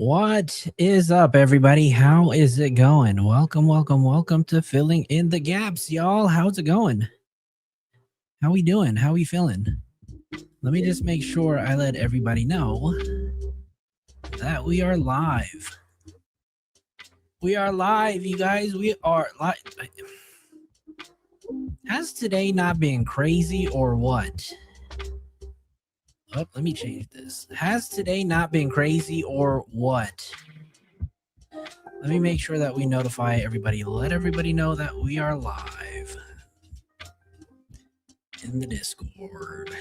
What is up, everybody? How is it going? Welcome to Filling in the Gaps, y'all. How's it going? How we doing? How we feeling? Let me just make sure I let everybody know that we are live. We are live, you guys. We are live. Has today not been crazy or what? Oh, let me change this. Has today not been crazy or what? Let me make sure that we notify everybody. Let everybody know that we are live in the Discord.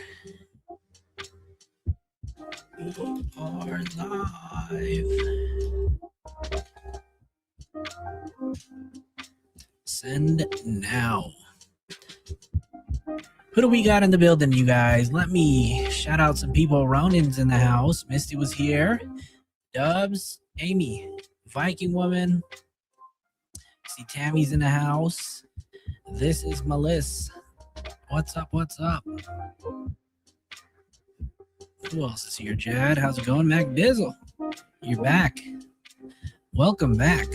We are live. Send now. Who do we got in the building, you guys? Let me shout out some people. Ronin's in the house. Misty was here. Dubs, Amy, Viking Woman. See, Tammy's in the house. This is Melissa. What's up? What's up? Who else is here? Jad, how's it going? Mac Dizzle, you're back. Welcome back.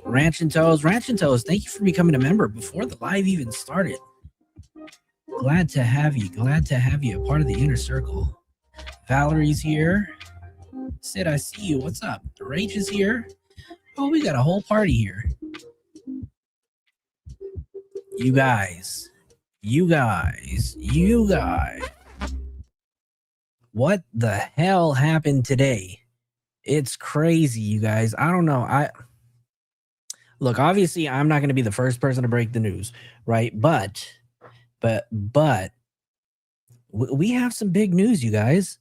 Ranch and Toes, thank you for becoming a member before the live even started. Glad to have you. A part of the inner circle. Valerie's here. Sid, I see you. What's up? Rach is here. Oh, we got a whole party here. You guys. What the hell happened today? It's crazy, you guys. I don't know. Look, obviously, I'm not going to be the first person to break the news, right? But we have some big news, you guys.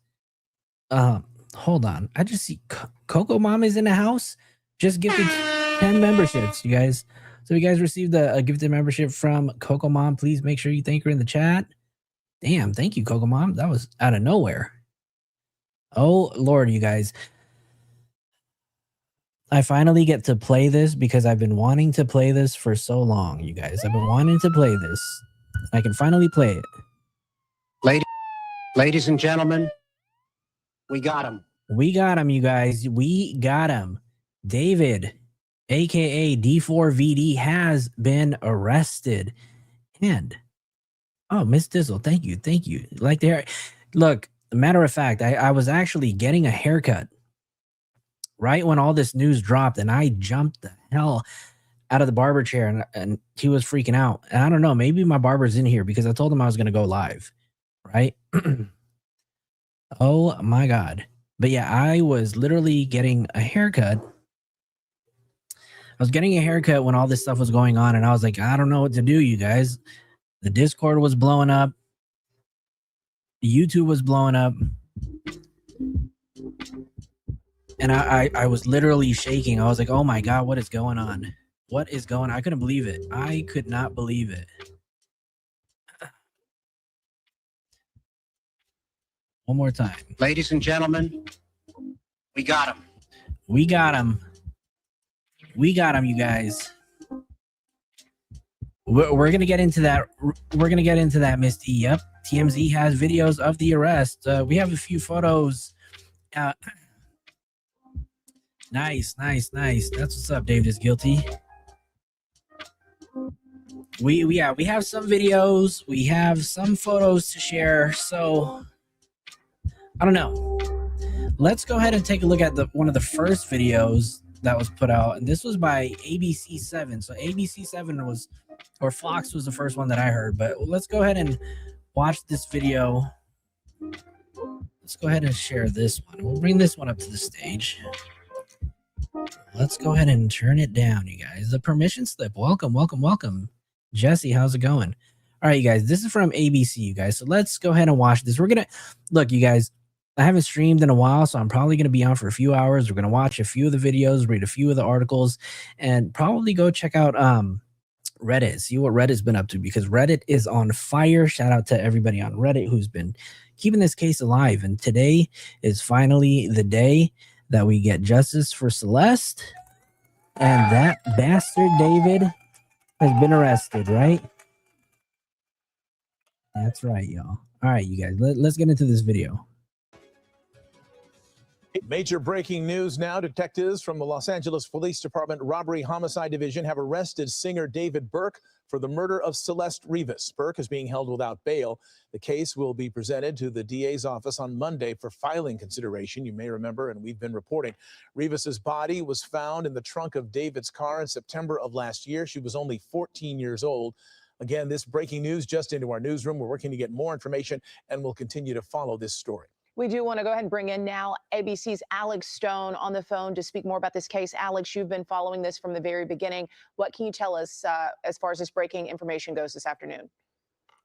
Hold on. I just see Coco Mom is in the house. Just gifted 10 memberships, you guys. So if you guys received a gifted membership from Coco Mom, please make sure you thank her in the chat. Damn, thank you, Coco Mom. That was out of nowhere. Oh, Lord, you guys. I finally get to play this because I've been wanting to play this for so long, you guys. I've been wanting to play this. I can finally play it. Ladies and gentlemen, we got him. We got him, you guys. We got him. David, a.k.a. D4VD, has been arrested. And, oh, Miss Dizzle, thank you. Like there, look, matter of fact, I was actually getting a haircut right when all this news dropped, and I jumped the hell out of the barber chair, and he was freaking out. And I don't know, maybe my barber's in here because I told him I was going to go live, right? Oh my God. But yeah, I was literally getting a haircut. I was getting a haircut when all this stuff was going on, and I was like, I don't know what to do, you guys. The Discord was blowing up. YouTube was blowing up. And I was literally shaking. I was like, oh my God, what is going on? What is going on? I couldn't believe it. I could not believe it. One more time. Ladies and gentlemen, we got him. We got him. We got him, you guys. We're going to get into that. We're going to get into that, Misty. Yep. TMZ has videos of the arrest. We have a few photos. Nice. That's what's up, David is guilty. We have some videos. We have some photos to share. So I don't know. Let's go ahead and take a look at one of the first videos that was put out, and this was by ABC7. So ABC7 was, or Fox was the first one that I heard. But let's go ahead and watch this video. Let's go ahead and share this one. We'll bring this one up to the stage. Let's go ahead and turn it down, you guys. The permission slip. Welcome. Jesse, how's it going? All right, you guys. This is from ABC, you guys. So let's go ahead and watch this. We're going to, look, you guys, I haven't streamed in a while, so I'm probably going to be on for a few hours. We're going to watch a few of the videos, read a few of the articles, and probably go check out Reddit, see what Reddit's been up to, because Reddit is on fire. Shout out to everybody on Reddit who's been keeping this case alive. And today is finally the day that we get justice for Celeste, and that bastard David has been arrested, right? That's right, y'all. All right, you guys, let's get into this video. Major breaking news now. Detectives from the Los Angeles Police Department Robbery Homicide Division have arrested singer David Burke for the murder of Celeste Rivas. Burke is being held without bail. The case will be presented to the DA's office on Monday for filing consideration. You may remember, and we've been reporting, Rivas's body was found in the trunk of David's car in September of last year. She was only 14 years old. Again, this breaking news just into our newsroom. We're working to get more information, and we'll continue to follow this story. We do want to go ahead and bring in now ABC's Alex Stone on the phone to speak more about this case. Alex, you've been following this from the very beginning. What can you tell us as far as this breaking information goes this afternoon?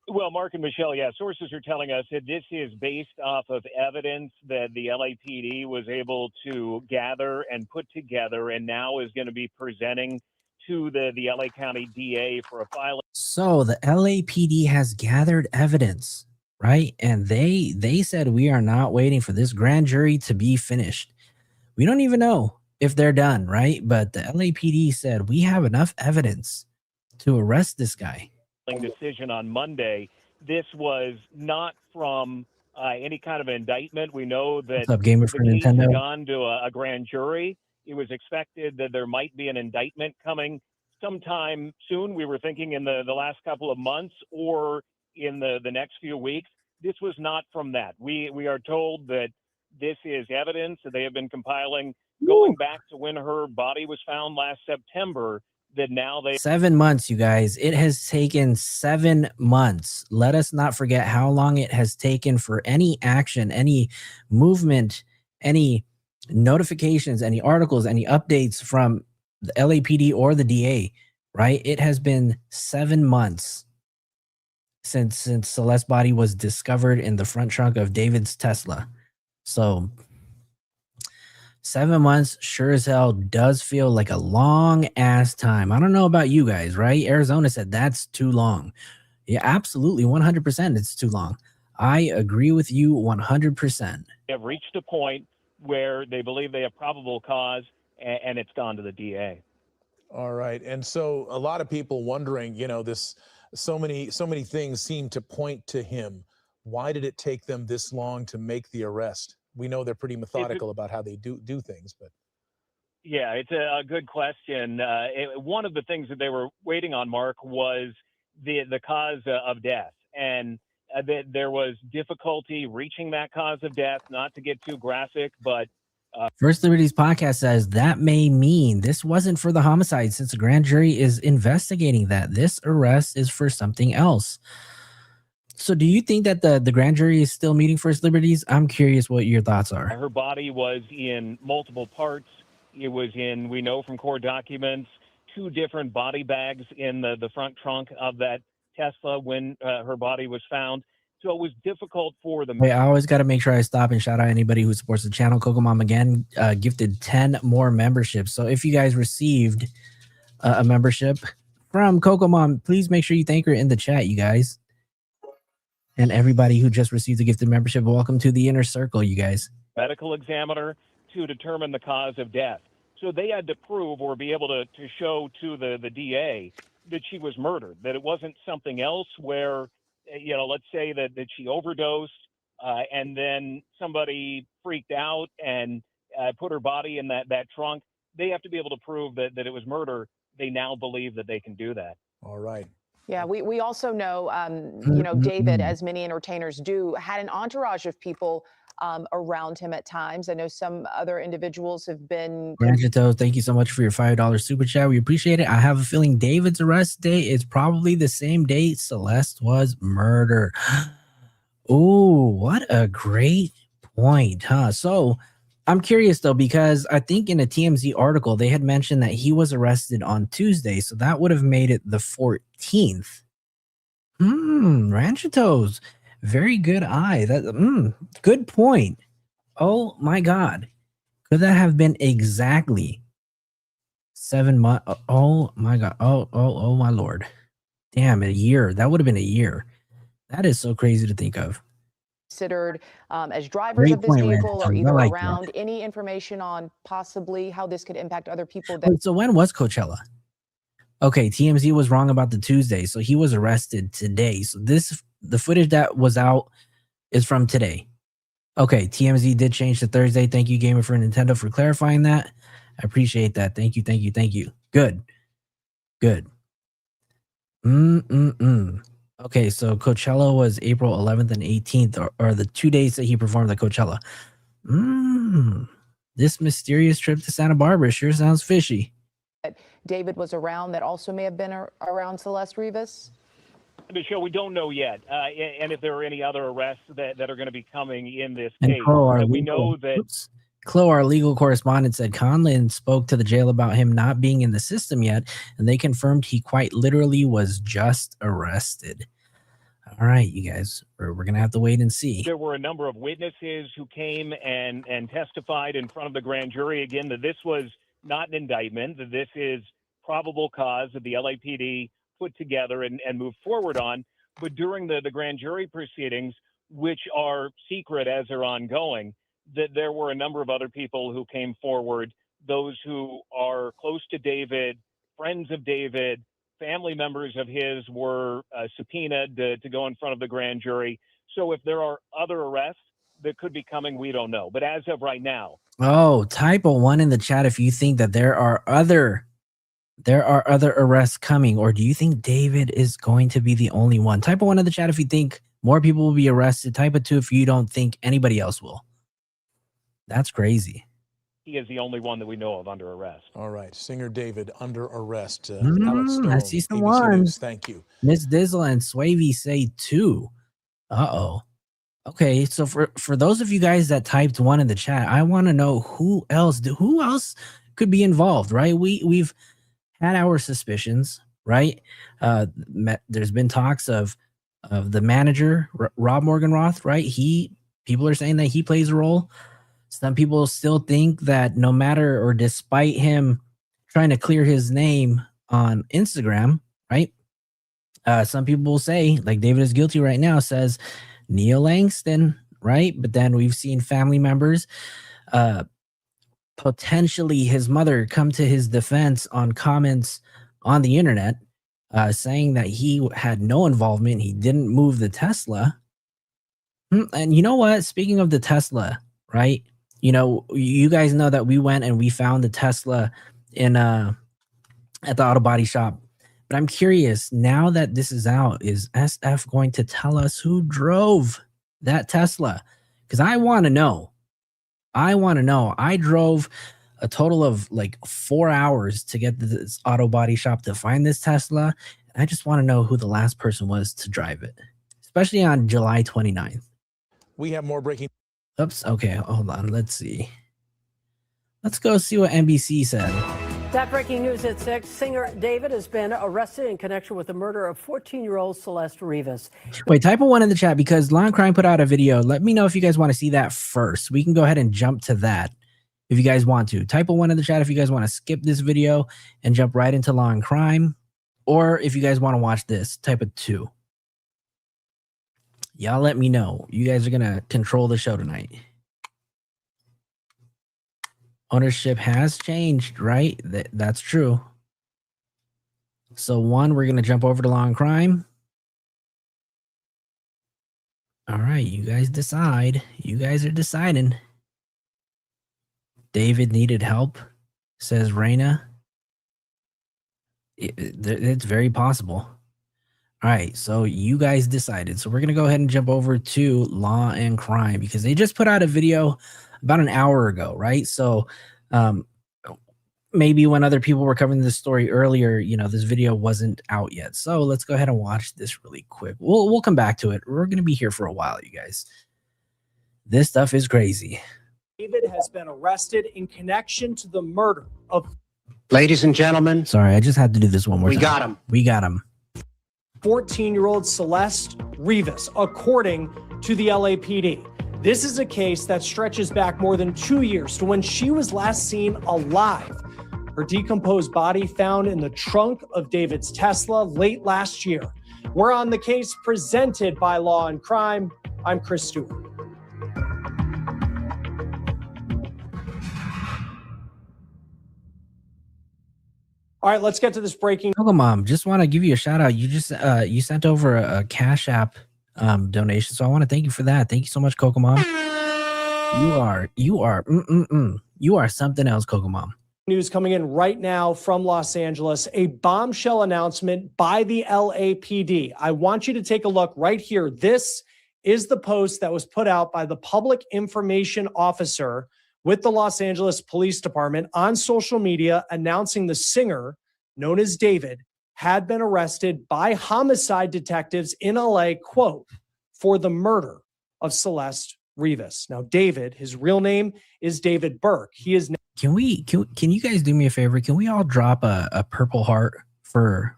Well, Mark and Michelle, yeah, sources are telling us that this is based off of evidence that the LAPD was able to gather and put together and now is going to be presenting to the LA County DA for a filing. So the LAPD has gathered evidence, right? And they said we are not waiting for this grand jury to be finished. We don't even know if they're done, right? But the LAPD said we have enough evidence to arrest this guy. Decision on Monday. This was not from any kind of indictment. We know that What's up, gamer the for case Nintendo? had gone to a grand jury. It was expected that there might be an indictment coming sometime soon. We were thinking in the last couple of months or in the next few weeks. This was not from that. We are told that this is evidence that they have been compiling going back to when her body was found last September, that now they 7 months, you guys. It has taken 7 months. Let us not forget how long it has taken for any action, any movement, any notifications, any articles, any updates from the LAPD or the DA, right? It has been 7 months since Celeste's body was discovered in the front trunk of David's Tesla. So 7 months sure as hell does feel like a long ass time. I don't know about you guys, right? Arizona said that's too long. Yeah, absolutely. 100% it's too long. I agree with you 100%. have reached a point where they believe they have probable cause, and it's gone to the DA. All right. And so a lot of people wondering, you know, so many things seem to point to him. Why did it take them this long to make the arrest? We know they're pretty methodical about how they do things, but yeah, it's a good question. One of the things that they were waiting on, Mark, was the cause of death, and there was difficulty reaching that cause of death. Not to get too graphic, but First Liberties podcast says that may mean this wasn't for the homicide, since the grand jury is investigating that. This arrest is for something else. So do you think that the grand jury is still meeting First Liberties? I'm curious what your thoughts are. her body was in multiple parts. It was in, we know from court documents, 2 different body bags in the front trunk of that Tesla when her body was found. So it was difficult for them. Wait, I always got to make sure I stop and shout out anybody who supports the channel. Coco Mom again gifted 10 more memberships. So if you guys received a membership from Coco Mom, please make sure you thank her in the chat, you guys. And everybody who just received a gifted membership, welcome to the inner circle, you guys. Medical examiner to determine the cause of death. So they had to prove or be able to show to the DA that she was murdered, that it wasn't something else where, you know, let's say that she overdosed and then somebody freaked out and put her body in that trunk. They have to be able to prove that it was murder. They now believe that they can do that. all right. Yeah, we also know, you know, David, as many entertainers do, had an entourage of people around him at times. I know some other individuals have been. Ranchito, thank you so much for your $5 super chat. We appreciate it. I have a feeling David's arrest date is probably the same date Celeste was murdered. Oh, what a great point, huh? So I'm curious though, because I think in a TMZ article, they had mentioned that he was arrested on Tuesday. So that would have made it the 14th. Ranchitos. Very good eye. That good point. Oh my God. Could that have been exactly 7 months? Oh my God. Oh my Lord. Damn, a year. That would have been a year. That is so crazy to think of. Considered as drivers Great of this point, vehicle, or Ranchito. either I like around. that. Any information on possibly how this could impact other people? Wait, so when was Coachella? Okay, TMZ was wrong about the Tuesday, so he was arrested today. So the footage that was out is from today. Okay, TMZ did change to Thursday. Thank you, Gamer for Nintendo, for clarifying that. I appreciate that. Thank you, thank you, thank you. Good. Good. Okay, so Coachella was April 11th and 18th, or the 2 days that he performed at Coachella. This mysterious trip to Santa Barbara sure sounds fishy. David was around that also may have been around Celeste Rivas? Michelle, we don't know yet, and if there are any other arrests that are going to be coming in this And case. We know that Chloe, our legal correspondent, said Conlon spoke to the jail about him not being in the system yet, and they confirmed he quite literally was just arrested. All right, you guys, we're going to have to wait and see. there were a number of witnesses who came and testified in front of the grand jury again that this was not an indictment, that this is probable cause that the LAPD put together and moved forward on. But during the grand jury proceedings, which are secret as they're ongoing, that there were a number of other people who came forward, those who are close to David, friends of David, family members of his were subpoenaed to go in front of the grand jury. So if there are other arrests that could be coming, we don't know. But as of right now. Oh, type a 1 in the chat if you think that there are other arrests coming, or do you think David is going to be the only one? Type a 1 in the chat if you think more people will be arrested. Type a 2 if you don't think anybody else will. That's crazy. He is the only one that we know of under arrest. All right, singer David under arrest. I Alex see Stone, some ABC ones. News. Thank you. Miss Dizzle and Swavey say 2. Uh-oh. Okay, so for those of you guys that typed 1 in the chat, I want to know who else could be involved, right? We've had our suspicions, right? There's been talks of the manager, Rob Morgenroth, right? People are saying that he plays a role. Some people still think that no matter or despite him trying to clear his name on Instagram, right? Some people will say, like David is guilty right now, says Neil Langston, right? But then we've seen family members, potentially his mother, come to his defense on comments on the internet, saying that he had no involvement. He didn't move the Tesla. And you know what? Speaking of the Tesla, right? You know, you guys know that we went and we found the Tesla in at the auto body shop. But I'm curious, now that this is out, is SF going to tell us who drove that Tesla? Because I want to know. I drove a total of like 4 hours to get to this auto body shop to find this Tesla. I just want to know who the last person was to drive it, especially on July 29th. We have more breaking. Oops. Okay, hold on. Let's see. Let's go see what NBC said. That breaking news at 6. Singer David has been arrested in connection with the murder of 14-year-old Celeste Rivas. Wait, type a 1 in the chat because Law and Crime put out a video. Let me know if you guys want to see that first. We can go ahead and jump to that if you guys want to. Type a 1 in the chat if you guys want to skip this video and jump right into Law and Crime. Or if you guys want to watch this, type a 2. Y'all let me know. You guys are going to control the show tonight. Ownership has changed, right? That's true. So 1, we're going to jump over to Law and Crime. All right, you guys decide. You guys are deciding. David needed help, says Raina. It's very possible. All right, so you guys decided. So we're going to go ahead and jump over to Law and Crime because they just put out a video about an hour ago, right? So maybe when other people were covering this story earlier, you know, this video wasn't out yet. So let's go ahead and watch this really quick. We'll come back to it. We're going to be here for a while, you guys. This stuff is crazy. David has been arrested in connection to the murder of... Ladies and gentlemen. Sorry, I just had to do this one more time. We got him. 14-year-old Celeste Rivas, according to the LAPD. This is a case that stretches back more than 2 years to when she was last seen alive. Her decomposed body found in the trunk of David's Tesla late last year. We're on the case presented by Law and Crime. I'm Chris Stewart. All right, let's get to this breaking. Coco Mom, just want to give you a shout out. You just you sent over a Cash App donation, so I want to thank you for that. Thank you so much, Coco Mom. You are something else, Coco Mom. News coming in right now from Los Angeles, a bombshell announcement by the LAPD. I want you to take a look right here. This is the post that was put out by the public information officer with the Los Angeles Police Department on social media announcing the singer, known as David, had been arrested by homicide detectives in LA, quote, for the murder of Celeste Rivas. Now, David, his real name is David Burke. He is Can you guys do me a favor? Can we all drop a purple heart for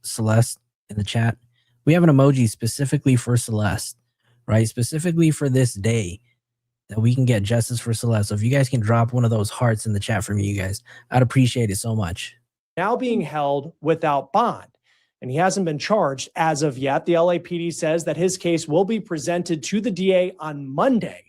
Celeste in the chat? We have an emoji specifically for Celeste, right? Specifically for this day that we can get justice for Celeste. So if you guys can drop one of those hearts in the chat for me, you guys, I'd appreciate it so much. now being held without bond, and he hasn't been charged as of yet. The LAPD says that his case will be presented to the DA on Monday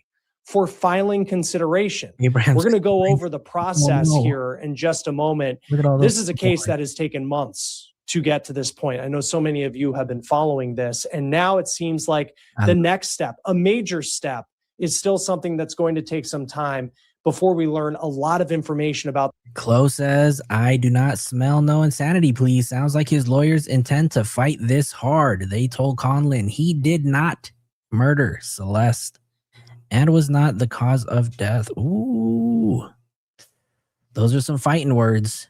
for filing consideration. Abraham's We're going to go over the process no. here in just a moment. Look at all This those is a people. case that has taken months to get to this point. I know so many of you have been following this, and now it seems like the next step, a major step, is still something that's going to take some time before we learn a lot of information about. Chloe says, I do not smell no insanity, please. Sounds like his lawyers intend to fight this hard. They told Conlon he did not murder Celeste and was not the cause of death. Ooh. Those are some fighting words.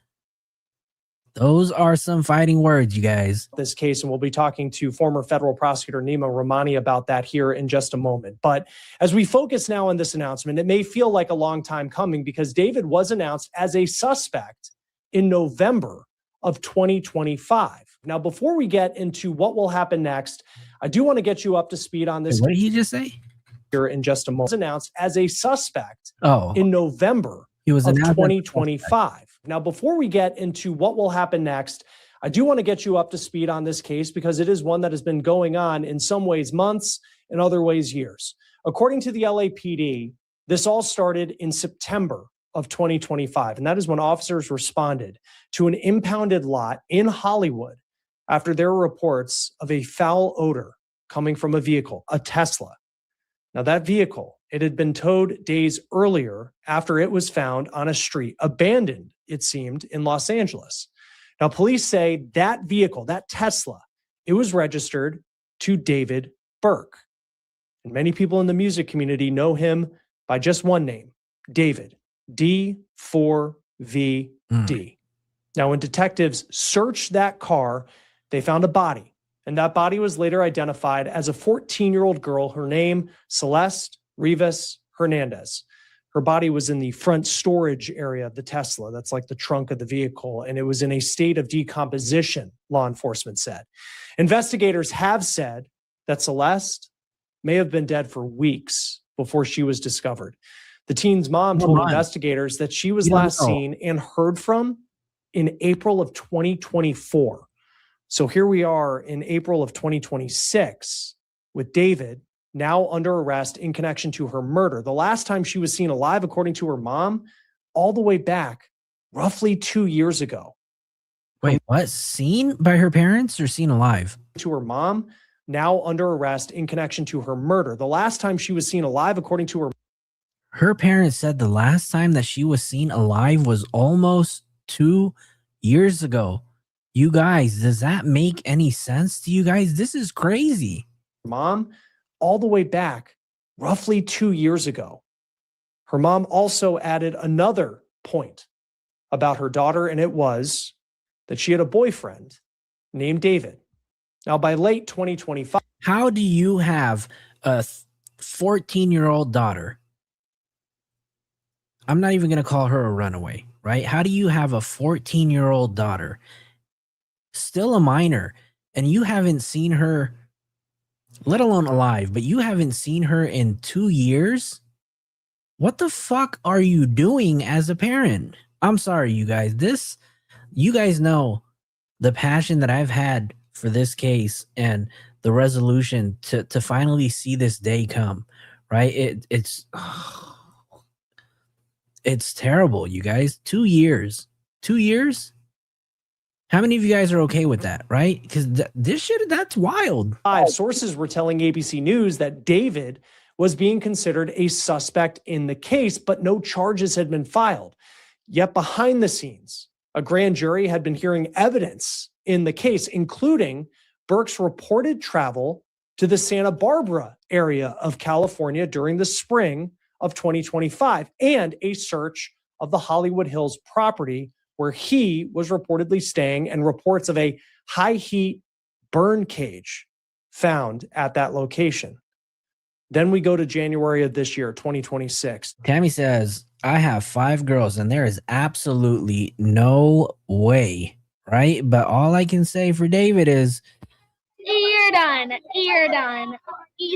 Those are some fighting words, you guys. This case, and we'll be talking to former federal prosecutor Nima Rahmani about that here in just a moment. But as we focus now on this announcement, it may feel like a long time coming because David was announced as a suspect in November of 2025. Now, before we get into what will happen next, I do want to get you up to speed on this. What did he just say? Here in just a moment. Was announced as a suspect Oh, in November he was of announced as a 2025. Now, before we get into what will happen next, I do want to get you up to speed on this case because it is one that has been going on in some ways months, in other ways years. According to the LAPD, this all started in September of 2025, and that is when officers responded to an impounded lot in Hollywood after there were reports of a foul odor coming from a vehicle, a Tesla. Now, that vehicle, it had been towed days earlier after it was found on a street, abandoned, it seemed, in Los Angeles. Now, police say that vehicle, that Tesla, it was registered to David Burke. And many people in the music community know him by just one name, David, D4VD. Now, when detectives searched that car, they found a body. And that body was later identified as a 14-year-old girl, her name, Celeste Rivas Hernandez. Her body was in the front storage area of the Tesla. That's like the trunk of the vehicle. And it was in a state of decomposition, law enforcement said. Investigators have said that Celeste may have been dead for weeks before she was discovered. The teen's mom told investigators that she was last seen and heard from in April of 2024. So here we are in April of 2026 with David now under arrest in connection to her murder. The last time she was seen alive, according to her mom, all the way back roughly 2 years ago. Wait, what? Seen by her parents or seen alive? To her mom, now under arrest in connection to her murder. The last time she was seen alive, according to her parents said the last time that she was seen alive was almost 2 years ago. You guys, does that make any sense to you guys? This is crazy. Mom, all the way back roughly 2 years ago. Her mom also added another point about her daughter, and it was that she had a boyfriend named David. Now, by late 2025. How do you have a 14-year-old daughter? I'm not even going to call her a runaway, right? How do you have a 14-year-old daughter, still a minor, and you haven't seen her, let alone alive, but you haven't seen her in 2 years? What the fuck are you doing as a parent? I'm sorry, you guys. You guys know the passion that I've had for this case and the resolution to finally see this day come, right? It's terrible, you guys. 2 years. 2 years? How many of you guys are okay with that, right? Because this shit, that's wild. Sources were telling ABC News that David was being considered a suspect in the case, but no charges had been filed. Yet behind the scenes, a grand jury had been hearing evidence in the case, including Burke's reported travel to the Santa Barbara area of California during the spring of 2025 and a search of the Hollywood Hills property where he was reportedly staying, and reports of a high heat burn cage found at that location. Then we go to January of this year, 2026. Tammy says, I have 5 girls and there is absolutely no way, right? But all I can say for David is, you're done. You're done.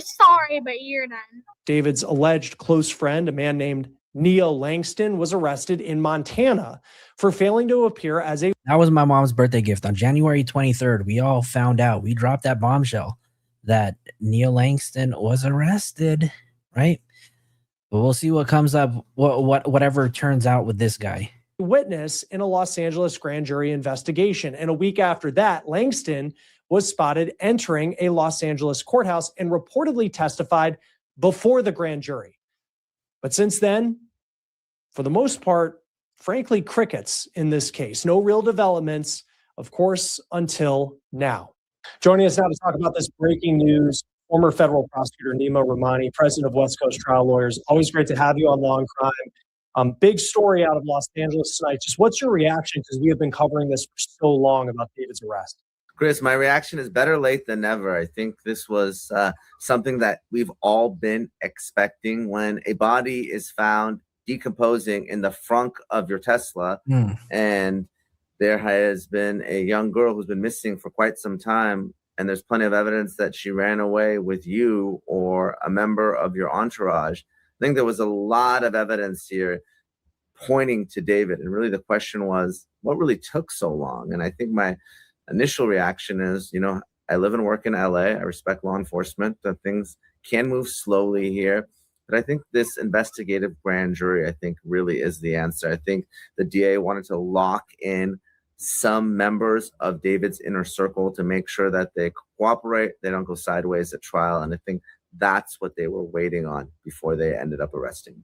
Sorry, but you're done. David's alleged close friend, a man named Neil Langston, was arrested in Montana for failing to appear as a... That was my mom's birthday gift. On January 23rd, we all found out. We dropped that bombshell that Neil Langston was arrested, right? But we'll see what comes up, whatever turns out with this guy. Witness in a Los Angeles grand jury investigation. And a week after that, Langston was spotted entering a Los Angeles courthouse and reportedly testified before the grand jury. But since then, for the most part, frankly, crickets in this case. No real developments, of course, until now. Joining us now to talk about this breaking news, former federal prosecutor Nima Rahmani, president of West Coast Trial Lawyers. Always great to have you on Law and Crime. Big story out of Los Angeles tonight. Just what's your reaction? Because we have been covering this for so long about David's arrest. Chris, my reaction is better late than never. I think this was something that we've all been expecting. When a body is found decomposing in the frunk of your Tesla, and there has been a young girl who's been missing for quite some time, and there's plenty of evidence that she ran away with you or a member of your entourage. I think there was a lot of evidence here pointing to David. And really the question was, what really took so long? And I think my initial reaction is, I live and work in LA. I respect law enforcement. That things can move slowly here. But I think this investigative grand jury, I think, really is the answer. I think the DA wanted to lock in some members of David's inner circle to make sure that they cooperate, they don't go sideways at trial. And I think that's what they were waiting on before they ended up arresting.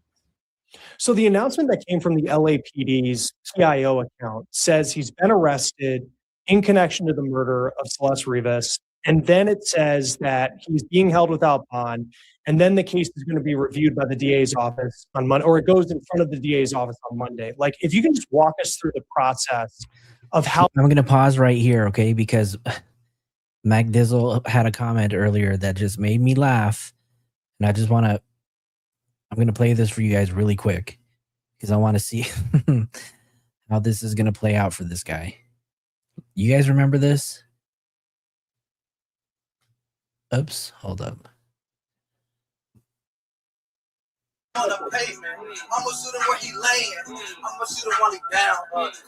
So the announcement that came from the LAPD's TIO account says he's been arrested in connection to the murder of Celeste Rivas. And then it says that he's being held without bond. And then the case is going to be reviewed by the DA's office on Monday, or it goes in front of the DA's office on Monday. Like, if you can just walk us through the process of how... I'm going to pause right here, okay? Because Mac Dizzle had a comment earlier that just made me laugh. And I just want to... I'm going to play this for you guys really quick because I want to see how this is going to play out for this guy. You guys remember this? Oops, hold up. On the pavement, I'm gonna shoot him where he laying. I'm gonna shoot him while he down.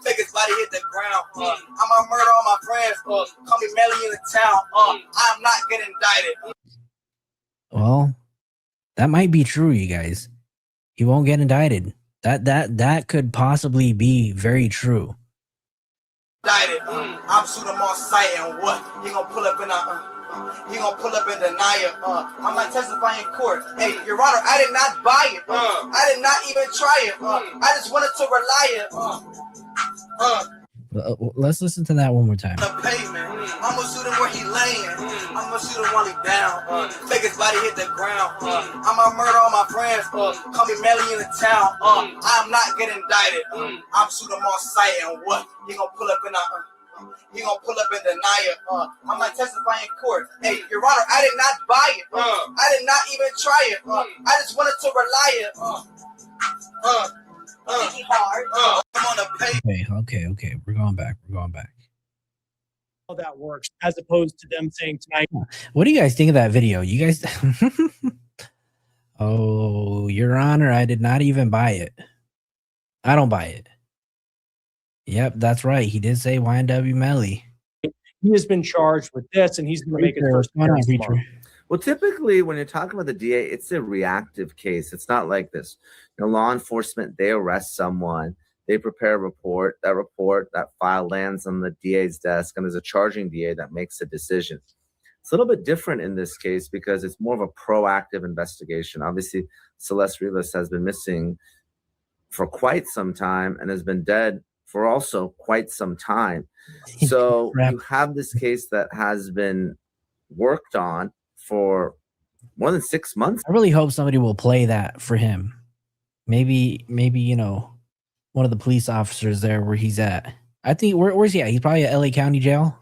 Make his body hit the ground. I'm gonna murder all my friends. Call me Melly in the town. I'm not getting indicted. Well, that might be true, you guys. He won't get indicted. That could possibly be very true. Indicted. I'm shooting him on sight, and what? He gonna pull up in a. He gonna pull up and deny it. I might testify in court. Hey, Your Honor, I did not buy it. I did not even try it. I just wanted to rely it. Let's listen to that one more time. The pavement. I'm gonna shoot him where he laying. I'm gonna shoot him while he down. Make his body hit the ground. I'm gonna murder all my friends. Call me Melly in the town. I'm not getting indicted. I'm shooting him on sight, and what? He gonna pull up in a. He gonna pull up and deny it. I might testify in court. Hey, Your Honor, I did not buy it. I did not even try it. I just wanted to rely it. I'm on the pavement. Okay. We're going back. How that works, as opposed to them saying tonight. What do you guys think of that video? You guys... Oh, Your Honor, I did not even buy it. I don't buy it. Yep, that's right. He did say YNW Melly. He has been charged with this, and he's going to make his first appearance tomorrow. Well, typically, when you're talking about the DA, it's a reactive case. It's not like this. Law enforcement, they arrest someone, they prepare a report, that file lands on the DA's desk, and there's a charging DA that makes a decision. It's a little bit different in this case because it's more of a proactive investigation. Obviously, Celeste Rivas has been missing for quite some time and has been dead for also quite some time. So you have this case that has been worked on for more than 6 months. I really hope somebody will play that for him. Maybe, you know, one of the police officers there where he's at. I think, where's he at? He's probably at LA County Jail.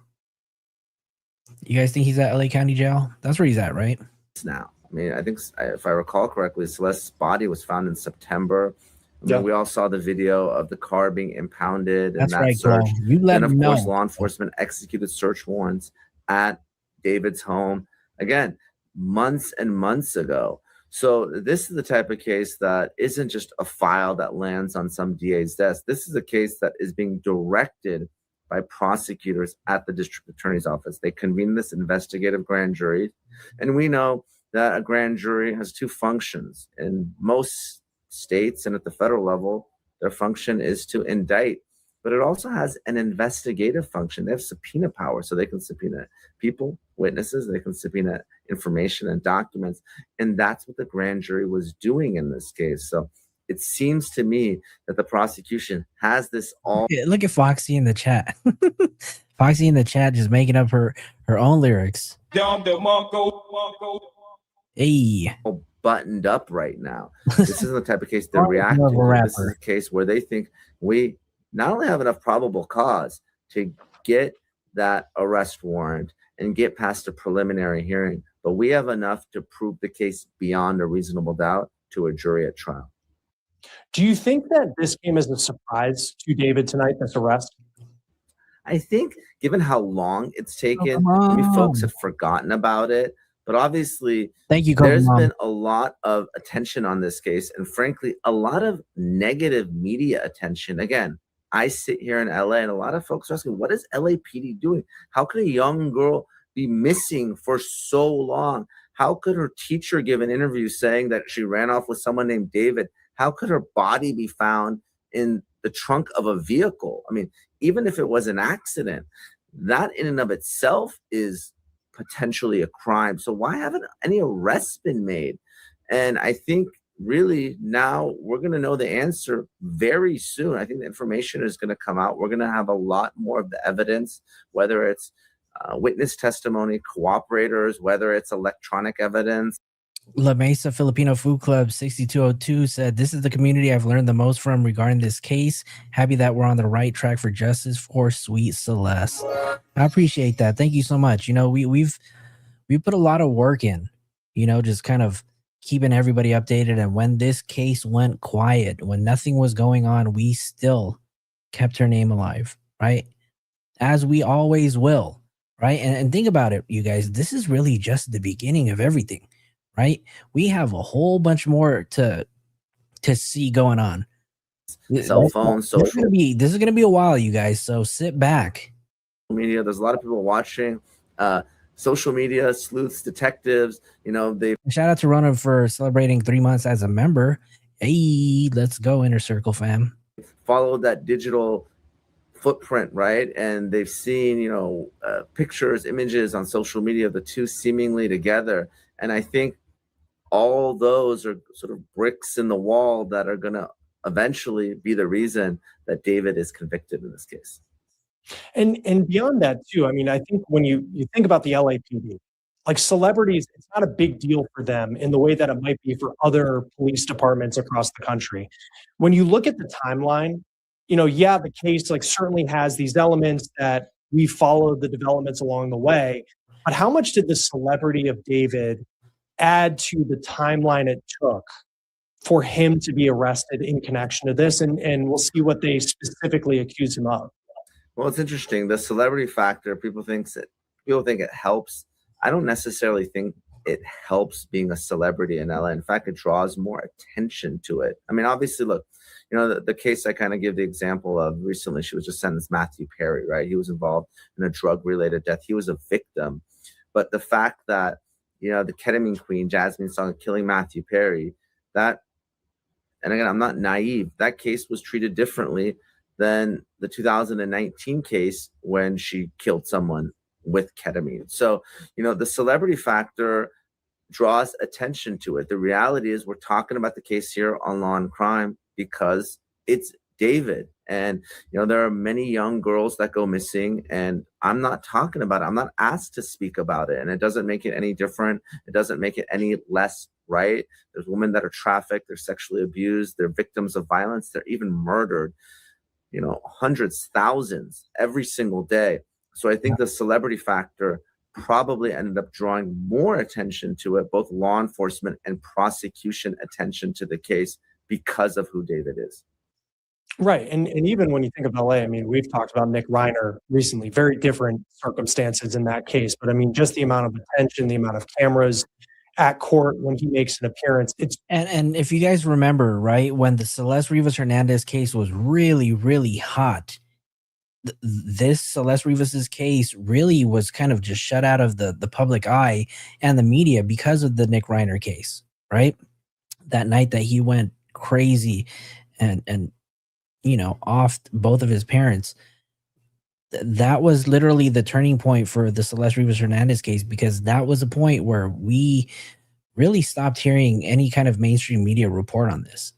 You guys think he's at LA County Jail? That's where he's at, right? Now, I mean, I think if I recall correctly, Celeste's body was found in September. I mean, we all saw the video of the car being impounded and that search. You let and him of course, know. law enforcement executed search warrants at David's home. Again, months and months ago. So this is the type of case that isn't just a file that lands on some DA's desk. This is a case that is being directed by prosecutors at the district attorney's office. They convene this investigative grand jury. And we know that a grand jury has two functions. In most states and at the federal level, their function is to indict, but it also has an investigative function. They have subpoena power, so they can subpoena people, witnesses, they can subpoena information and documents. And that's what the grand jury was doing in this case. So it seems to me that the prosecution has this all. Look at Foxy in the chat. Foxy in the chat just making up her own lyrics. Hey. Buttoned up right now. This isn't the type of case they're reacting to. This is a case where they think we not only have enough probable cause to get that arrest warrant and get past a preliminary hearing, but we have enough to prove the case beyond a reasonable doubt to a jury at trial. Do you think that this came as a surprise to David tonight, this arrest? I think given how long it's taken, maybe folks have forgotten about it. But obviously, there's been a lot of attention on this case, and frankly, a lot of negative media attention. Again, I sit here in LA, and a lot of folks are asking, what is LAPD doing? How could a young girl be missing for so long? How could her teacher give an interview saying that she ran off with someone named David? How could her body be found in the trunk of a vehicle? I mean, even if it was an accident, that in and of itself is potentially a crime. So why haven't any arrests been made? And I think really now we're going to know the answer very soon. I think the information is going to come out. We're going to have a lot more of the evidence, whether it's witness testimony, cooperators, whether it's electronic evidence. La Mesa Filipino Food Club 6202 said, "This is the community I've learned the most from regarding this case. Happy that we're on the right track for justice for sweet Celeste." I appreciate that. Thank you so much. You know, we've put a lot of work in, you know, just kind of keeping everybody updated. And when this case went quiet, when nothing was going on, we still kept her name alive, right? As we always will, right? And think about it, you guys. This is really just the beginning of everything. Right, we have a whole bunch more to see going on. Cell phones, social. This is gonna be a while, you guys. So sit back. Media. There's a lot of people watching. Social media, sleuths, detectives. You know, they. Shout out to Rona for celebrating 3 months as a member. Hey, let's go, Inner Circle fam. Followed that digital footprint, right? And they've seen, you know, pictures, images on social media of the two seemingly together. And I think all those are sort of bricks in the wall that are going to eventually be the reason that David is convicted in this case. And beyond that too, I mean, I think when you think about the LAPD, like celebrities, it's not a big deal for them in the way that it might be for other police departments across the country. When you look at the timeline, you know, yeah, the case like certainly has these elements that we followed the developments along the way, but how much did the celebrity of David add to the timeline it took for him to be arrested in connection to this? And we'll see what they specifically accuse him of. Well, it's interesting. The celebrity factor, people think it helps. I don't necessarily think it helps being a celebrity in LA. In fact, it draws more attention to it. I mean, obviously, look, you know, the case I kind of give the example of recently, she was just sentenced, Matthew Perry, right? He was involved in a drug-related death. He was a victim. But the fact that, you know, the ketamine queen, Jasmine Song, killing Matthew Perry, that, and again, I'm not naive, that case was treated differently than the 2019 case when she killed someone with ketamine. So, the celebrity factor draws attention to it. The reality is we're talking about the case here on Law and Crime because it's David. And, there are many young girls that go missing, and I'm not talking about it. I'm not asked to speak about it. And it doesn't make it any different. It doesn't make it any less right. There's women that are trafficked, they're sexually abused, they're victims of violence, they're even murdered, hundreds, thousands every single day. So I think the celebrity factor probably ended up drawing more attention to it, both law enforcement and prosecution attention to the case because of who David is. Right. And even when you think of LA, I mean, we've talked about Nick Reiner recently, very different circumstances in that case. But I mean, just the amount of attention, the amount of cameras at court when he makes an appearance. And if you guys remember, right, when the Celeste Rivas Hernandez case was really, really hot, this Celeste Rivas's case really was kind of just shut out of the public eye and the media because of the Nick Reiner case, right? That night that he went crazy and off both of his parents. That was literally the turning point for the Celeste Rivas Hernandez case, because that was a point where we really stopped hearing any kind of mainstream media report on this.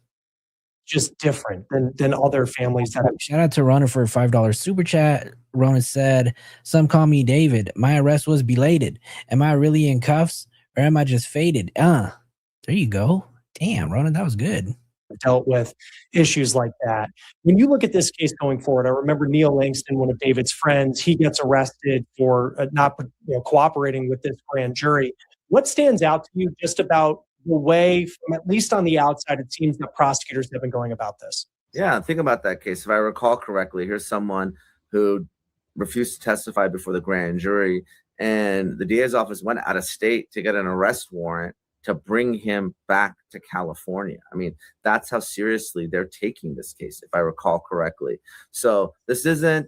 Just different than other families that have. Shout out to Rona for a $5 super chat. Rona said, "Some call me David. My arrest was belated. Am I really in cuffs or am I just faded?" There you go. Damn, Rona, that was good. Dealt with issues like that. When you look at this case going forward, I remember Neil Langston, one of David's friends, he gets arrested for not cooperating with this grand jury. What stands out to you just about the way, from at least on the outside, it seems that prosecutors have been going about this? Yeah, think about that case. If I recall correctly, here's someone who refused to testify before the grand jury, and the DA's office went out of state to get an arrest warrant to bring him back to California. I mean, that's how seriously they're taking this case, if I recall correctly. So this isn't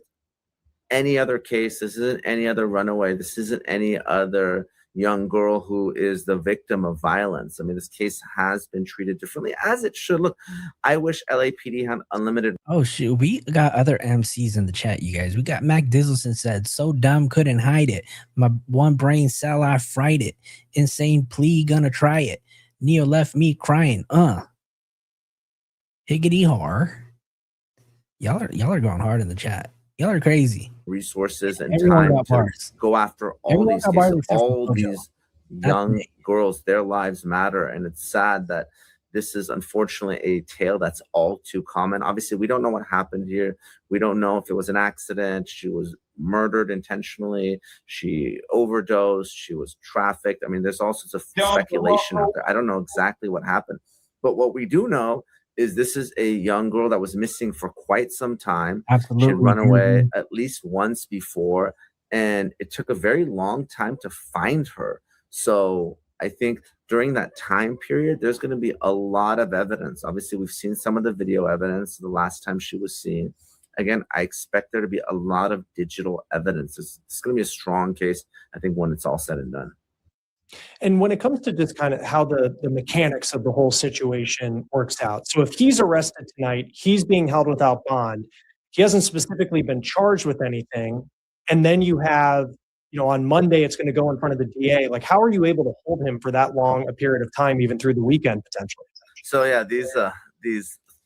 any other case. This isn't any other runaway. This isn't any other young girl who is the victim of violence. I mean, this case has been treated differently, as it should. Look, I wish LAPD had unlimited. Oh, shoot. We got other MCs in the chat, you guys. We got Mac Dizzleson said, "So dumb, couldn't hide it. My one brain cell, I fried it. Insane plea, gonna try it. Neo left me crying. Higgity har." Y'all are going hard in the chat. Y'all are crazy. Resources and Everyone time got to bars. go after all Everyone these got bars cases, except for all Mojo. these young girls. Their lives matter, and it's sad that this is unfortunately a tale that's all too common. Obviously, we don't know what happened here. We don't know if it was an accident. She was murdered intentionally. She overdosed. She was trafficked. I mean, there's all sorts of speculation out there. I don't know exactly what happened, but what we do know is this is a young girl that was missing for quite some time. Absolutely. She had run away at least once before, and it took a very long time to find her. So I think during that time period, there's going to be a lot of evidence. Obviously, we've seen some of the video evidence the last time she was seen. Again, I expect there to be a lot of digital evidence. It's going to be a strong case, I think, when it's all said and done. And when it comes to just kind of how the mechanics of the whole situation works out. So if he's arrested tonight, he's being held without bond. He hasn't specifically been charged with anything. And then you have, on Monday, it's going to go in front of the DA. Like, how are you able to hold him for that long a period of time, even through the weekend potentially? So yeah, these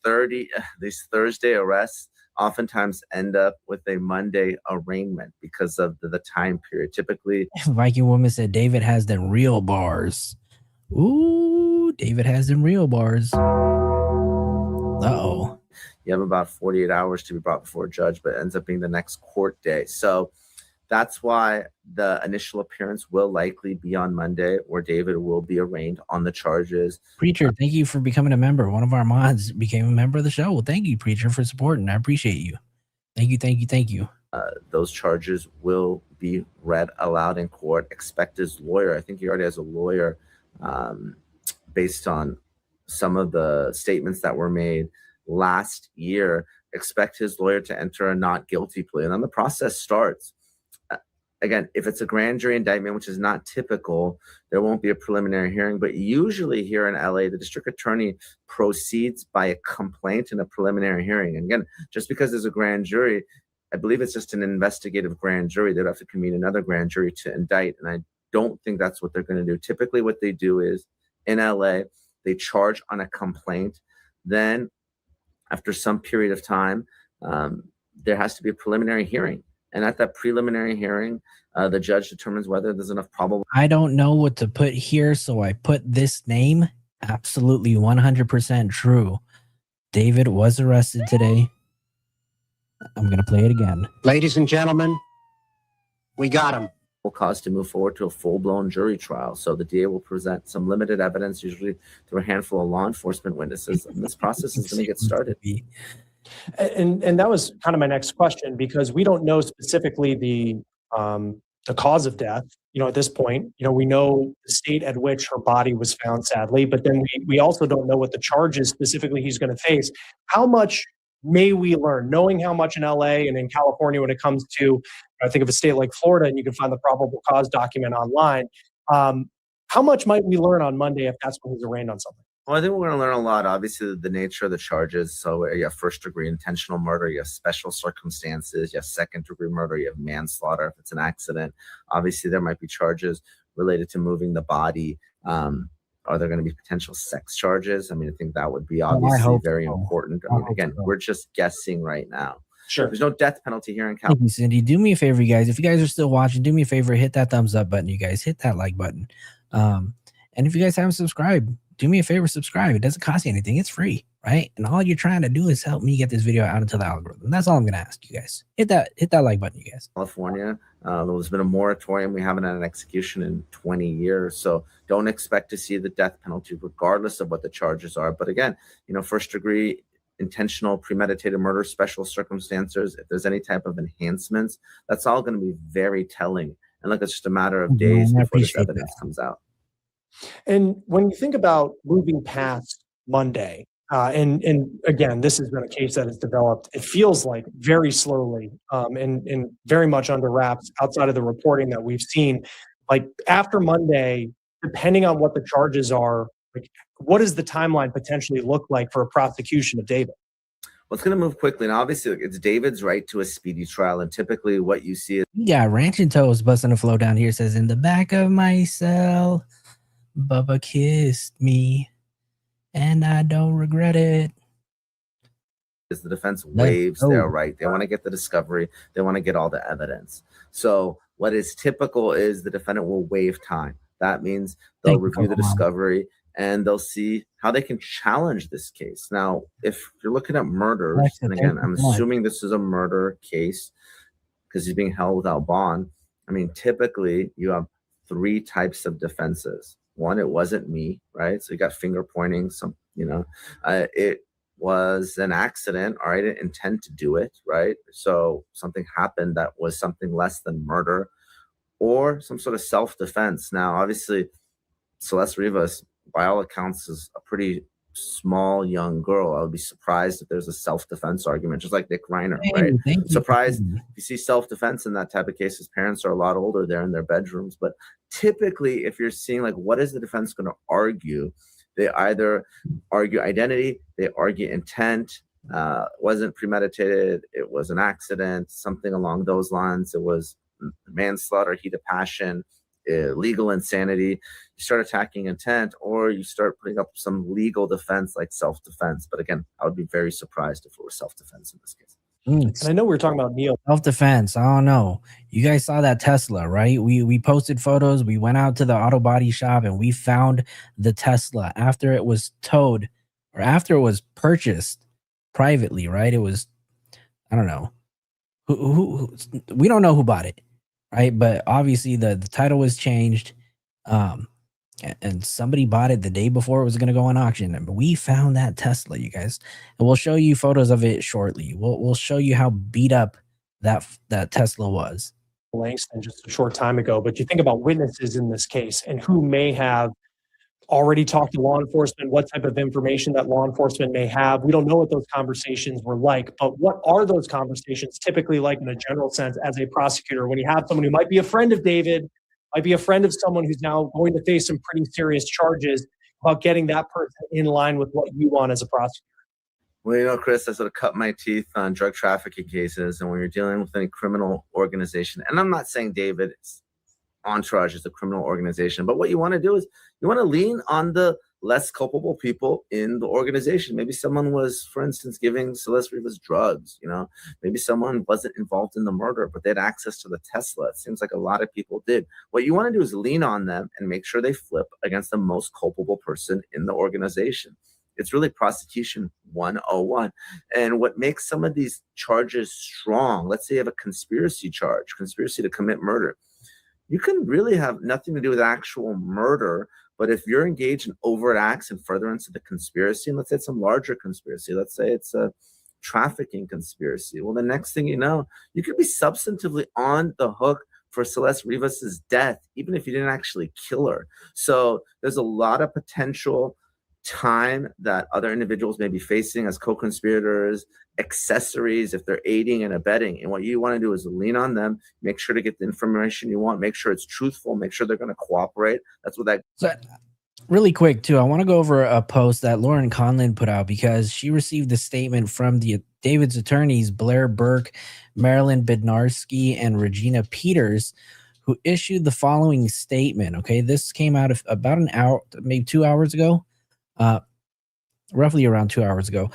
Thursday arrests oftentimes end up with a Monday arraignment because of the time period. Typically, Viking woman said David has them real bars. Ooh, David has them real bars. Uh-oh. You have about 48 hours to be brought before a judge, but it ends up being the next court day. So that's why the initial appearance will likely be on Monday, where David will be arraigned on the charges. Preacher, thank you for becoming a member. One of our mods became a member of the show. Well, thank you, Preacher, for supporting. I appreciate you. Thank you. Those charges will be read aloud in court. Expect his lawyer. I think he already has a lawyer based on some of the statements that were made last year. Expect his lawyer to enter a not guilty plea. And then the process starts. Again, if it's a grand jury indictment, which is not typical, there won't be a preliminary hearing. But usually here in LA, the district attorney proceeds by a complaint and a preliminary hearing. And again, just because there's a grand jury, I believe it's just an investigative grand jury. They'd have to convene another grand jury to indict. And I don't think that's what they're going to do. Typically what they do is in LA, they charge on a complaint. Then after some period of time, there has to be a preliminary hearing. And at that preliminary hearing, the judge determines whether there's enough probable. I don't know what to put here, so I put this name. Absolutely 100% true. David was arrested today. I'm going to play it again. Ladies and gentlemen, we got him. Cause to move forward to a full-blown jury trial. So the DA will present some limited evidence, usually through a handful of law enforcement witnesses, and this process is going to get started. And that was kind of my next question, because we don't know specifically the cause of death. You know, at this point, you know, we know the state at which her body was found, sadly, but then we also don't know what the charges specifically he's going to face. How much may we learn, knowing how much in LA and in California when it comes to, I think of a state like Florida, and you can find the probable cause document online. How much might we learn on Monday if that's when he's arraigned on something? Well, I think we're going to learn a lot. Obviously, the nature of the charges. So you have first-degree intentional murder, you have special circumstances, you have second-degree murder, you have manslaughter if it's an accident. Obviously, there might be charges related to moving the body. Are there going to be potential sex charges? I mean, I think that would be obviously very important. I mean, again, we're just guessing right now. Sure. There's no death penalty here in Thank California. you, Cindy. Do me a favor, you guys. If you guys are still watching, do me a favor, hit that thumbs up button, you guys. Hit that like button. And if you guys haven't subscribed, do me a favor, subscribe. It doesn't cost you anything. It's free, right? And all you're trying to do is help me get this video out into the algorithm. That's all I'm going to ask you guys. Hit that like button, you guys. California, there's been a moratorium. We haven't had an execution in 20 years. So don't expect to see the death penalty regardless of what the charges are. But again, you know, first degree intentional premeditated murder, special circumstances, if there's any type of enhancements, that's all going to be very telling. And look, it's just a matter of days before this evidence comes out. And when you think about moving past Monday, and again, this has been a case that has developed, it feels like very slowly, and very much under wraps outside of the reporting that we've seen. Like after Monday, depending on what the charges are, like what does the timeline potentially look like for a prosecution of David? Well, it's going to move quickly. And obviously, it's David's right to a speedy trial. And typically what you see is... Yeah, Ranching Toes busting a flow down here says, in the back of my cell, Bubba kissed me, and I don't regret it. Is the defense waives their right. They want to get the discovery. They want to get all the evidence. So what is typical is the defendant will waive time. That means they'll review the discovery and they'll see how they can challenge this case. Now, if you're looking at murders, and again, I'm assuming this is a murder case because he's being held without bond. I mean, typically you have three types of defenses. One, it wasn't me, right? So you got finger pointing, it was an accident, or I didn't intend to do it, right? So something happened that was something less than murder, or some sort of self-defense. Now, obviously, Celeste Rivas, by all accounts, is a pretty small young girl. I would be surprised if there's a self-defense argument, just like Nick Reiner, right? Surprised if you see self-defense in that type of case. His parents are a lot older, they're in their bedrooms. But typically, if you're seeing like, what is the defense going to argue? They either argue identity, they argue intent, wasn't premeditated, it was an accident, something along those lines. It was manslaughter, heat of passion, legal insanity. You start attacking intent, or you start putting up some legal defense like self-defense. But again, I would be very surprised if it was self-defense in this case. And I know we were talking about Neil. Self-defense. I don't know. You guys saw that Tesla, right? We posted photos. We went out to the auto body shop and we found the Tesla after it was towed, or after it was purchased privately, right? It was, I don't know. Who we don't know who bought it, right? But obviously the title was changed. And somebody bought it the day before it was going to go on auction. And we found that Tesla, you guys, and we'll show you photos of it shortly. We'll show you how beat up that Tesla was. Langston just a short time ago, but you think about witnesses in this case and who may have already talked to law enforcement, what type of information that law enforcement may have. We don't know what those conversations were like, but what are those conversations typically like in a general sense as a prosecutor when you have someone who might be a friend of David, might be a friend of someone who's now going to face some pretty serious charges, about getting that person in line with what you want as a prosecutor? Well, you know, Chris, I sort of cut my teeth on drug trafficking cases, and when you're dealing with any criminal organization, and I'm not saying David's entourage is a criminal organization, but what you want to do is you want to lean on the less culpable people in the organization. Maybe someone was, for instance, giving Celeste Rivas drugs, you know, maybe someone wasn't involved in the murder, but they had access to the Tesla. It seems like a lot of people did. What you want to do is lean on them and make sure they flip against the most culpable person in the organization. It's really prosecution 101. And what makes some of these charges strong, let's say you have a conspiracy charge, conspiracy to commit murder. You can really have nothing to do with actual murder, but if you're engaged in overt acts and furtherance of the conspiracy, and let's say it's some larger conspiracy, let's say it's a trafficking conspiracy, well, the next thing you know, you could be substantively on the hook for Celeste Rivas's death, even if you didn't actually kill her. So there's a lot of potential time that other individuals may be facing as co-conspirators, accessories, if they're aiding and abetting. And what you want to do is lean on them, make sure to get the information you want, make sure it's truthful, make sure they're going to cooperate. That's what that. So, really quick too, I want to go over a post that Lauren Conlin put out because she received a statement from David's attorneys, Blair Burke, Marilyn Bednarski, and Regina Peters, who issued the following statement. Okay, this came out of about an hour, maybe 2 hours ago. Roughly around 2 hours ago.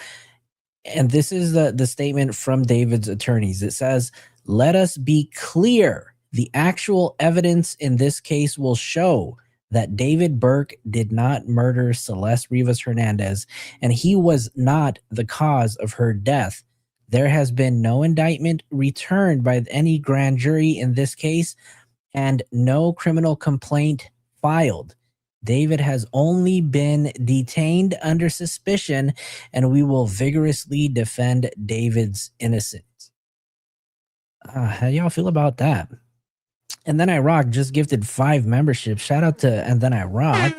And this is the statement from David's attorneys. It says, "Let us be clear. The actual evidence in this case will show that David Burke did not murder Celeste Rivas Hernandez, and he was not the cause of her death. There has been no indictment returned by any grand jury in this case, and no criminal complaint filed. David has only been detained under suspicion, and we will vigorously defend David's innocence." How do y'all feel about that? And Then I Rock just gifted 5 memberships. Shout out to And Then I Rock.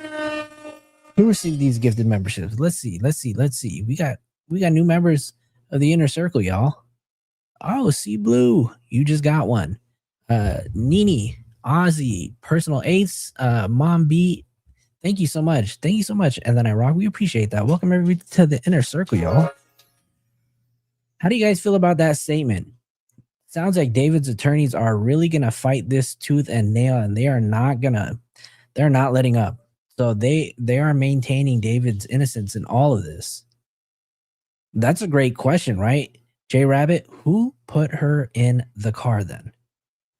Who received these gifted memberships? Let's see. We got new members of the inner circle, y'all. Oh, C Blue, you just got one. Nini, Ozzy, Personal Eights, Mom B. Thank you so much. And Then I Rock. We appreciate that. Welcome everybody to the inner circle, y'all. How do you guys feel about that statement? Sounds like David's attorneys are really going to fight this tooth and nail, and they're not letting up. So they are maintaining David's innocence in all of this. That's a great question, right? J Rabbit, who put her in the car then?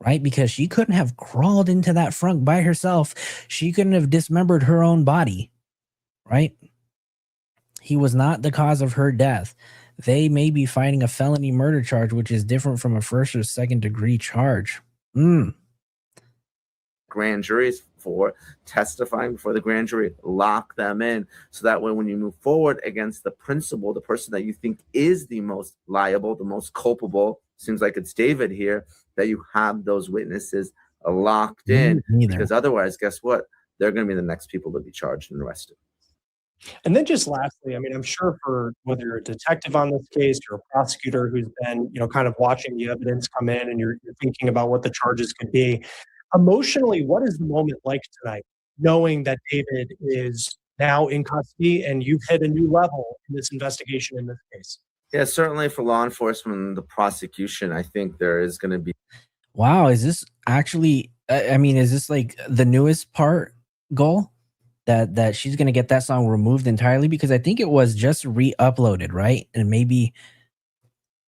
Right? Because she couldn't have crawled into that front by herself. She couldn't have dismembered her own body. Right? He was not the cause of her death. They may be fighting a felony murder charge, which is different from a first or second degree charge. Grand juries for testifying before the grand jury, lock them in so that way when you move forward against the principal, the person that you think is the most liable, the most culpable, seems like it's David here, that you have those witnesses locked in, because otherwise, guess what? They're going to be the next people to be charged and arrested. And then just lastly, I mean, I'm sure for whether you're a detective on this case, you're a prosecutor who's been, kind of watching the evidence come in and you're thinking about what the charges could be. Emotionally, what is the moment like tonight, knowing that David is now in custody and you've hit a new level in this investigation in this case? Yeah, certainly for law enforcement and the prosecution, I think there is going to be. Wow, is this actually, is this like the newest part goal? That she's going to get that song removed entirely? Because I think it was just re-uploaded, right? And maybe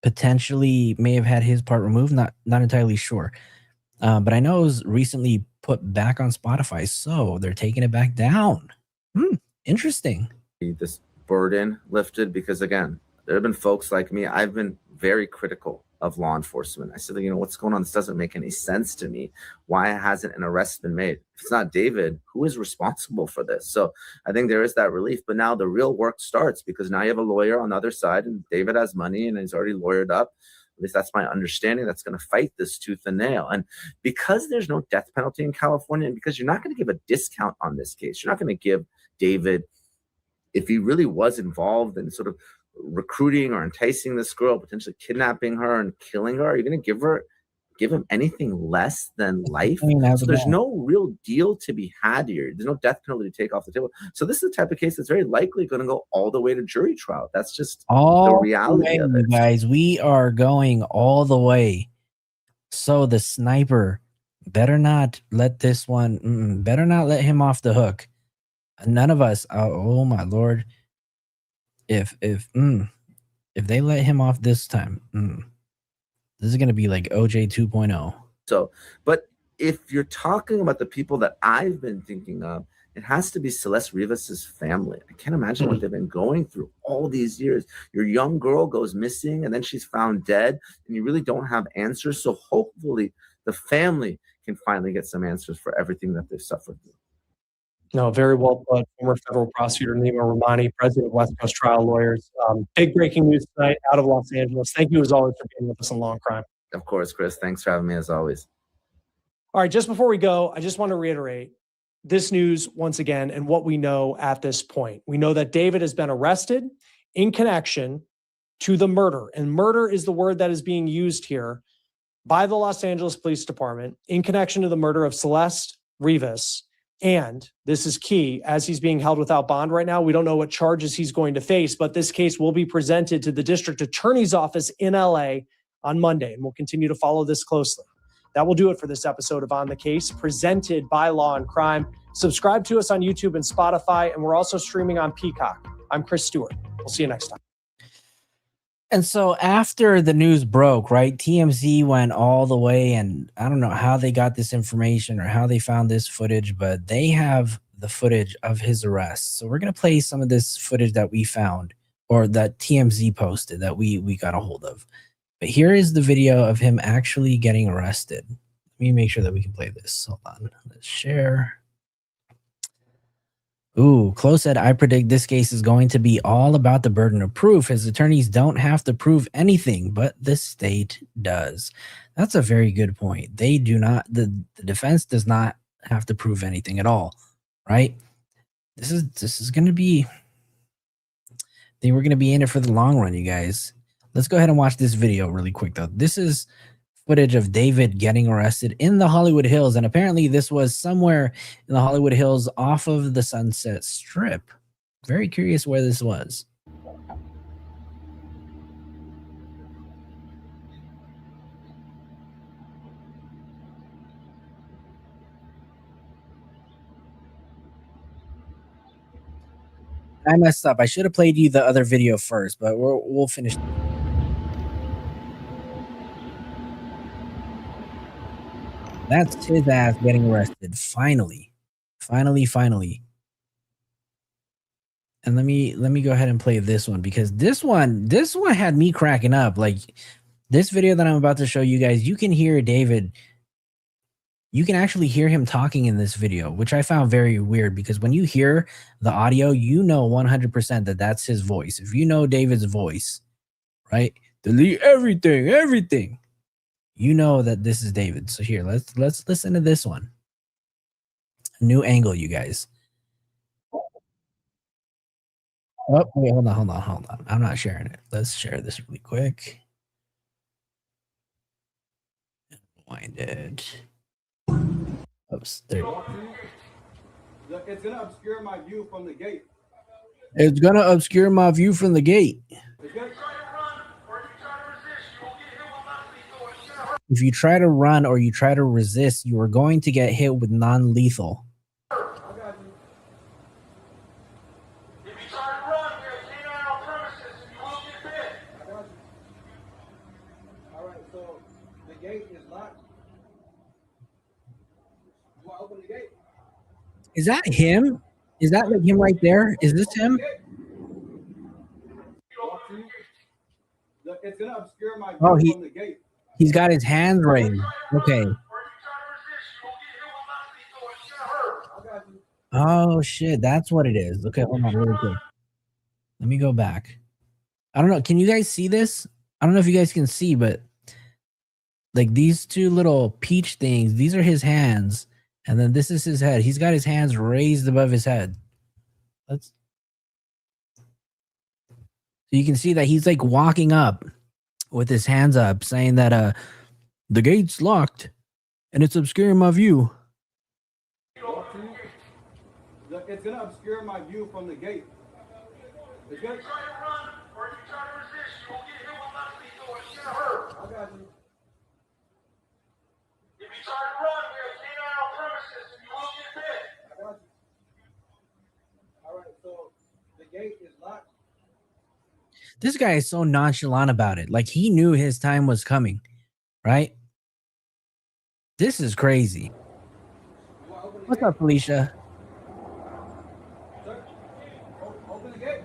potentially may have had his part removed. Not entirely sure. But I know it was recently put back on Spotify, so they're taking it back down. Interesting. This burden lifted because, again, there have been folks like me. I've been very critical of law enforcement. I said, what's going on? This doesn't make any sense to me. Why hasn't an arrest been made? If it's not David, who is responsible for this? So I think there is that relief. But now the real work starts because now you have a lawyer on the other side and David has money and he's already lawyered up. At least that's my understanding. That's going to fight this tooth and nail. And because there's no death penalty in California, and because you're not going to give a discount on this case, you're not going to give David, if he really was involved in sort of recruiting or enticing this girl, potentially kidnapping her and killing her, you're going to give her give him anything less than life. I mean, So there's no real deal to be had here. There's no death penalty to take off the table. So this is the type of case that's very likely going to go all the way to jury trial. That's just the reality of it. Guys, we are going all the way. So the sniper better not let this one, better not let him off the hook. None of us. Oh my Lord. If they let him off this time, this is going to be like OJ 2.0. So, but if you're talking about the people that I've been thinking of, it has to be Celeste Rivas's family. I can't imagine what they've been going through all these years. Your young girl goes missing and then she's found dead and you really don't have answers. So hopefully the family can finally get some answers for everything that they've suffered through. No, very well put. Former federal prosecutor Nima Rahmani, president of West Coast Trial Lawyers. Big breaking news tonight out of Los Angeles. Thank you as always for being with us on Long Crime. Of course, Chris. Thanks for having me as always. All right, just before we go, I just want to reiterate this news once again and what we know at this point. We know that David has been arrested in connection to the murder, and murder is the word that is being used here by the Los Angeles Police Department in connection to the murder of Celeste Rivas. And this is key, as he's being held without bond right now. We don't know what charges he's going to face, but this case will be presented to the district attorney's office in LA on Monday, and we'll continue to follow this closely. That will do it for this episode of On the Case, presented by Law and Crime. Subscribe to us on YouTube and Spotify, and we're also streaming on Peacock. I'm Chris Stewart. We'll see you next time. And so after the news broke, right, TMZ went all the way, and I don't know how they got this information or how they found this footage, but they have the footage of his arrest. So we're going to play some of this footage that we found, or that TMZ posted, that we got a hold of. But here is the video of him actually getting arrested. Let me make sure that we can play this. Hold on. Let's share. Ooh, Close said, I predict this case is going to be all about the burden of proof. His attorneys don't have to prove anything, but the state does. That's a very good point. They do not, the defense does not have to prove anything at all, right? This is going to be, they were going to be in it for the long run, you guys. Let's go ahead and watch this video really quick, though. This is footage of David getting arrested in the Hollywood Hills, and apparently this was somewhere in the Hollywood Hills off of the Sunset Strip. Very curious where this was. I messed up. I should have played you the other video first, but we'll finish. That's his ass getting arrested. Finally. Finally. And let me go ahead and play this one, because this one had me cracking up. Like, this video that I'm about to show you guys, you can hear David. You can actually hear him talking in this video, which I found very weird, because when you hear the audio, you know 100% that that's his voice. If you know David's voice, right? Delete everything. You know that this is David. So here, let's listen to this one. A new angle, you guys. Oh, wait, hold on. I'm not sharing it. Let's share this really quick. Wind it. Oops, there you go. It's gonna obscure my view from the gate. It's gonna obscure my view from the gate. If you try to run or you try to resist, you are going to get hit with non-lethal. If you try to run, we're a canine on premises and you will get bit. I got you. All right, so the gate is locked. Do I open the gate? Is that him? Is that like him right there? Is this him? It's gonna obscure my view from the gate. He's got his hands raised. Okay. Oh shit, that's what it is. Okay, hold on really quick. Let me go back. I don't know. Can you guys see this? I don't know if you guys can see, but like these two little peach things, these are his hands, and then this is his head. He's got his hands raised above his head. So you can see that he's like walking up with his hands up, saying that The gate's locked, and it's obscuring my view. It's gonna obscure my view from the gate. It's gonna try to run, or if you try to resist, you will get hit with my lethal and get hurt. I got you. If you try to run, we have canine on premises, and you will get bit. I got you. All right, so the gate is locked. This guy is so nonchalant about it. Like he knew his time was coming, right? This is crazy. What's up, Felicia? Sir, open the gate.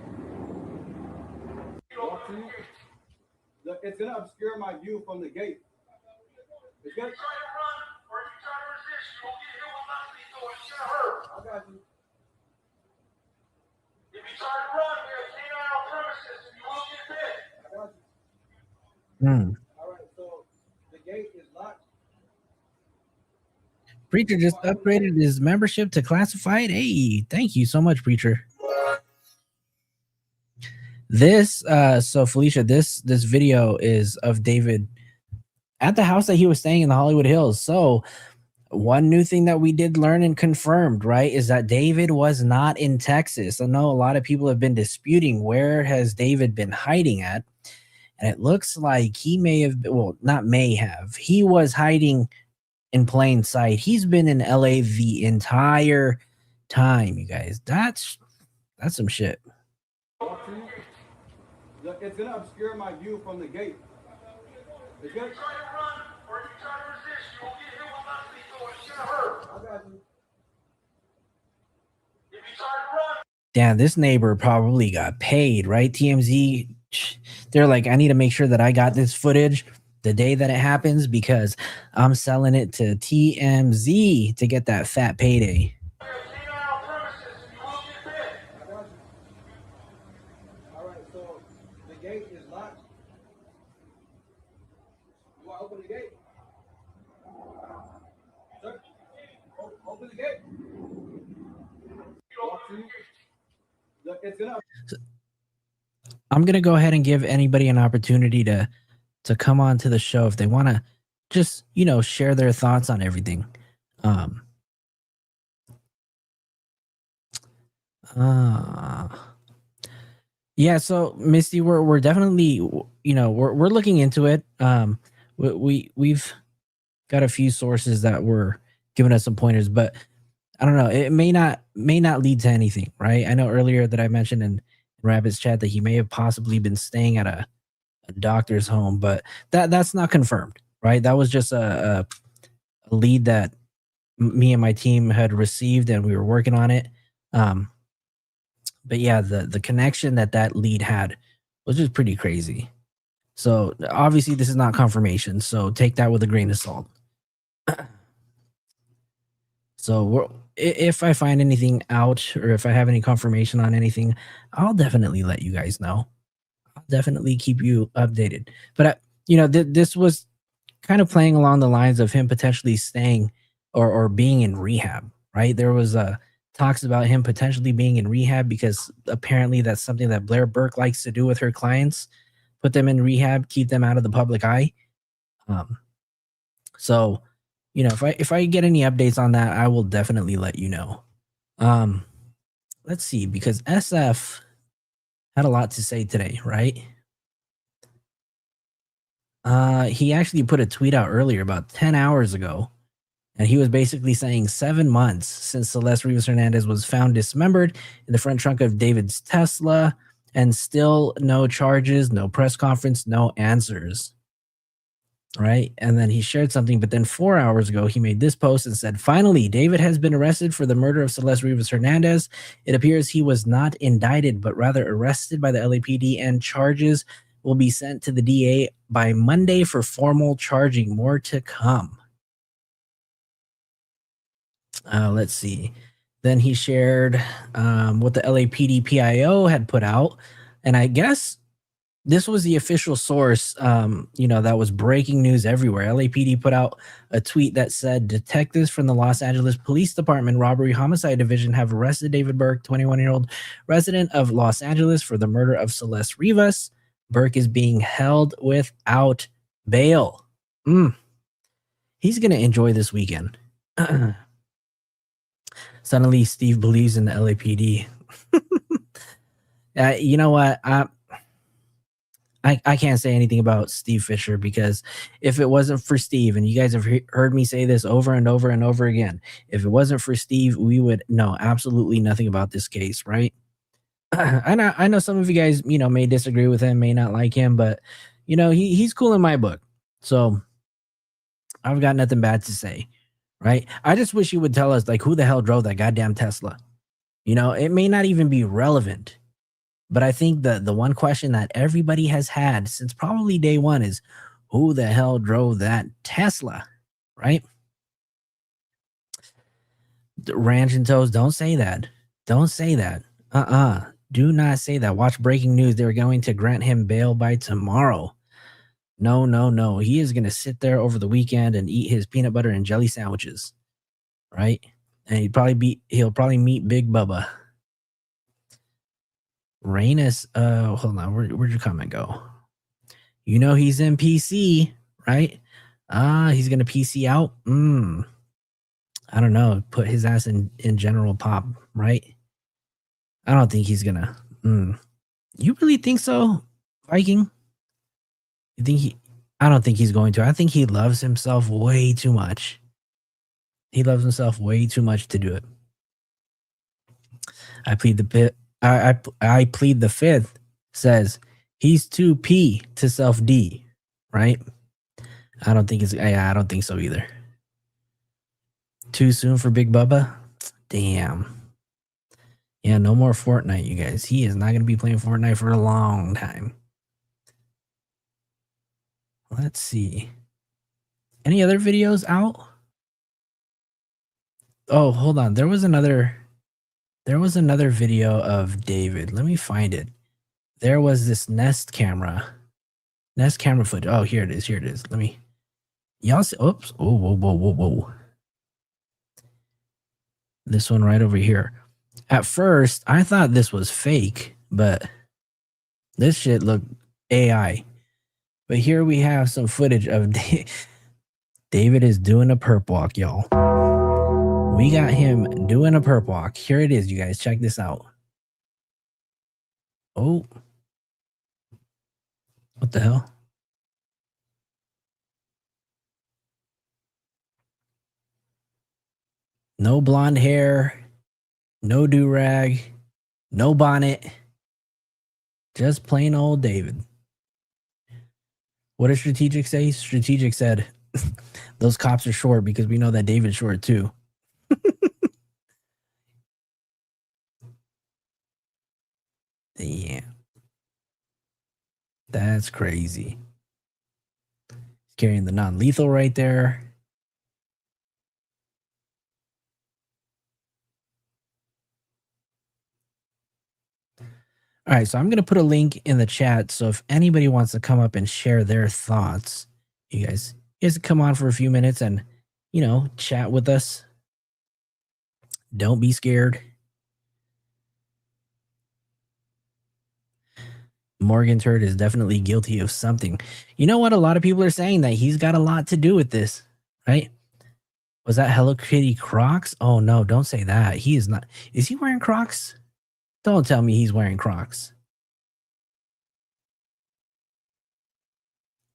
It's gonna obscure my view from the gate. It's gonna try to run, or if you try to resist, you will get hit with my lethal and get hurt. I got you. If you try to run, we have canine on premises, and you will get bit. I got you. All right, so the gate is locked. Preacher just upgraded his membership to classified. Hey, thank you so much, Preacher. This, so Felicia, this video is of David at the house that he was staying in the Hollywood Hills. So one new thing that we did learn and confirmed, right, is that David was not in Texas. I know a lot of people have been disputing where has David been hiding at. And it looks like he may have, well, not may have, he was hiding in plain sight. He's been in LA the entire time, you guys. That's some shit. It's gonna obscure my view from the gate. It's gonna try to run, or if you try to resist, you will get hit with my lethal and get hurt. I got you. If you try to run. Damn, this neighbor probably got paid, right? TMZ, they're like, I need to make sure that I got this footage the day that it happens because I'm selling it to TMZ to get that fat payday. All right, so the gate is locked. You want to open the gate? Sir, open the gate. It's gonna. I'm gonna go ahead and give anybody an opportunity to come on to the show if they want to just, you know, share their thoughts on everything. Yeah, so Misty, we're definitely, you know, we're looking into it. We've got a few sources that were giving us some pointers, but I don't know, it may not lead to anything, right? I know earlier that I mentioned in Rabbit's chat that he may have possibly been staying at a doctor's home, but that's not confirmed, right? That was just a lead that me and my team had received and we were working on it. But yeah, the connection that lead had was just pretty crazy. So obviously this is not confirmation, so take that with a grain of salt. So if I find anything out or if I have any confirmation on anything, I'll definitely let you guys know. I'll definitely keep you updated. But, you know, this was kind of playing along the lines of him potentially staying or being in rehab, right? There was talks about him potentially being in rehab because apparently that's something that Blair Burke likes to do with her clients, put them in rehab, keep them out of the public eye. So, you know, if I get any updates on that, I will definitely let you know. Let's see, because SF had a lot to say today, right? He actually put a tweet out earlier about 10 hours ago, and he was basically saying 7 months since Celeste Rivas Hernandez was found dismembered in the front trunk of David's Tesla, and still no charges, no press conference, no answers. Right? And then he shared something, but then 4 hours ago, he made this post and said, finally, David has been arrested for the murder of Celeste Rivas Hernandez. It appears he was not indicted, but rather arrested by the LAPD, and charges will be sent to the DA by Monday for formal charging. More to come. Let's see. Then he shared what the LAPD PIO had put out. And I guess this was the official source, you know, that was breaking news everywhere. LAPD put out a tweet that said, detectives from the Los Angeles Police Department Robbery Homicide Division have arrested David Burke, 21-year-old resident of Los Angeles, for the murder of Celeste Rivas. Burke is being held without bail. He's going to enjoy this weekend. Suddenly, Steve believes in the LAPD. You know what? I can't say anything about Steve Fisher, because if it wasn't for Steve, and you guys have heard me say this over and over and over again, if it wasn't for Steve, we would know absolutely nothing about this case, right? I know some of you guys, may disagree with him, may not like him, but he's cool in my book. So I've got nothing bad to say, right? I just wish he would tell us, like, who the hell drove that goddamn Tesla. It may not even be relevant, but I think the one question that everybody has had since probably day one is, who the hell drove that Tesla, right? Ranch and Toes, don't say that. Don't say that. Do not say that. Watch breaking news. They're going to grant him bail by tomorrow. No. He is going to sit there over the weekend and eat his peanut butter and jelly sandwiches, right? And he'll probably meet Big Bubba. Rainus, hold on, where'd your comment go? He's in PC, right? He's gonna PC out. I don't know. Put his ass in general pop, right? I don't think he's gonna. You really think so, Viking? You think I don't think he's going to. I think he loves himself way too much. He loves himself way too much to do it. I plead the fifth, says he's too P to self D, right? I don't think so either. Too soon for Big Bubba? Damn. Yeah, no more Fortnite, you guys. He is not going to be playing Fortnite for a long time. Let's see. Any other videos out? Oh, hold on. There was another video of David. Let me find it. There was this Nest camera footage. Oh, here it is. Let me. Y'all see? Oops. Oh, whoa. This one right over here. At first, I thought this was fake, but this shit looked AI. But here we have some footage of David is doing a perp walk, y'all. We got him doing a perp walk. Here it is, you guys. Check this out. Oh. What the hell? No blonde hair. No do-rag. No bonnet. Just plain old David. What did Strategic say? Strategic said, those cops are short because we know that David's short too. Yeah. That's crazy. Carrying the non-lethal right there. All right, so I'm going to put a link in the chat. So if anybody wants to come up and share their thoughts, you guys come on for a few minutes and, chat with us. Don't be scared. Morgan Turd is definitely guilty of something. You know what? A lot of people are saying that he's got a lot to do with this, right? Was that Hello Kitty Crocs? Oh, no, don't say that. He is not. Is he wearing Crocs? Don't tell me he's wearing Crocs.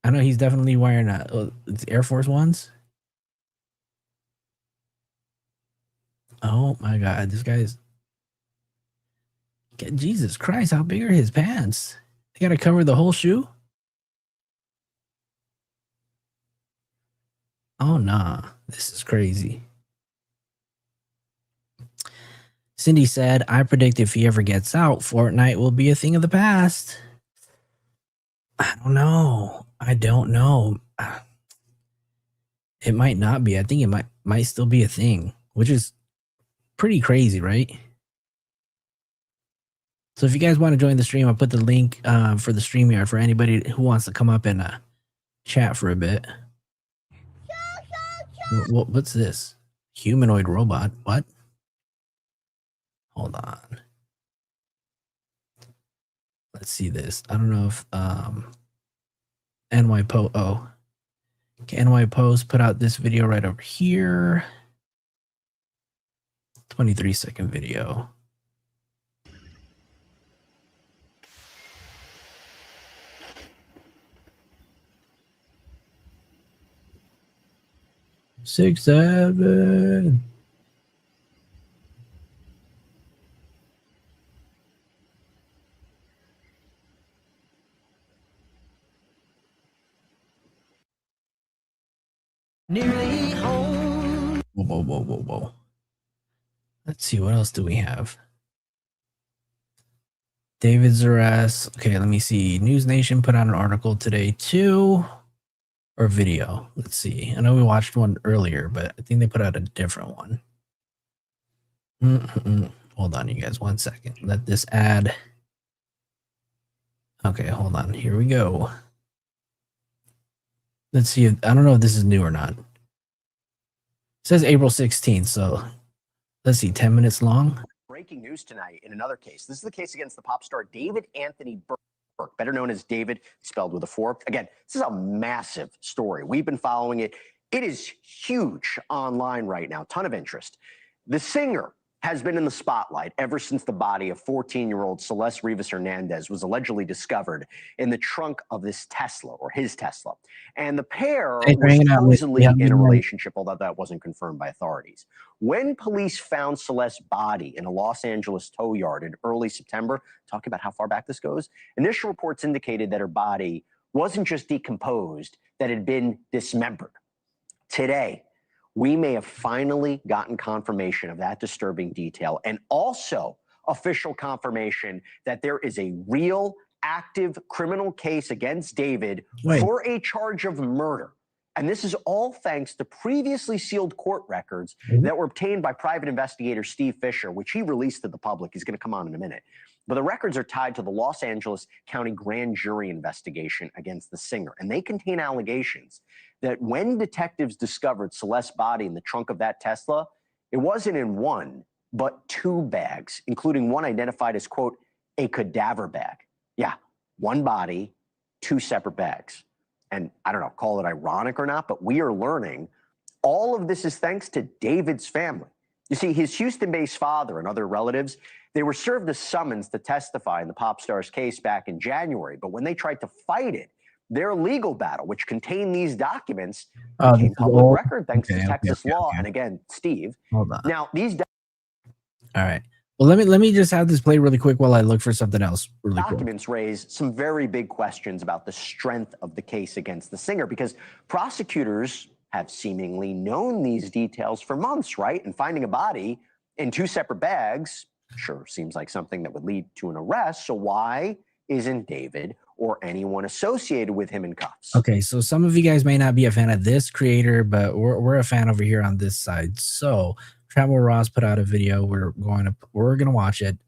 I know he's definitely wearing Air Force Ones. Oh my God, this guy's. Jesus Christ, how big are his pants? They got to cover the whole shoe? Oh, nah, this is crazy. Cindy said, I predict if he ever gets out, Fortnite will be a thing of the past. I don't know. It might not be. I think it might still be a thing, which is pretty crazy, right? So if you guys want to join the stream, I'll put the link for the StreamYard for anybody who wants to come up and chat for a bit. What's this? Humanoid robot. What? Hold on. Let's see this. I don't know if NY Po. Oh, Okay, NY Post put out this video right over here. 23-second video. Six, seven. Nearly home. Whoa. Let's see, what else do we have? David's arrest. Okay, let me see. News Nation put out an article today too. Or video. Let's see. I know we watched one earlier, but I think they put out a different one. Hold on, you guys, 1 second. Let this ad. Okay, hold on. Here we go. Let's see. I don't know if this is new or not. It says April 16th, so let's see, 10 minutes long. Breaking news tonight in another case. This is the case against the pop star David Anthony Burke, better known as David, spelled with a 4. Again, this is a massive story. We've been following it. It is huge online right now. Ton of interest. The singer has been in the spotlight ever since the body of 14-year-old Celeste Rivas Hernandez was allegedly discovered in the trunk of this Tesla, or his Tesla. And the pair were supposedly in a relationship, although that wasn't confirmed by authorities. When police found Celeste's body in a Los Angeles tow yard in early September, talking about how far back this goes, initial reports indicated that her body wasn't just decomposed, that it had been dismembered. Today, we may have finally gotten confirmation of that disturbing detail, and also official confirmation that there is a real active criminal case against David for a charge of murder. And this is all thanks to previously sealed court records that were obtained by private investigator Steve Fisher, which he released to the public. He's going to come on in a minute. But the records are tied to the Los Angeles County grand jury investigation against the singer, and they contain allegations that when detectives discovered Celeste's body in the trunk of that Tesla, it wasn't in one, but 2 bags, including one identified as, quote, a cadaver bag. Yeah, 1 body, 2 separate bags. And I don't know, call it ironic or not, but we are learning all of this is thanks to David's family. You see, his Houston-based father and other relatives, they were served a summons to testify in the pop star's case back in January, but when they tried to fight it, their legal battle, which contained these documents, became public record thanks to Texas law. And again, Steve, hold on. Now these all right. Well, let me just have this play really quick while I look for something else. Really documents raise some very big questions about the strength of the case against the singer, because prosecutors have seemingly known these details for months, right? And finding a body in 2 separate bags sure seems like something that would lead to an arrest. So why isn't David or anyone associated with him in cuffs? Okay, so some of you guys may not be a fan of this creator, but we're a fan over here on this side. So Travel Ross put out a video. We're gonna watch it.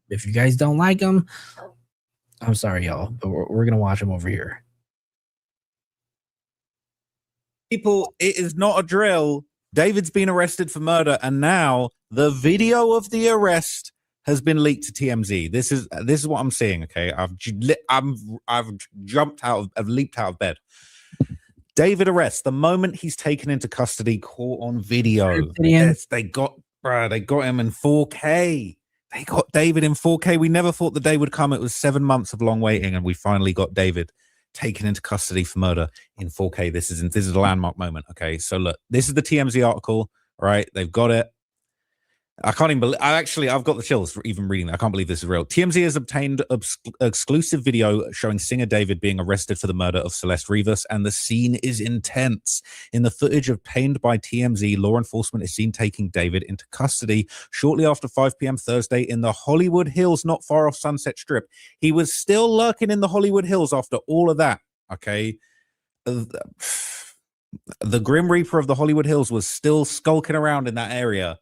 If you guys don't like him, I'm sorry, y'all, but we're gonna watch him over here. People, it is not a drill. David's been arrested for murder, and now the video of the arrest has been leaked to TMZ. This is what I'm seeing. Okay, I've leaped out of bed. David arrests the moment he's taken into custody, caught on video. Yes, they got him in 4K. They got David in 4K. We never thought the day would come. It was 7 months of long waiting, and we finally got David taken into custody for murder in 4K. This is a landmark moment. Okay, so look, this is the TMZ article. Right, they've got it. I can't even believe. I've got the chills for even reading that. I can't believe this is real. TMZ has obtained exclusive video showing singer David being arrested for the murder of Celeste Rivas, and the scene is intense. In the footage obtained by TMZ, law enforcement is seen taking David into custody shortly after 5 p.m. Thursday in the Hollywood Hills, not far off Sunset Strip. He was still lurking in the Hollywood Hills after all of that. Okay. The Grim Reaper of the Hollywood Hills was still skulking around in that area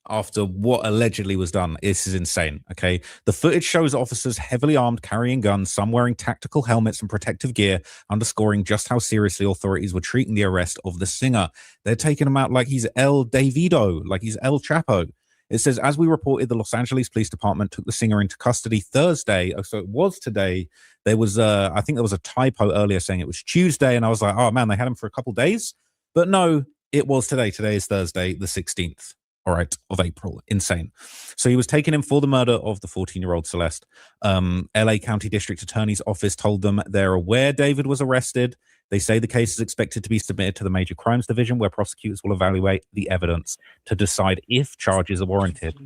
after what allegedly was done. This is insane. Okay, the footage shows officers heavily armed, carrying guns, some wearing tactical helmets and protective gear, underscoring just how seriously authorities were treating the arrest of the singer. They're taking him out like he's El Davido, like he's El Chapo. It says, as we reported, the Los Angeles Police Department took the singer into custody Thursday. Oh, so it was today. There was I think there was a typo earlier saying it was Tuesday, and I was like, oh man, they had him for a couple days. But no, it was today. Today is Thursday, the 16th. All right, of April. Insane. So he was taken in for the murder of the 14-year-old Celeste. LA County District Attorney's Office told them they're aware David was arrested. They say the case is expected to be submitted to the Major Crimes Division, where prosecutors will evaluate the evidence to decide if charges are warranted.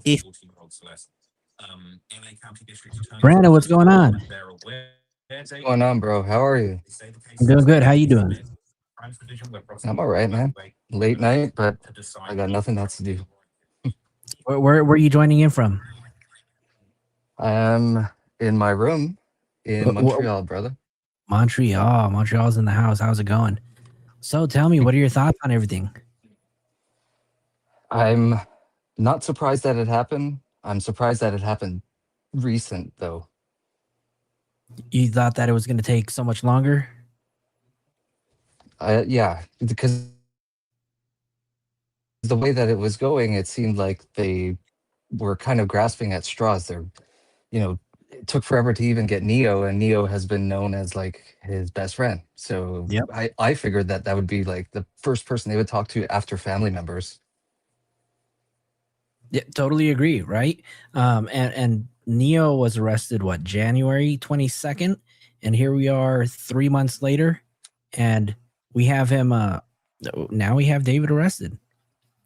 If Brandon, what's going on? What's going on, bro? How are you? I'm doing good. How you doing? I'm all right, man. Late night, but I got nothing else to do. Where are you joining in from? I am in my room in Montreal, brother. Montreal's in the house. How's it going? So tell me, what are your thoughts on everything? I'm not surprised that it happened. I'm surprised that it happened recent, though. You thought that it was going to take so much longer? Yeah, because the way that it was going, it seemed like they were kind of grasping at straws. They're, it took forever to even get Neo, and Neo has been known as like his best friend. So yep. I figured that would be like the first person they would talk to after family members. Yeah, totally agree. Right. And Neo was arrested, what, January 22nd? And here we are 3 months later, and we have him. Now we have David arrested.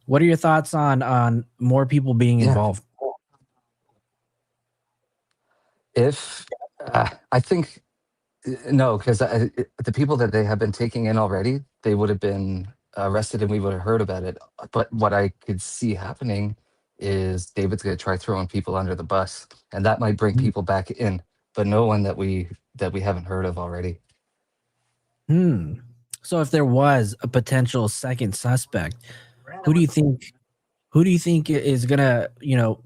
What are your thoughts on more people being involved? If I think no, because the people that they have been taking in already, they would have been arrested and we would have heard about it. But what I could see happening is David's going to try throwing people under the bus, and that might bring people back in, but no one that we haven't heard of already. So if there was a potential second suspect, who do you think is gonna,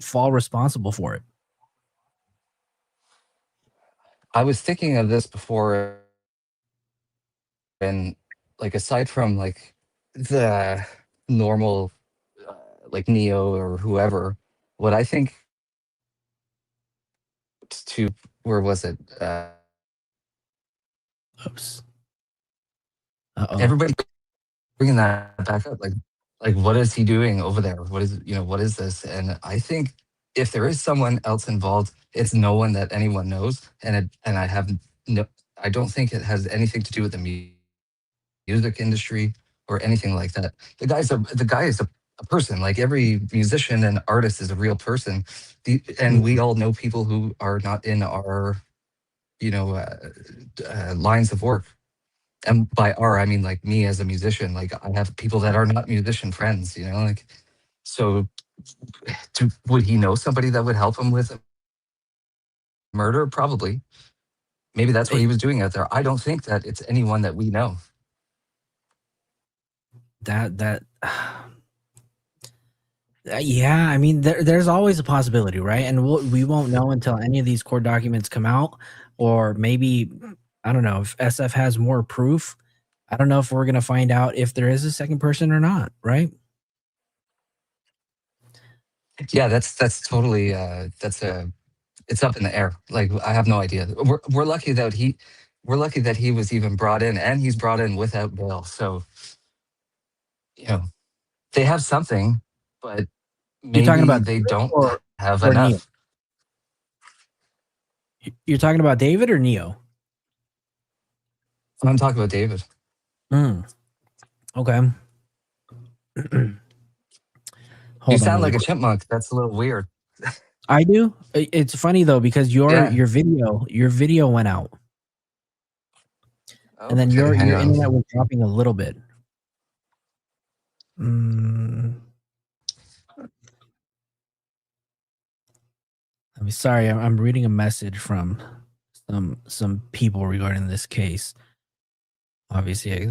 fall responsible for it? I was thinking of this before, and like aside from like the normal like Neo or whoever, what I think to where was it? Oops. Everybody bringing that back up, like what is he doing over there? What is this? And I think if there is someone else involved, it's no one that anyone knows, and I don't think it has anything to do with the music industry or anything like that. The guy is a person. Like every musician and artist is a real person, and we all know people who are not in our lines of work. And by I mean like me as a musician. Like I have people that are not musician friends, so would he know somebody that would help him with murder? Probably. Maybe that's what he was doing out there. I don't think that it's anyone that we know. Yeah, I mean, there's always a possibility, right? And we won't know until any of these court documents come out, or maybe, I don't know, if SF has more proof. I don't know if we're going to find out if there is a second person or not, right? Yeah, that's totally it's up in the air. Like I have no idea. We're lucky that he was even brought in, and he's brought in without bail. So they have something, but maybe You're talking about they don't have or enough. Neo? You're talking about David or Neo? I'm talking about David. Okay. You sound like a chipmunk. That's a little weird. I do. It's funny though, because your video went out, and then your internet was dropping a little bit. I'm sorry. I'm reading a message from some people regarding this case. Obviously,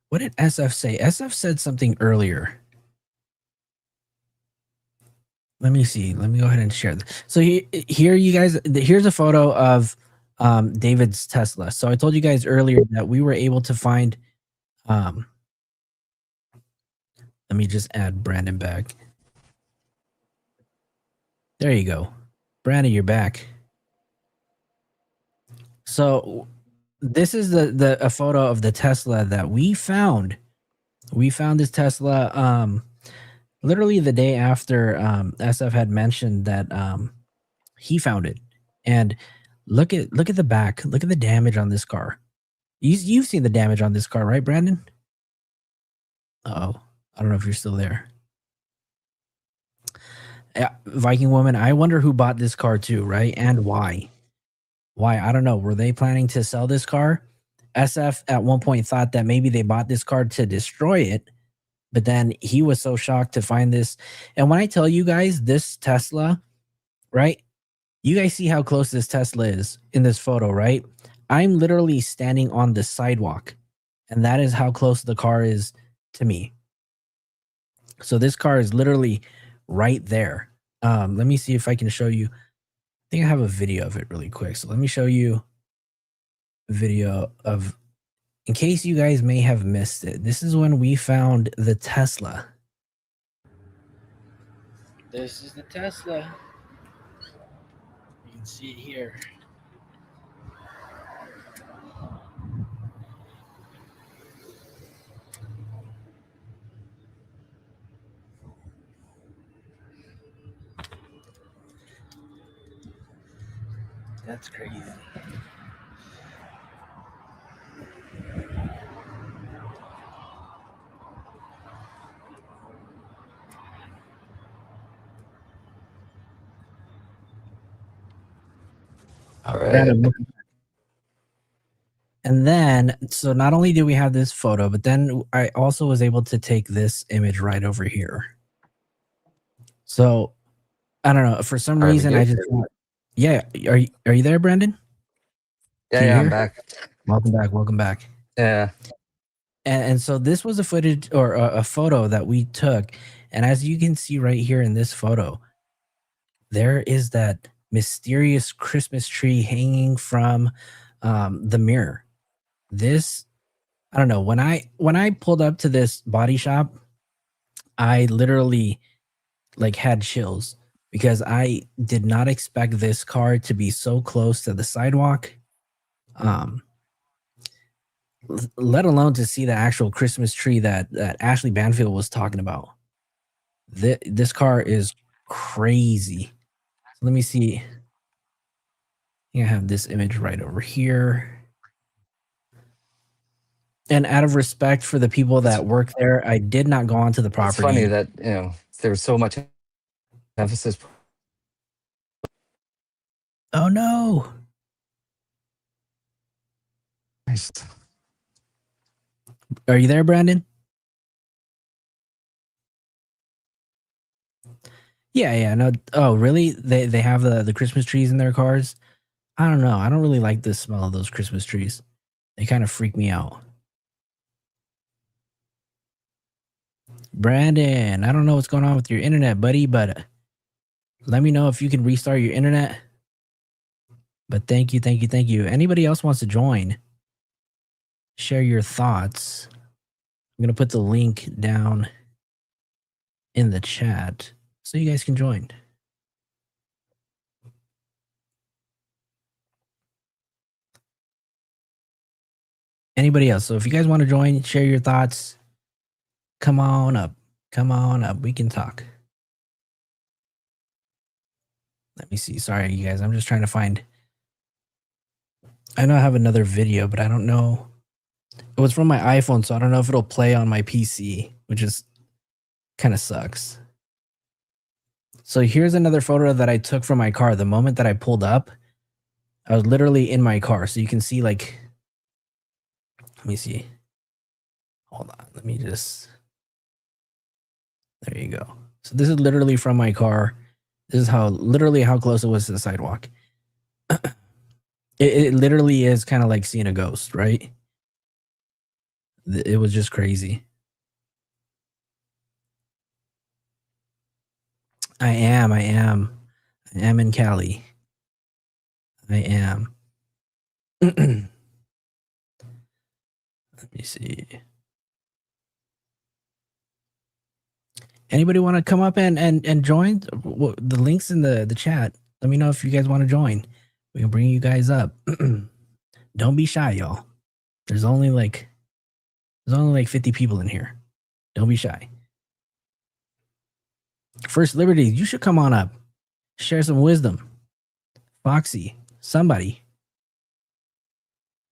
what did SF say? SF said something earlier. Let me see. Let me go ahead and share this. So here, you guys, here's a photo of David's Tesla. So I told you guys earlier that we were able to find Let me just add Brandon back. There you go. Brandon, you're back. So this is a photo of the Tesla that we found. We found this Tesla literally the day after SF had mentioned that he found it. And look at the back. Look at the damage on this car. You've seen the damage on this car, right, Brandon? Uh-oh. I don't know if you're still there. Yeah, Viking woman, I wonder who bought this car too, right? And why? Why? I don't know. Were they planning to sell this car? SF at one point thought that maybe they bought this car to destroy it, but then he was so shocked to find this. And when I tell you guys this Tesla, right? You guys see how close this Tesla is in this photo, right? I'm literally standing on the sidewalk, and that is how close the car is to me. So this car is literally right there. Let me see if I can show you. I think I have a video of it really quick. So let me show you a video of, in case you guys may have missed it. This is when we found the Tesla. This is the Tesla. You can see it here. That's crazy. All right. And then, so not only do we have this photo, but then I also was able to take this image right over here. So I don't know, for some reason I just yeah. Are you there, Brandon? Yeah, I'm back. Welcome back. Yeah. And so this was a footage or a photo that we took, and as you can see right here in this photo, there is that mysterious Christmas tree hanging from the mirror. This, I don't know, when I pulled up to this body shop, I literally like had chills because I did not expect this car to be so close to the sidewalk. Let alone to see the actual Christmas tree that Ashley Banfield was talking about. This car is crazy. Let me see. I have this image right over here. And out of respect for the people that work there, I did not go onto the property. It's funny that, there's so much emphasis. Oh no. Nice. Are you there, Brandon? Yeah, no. Oh, really? They have the Christmas trees in their cars? I don't know. I don't really like the smell of those Christmas trees. They kind of freak me out. Brandon, I don't know what's going on with your internet, buddy, but let me know if you can restart your internet. But thank you. Anybody else wants to join? Share your thoughts. I'm going to put the link down in the chat so you guys can join. Anybody else? So if you guys want to join, share your thoughts, come on up. We can talk. Let me see. Sorry, you guys. I'm just trying to find. I know I have another video, but I don't know. It was from my iPhone, so I don't know if it'll play on my PC, which is kind of sucks. So here's another photo that I took from my car. The moment that I pulled up, I was literally in my car. So you can see, like, let me see. Hold on. Let me just. There you go. So this is literally from my car. This is literally how close it was to the sidewalk. It literally is kind of like seeing a ghost, right? It was just crazy. I am in Cali. I am. Let me see. Anybody want to come up and join? The links in the chat. Let me know if you guys want to join. We can bring you guys up. Don't be shy, y'all. There's only like 50 people in here. Don't be shy. First Liberty, you should come on up. Share some wisdom. Foxy, somebody.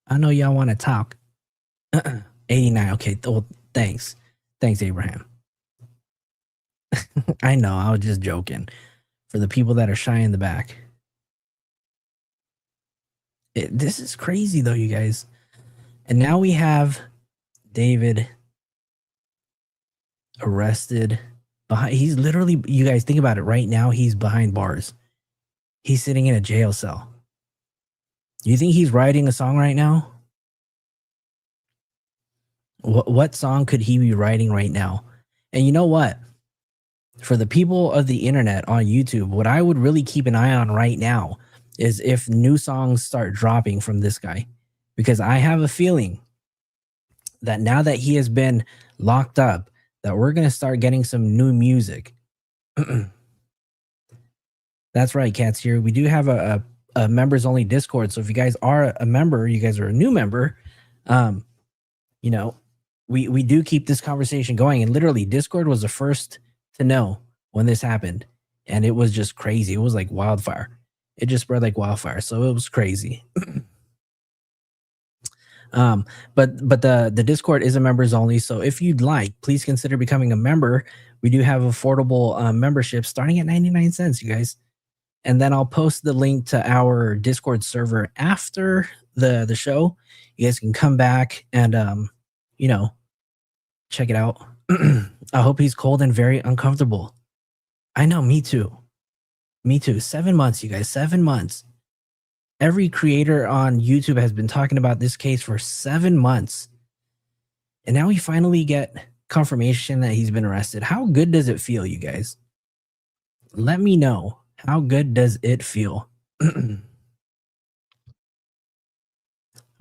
I know y'all want to talk. 89. Okay. Well, thanks. Thanks, Abraham. I know. I was just joking. For the people that are shy in the back. This is crazy, though, you guys. And now we have David arrested. He's literally, you guys think about it right now, he's behind bars. He's sitting in a jail cell. You think he's writing a song right now? What song could he be writing right now? And you know what? For the people of the internet on YouTube, what I would really keep an eye on right now is if new songs start dropping from this guy. Because I have a feeling that now that he has been locked up, that we're going to start getting some new music. That's right, Cats here. We do have a members only Discord. So if you guys are a member, you guys are a new member, you know, we do keep this conversation going. And literally Discord was the first to know when this happened. And it was just crazy. It was like wildfire. It just spread like wildfire. So it was crazy. But the Discord is a members only. So if you'd like, please consider becoming a member. We do have affordable membership starting at 99 cents, you guys. And then I'll post the link to our Discord server after the show. You guys can come back and, you know, check it out. I hope he's cold and very uncomfortable. I know, me too. Me too. 7 months, you guys, 7 months. Every creator on YouTube has been talking about this case for 7 months. And now we finally get confirmation that he's been arrested. How good does it feel, you guys? Let me know. How good does it feel? All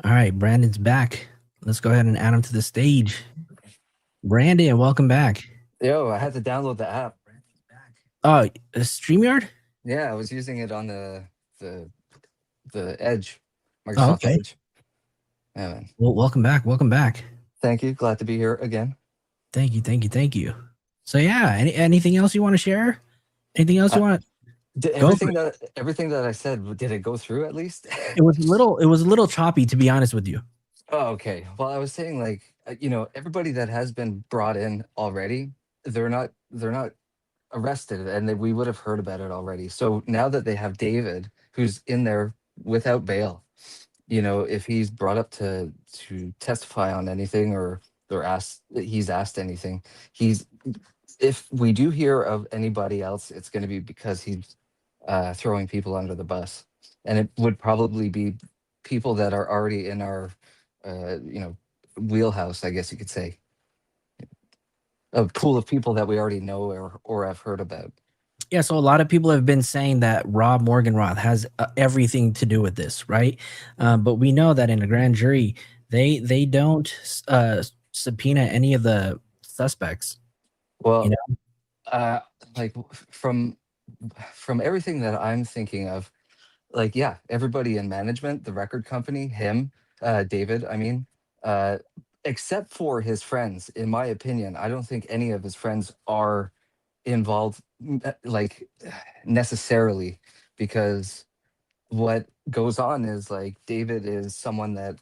right, Brandon's back. Let's go ahead and add him to the stage. Brandon, welcome back. Yo, I had to download the app. Oh, StreamYard? Yeah, I was using it on the Edge, Microsoft Edge. Yeah, man. Well, welcome back. Welcome back. Thank you. Glad to be here again. Thank you. Thank you. Thank you. So yeah, anything else you want to share? Anything else you want? Everything that I said, did it go through at least? It was a little choppy, to be honest with you. Oh, okay. Well, I was saying, like, you know, everybody that has been brought in already, they're not arrested, and we would have heard about it already. So now that they have David, who's in there without bail, you know, if he's brought up to testify on anything or he's asked anything, if we do hear of anybody else, it's going to be because he's throwing people under the bus, and it would probably be people that are already in our you know, wheelhouse, I guess you could say, a pool of people that we already know or have heard about. Yeah, so a lot of people have been saying that Rob Morgenroth has everything to do with this, right? But we know that in a grand jury, they don't subpoena any of the suspects. Well, you know? Like from everything that I'm thinking of, like, yeah, everybody in management, the record company, him, David, I mean, except for his friends, in my opinion, I don't think any of his friends are involved, like, necessarily, because what goes on is, like, David is someone that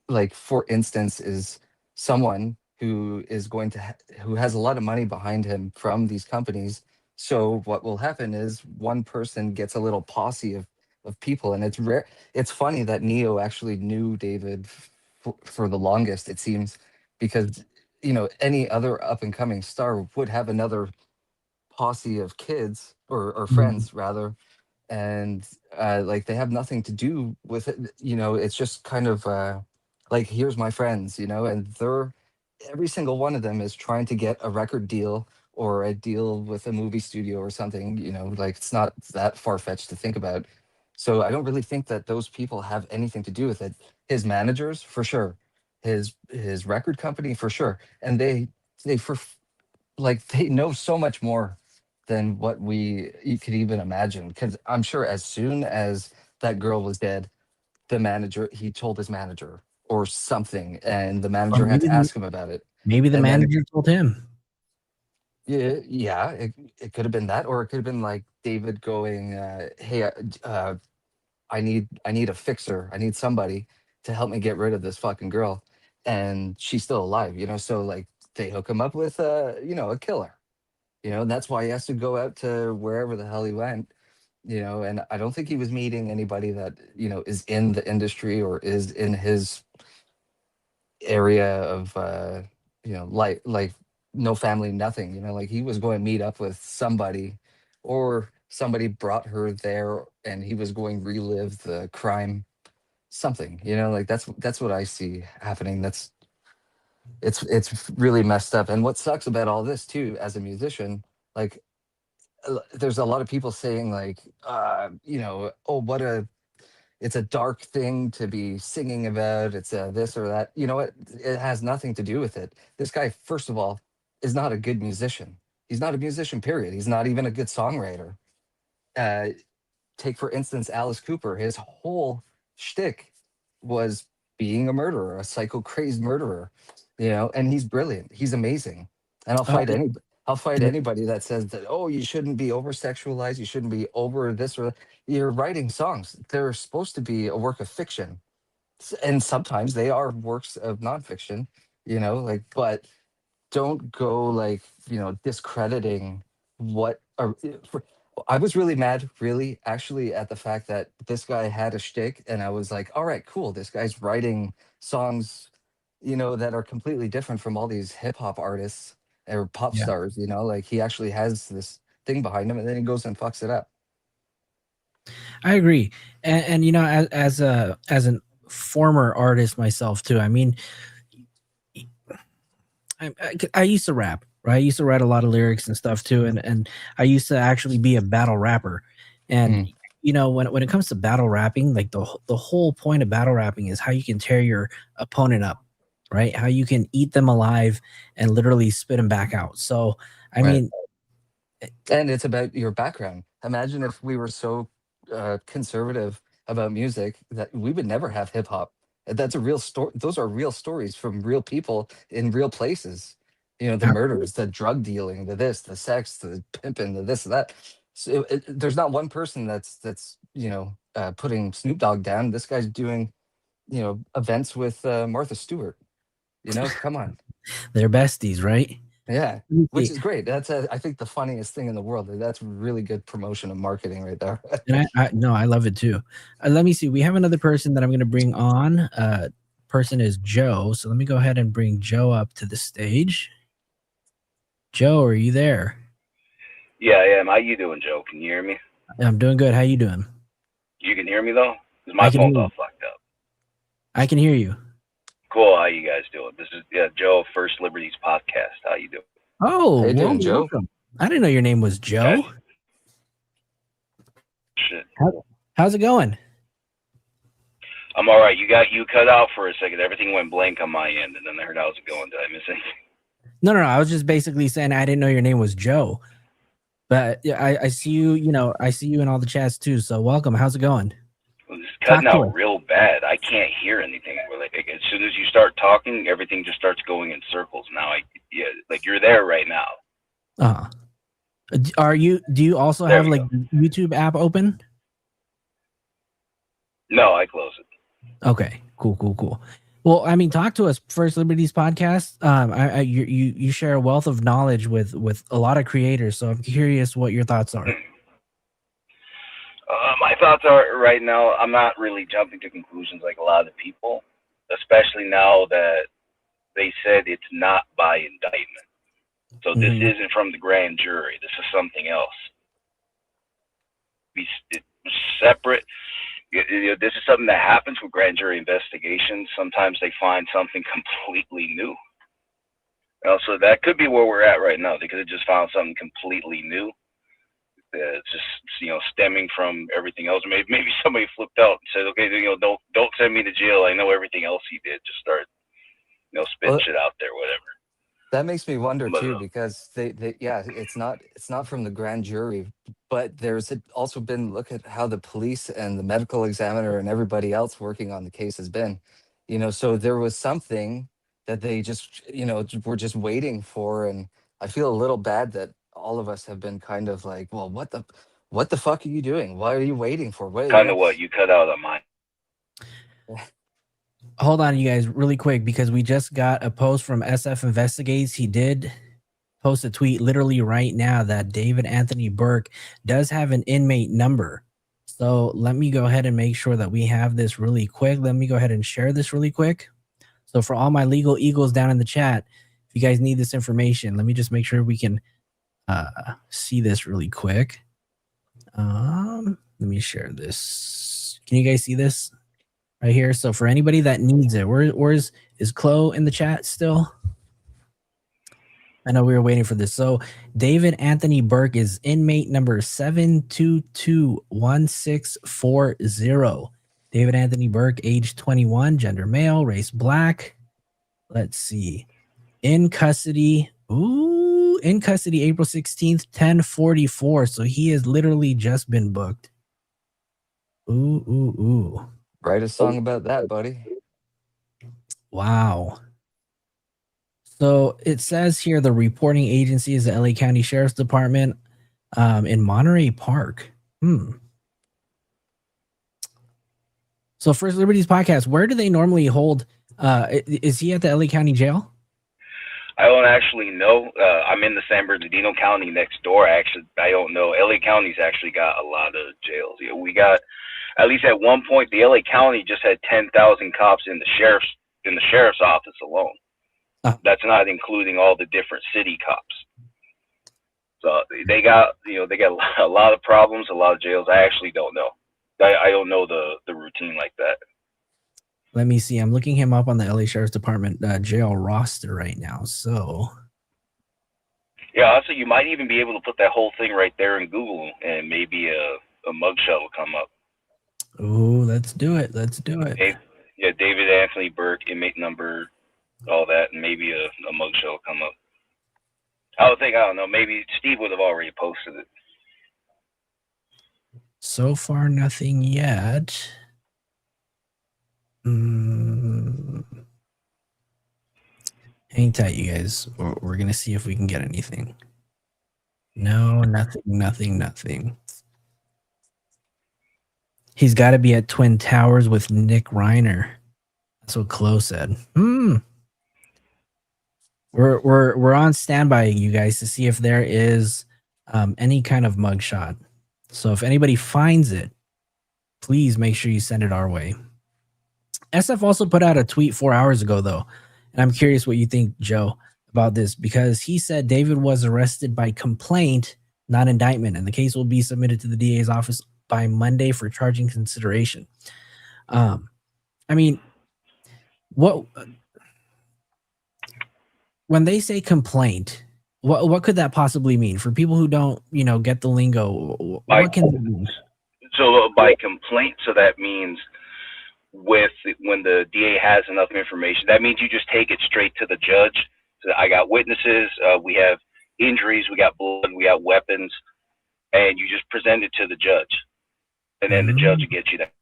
like, for instance, is someone who is going to who has a lot of money behind him from these companies. So what will happen is one person gets a little posse of people, and it's rare. It's funny that Neo actually knew David for the longest, it seems, because, you know, any other up and coming star would have another posse of kids or friends rather, and like, they have nothing to do with it, you know. It's just kind of like, here's my friends, you know, and every single one of them is trying to get a record deal or a deal with a movie studio or something, you know. Like, it's not that far-fetched to think about. So I don't really think that those people have anything to do with it. His managers, for sure. His record company, for sure. And they like they know so much more than what you could even imagine. Because I'm sure as soon as that girl was dead, he told his manager or something, and the Or manager had to ask him about it. maybe the And then, manager told him. yeah, it could have been that, or it could have been like David going, "Hey, I need a fixer. I need somebody to help me get rid of this fucking girl, and she's still alive." So like they hook him up with a killer. And that's why he has to go out to wherever the hell he went. And I don't think he was meeting anybody that is in the industry or is in his area of like no family, nothing. Like he was going to meet up with somebody, or somebody brought her there and he was going to relive the crime, something. Like that's what I see happening. It's really messed up. And what sucks about all this too, as a musician, like there's a lot of people saying like oh, it's a dark thing to be singing about. It's this or that. You know what? It has nothing to do with it. This guy, first of all, is not a good musician. He's not a musician, period. He's not even a good songwriter. Uh, Take, for instance, Alice Cooper. His whole shtick was being a murderer, a psycho crazed murderer, and he's brilliant. He's amazing. And I'll fight anybody that says that, oh, you shouldn't be over sexualized, you shouldn't be over this or that. You're writing songs. They're supposed to be a work of fiction. And sometimes they are works of nonfiction, but don't go like, discrediting what I was really mad, really, actually, at the fact that this guy had a shtick, and I was like, all right, cool. This guy's writing songs, that are completely different from all these hip hop artists or pop Yeah. stars, like he actually has this thing behind him, and then he goes and fucks it up. I agree, and as a former artist myself too. I mean, I used to rap, right? I used to write a lot of lyrics and stuff too, and I used to actually be a battle rapper. And when it comes to battle rapping, like the whole point of battle rapping is how you can tear your opponent up, right? How you can eat them alive and literally spit them back out. So I mean, and it's about your background. Imagine if we were so conservative about music that we would never have hip hop. That's a real story. Those are real stories from real people in real places. The murders, the drug dealing, the this, the sex, the pimping, the this, that. So there's not one person that's putting Snoop Dogg down. This guy's doing events with Martha Stewart. Come on. They're besties, right? Yeah, which is great. That's I think the funniest thing in the world. That's really good promotion and marketing right there. And I love it too. Let me see. We have another person that I'm going to bring on. Person is Joe. So let me go ahead and bring Joe up to the stage. Joe, are you there? Yeah, I am. How you doing, Joe? Can you hear me? I'm doing good. How you doing? You can hear me though? 'Cause my phone's all fucked up. I can hear you. Cool. How you guys doing? This is Joe, First Liberties podcast. How you doing? Oh, how you doing, Joe? Welcome. I didn't know your name was Joe. Shit. How's it going? I'm all right. You cut out for a second. Everything went blank on my end, and then I heard how's it going. Did I miss anything? No. I was just basically saying I didn't know your name was Joe. But yeah, I see you. I see you in all the chats too. So welcome. How's it going? Well, it's cutting out real bad. I can't hear anything. Like as soon as you start talking, everything just starts going in circles. Now, like you're there right now. Do you also have like the YouTube app open? No, I close it. Okay, cool. Well, I mean, talk to us, First Liberties podcast. You share a wealth of knowledge with a lot of creators, so I'm curious what your thoughts are. My thoughts are right now, I'm not really jumping to conclusions like a lot of the people, especially now that they said it's not by indictment. So this isn't from the grand jury. This is something else. It's separate. This is something that happens with grand jury investigations. Sometimes they find something completely new. So that could be where we're at right now. They could have just found something completely new. It's just stemming from everything else. Maybe somebody flipped out and said, "Okay, don't send me to jail. I know everything else he did. Just start spitting shit out there, whatever." That makes me wonder But too, because yeah, it's not from the grand jury, but there's also been, look at how the police and the medical examiner and everybody else working on the case has been, so there was something that they just, were just waiting for. And I feel a little bad that all of us have been kind of like, well, what the fuck are you doing? Why are you waiting for? What, kind of what you cut out on mine. Hold on, you guys, really quick, because we just got a post from SF Investigates. He did post a tweet literally right now that David Anthony Burke does have an inmate number. So let me go ahead and make sure that we have this really quick. Let me go ahead and share this really quick. So for all my legal eagles down in the chat, if you guys need this information, let me just make sure we can see this really quick. Let me share this. Can you guys see this right here? So for anybody that needs it, where's Chloe in the chat still? I know we were waiting for this. So David Anthony Burke is inmate number 7221640. David Anthony Burke, age 21, gender male, race black. Let's see. In custody. Ooh, in custody April 16th, 10:44. So he has literally just been booked. Ooh. Write a song about that, buddy. Wow. So it says here the reporting agency is the LA County Sheriff's Department in Monterey Park. So First Liberties Podcast, where do they normally hold? Is he at the LA County Jail? I don't actually know. I'm in the San Bernardino County next door. I don't know. LA County's actually got a lot of jails. We got, at least at one point, the LA County just had 10,000 cops in the sheriff's office alone. That's not including all the different city cops. So they got a lot of problems, a lot of jails. I actually don't know. I don't know the routine like that. Let me see. I'm looking him up on the LA Sheriff's Department jail roster right now. So yeah, also you might even be able to put that whole thing right there in Google, and maybe a mugshot will come up. Oh, let's do it. David Anthony Burke, inmate number, all that, and maybe a mugshot will come up. I don't know, maybe Steve would have already posted it. So far, nothing yet. Hang tight, you guys. We're going to see if we can get anything. No, nothing. He's got to be at Twin Towers with Nick Reiner. That's what Chloe said. We're on standby, you guys, to see if there is any kind of mugshot. So if anybody finds it, please make sure you send it our way. SF also put out a tweet 4 hours ago, though, and I'm curious what you think, Joe, about this, because he said David was arrested by complaint, not indictment, and the case will be submitted to the DA's office by Monday for charging consideration. I mean, what when they say complaint, what could that possibly mean for people who don't, get the lingo? What can it mean? So by complaint, so that means when the DA has enough information, that means you just take it straight to the judge. So I got witnesses, we have injuries, we got blood, we got weapons, and you just present it to the judge, and then the judge will get you that.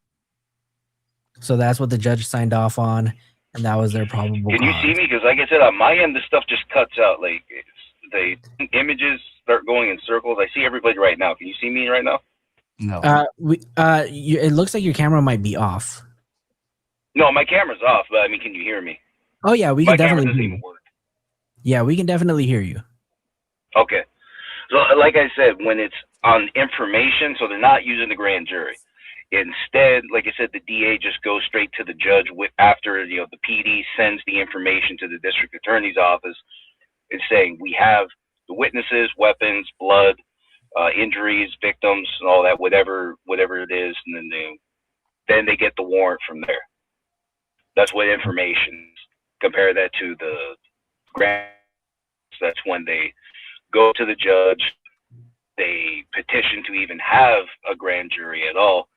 So that's what the judge signed off on, and that was their probable Can you cause. see me? Because like I said, on my end, this stuff just cuts out. Like the images start going in circles. I see everybody right now. Can you see me right now? No. It looks like your camera might be off. No, my camera's off, but I mean, can you hear me? Oh yeah, we My can camera definitely doesn't hear even you. work. Yeah, we can definitely hear you. Okay. So like I said, when it's on information, so they're not using the grand jury. Instead, like I said, the DA just goes straight to the judge after the PD sends the information to the district attorney's office and saying we have the witnesses, weapons, blood, injuries, victims, and all that, whatever it is, and then they get the warrant from there. That's what information. Compare that to the grand. That's when they go to the judge. They petition to even have a grand jury at all.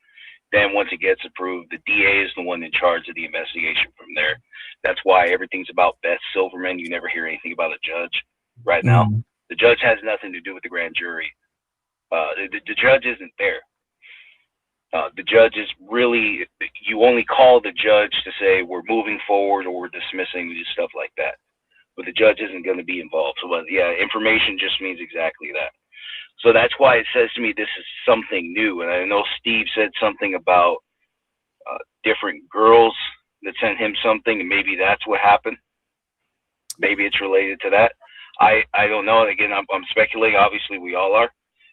Then once it gets approved, the DA is the one in charge of the investigation from there. That's why everything's about Beth Silverman. You never hear anything about a judge right now. The judge has nothing to do with the grand jury. The judge isn't there. The judge is really, you only call the judge to say we're moving forward or we're dismissing and stuff like that. But the judge isn't going to be involved. So, but yeah, information just means exactly that. So that's why it says to me this is something new. And I know Steve said something about different girls that sent him something, and maybe that's what happened. Maybe it's related to that. I don't know. Again, I'm speculating. Obviously, we all are.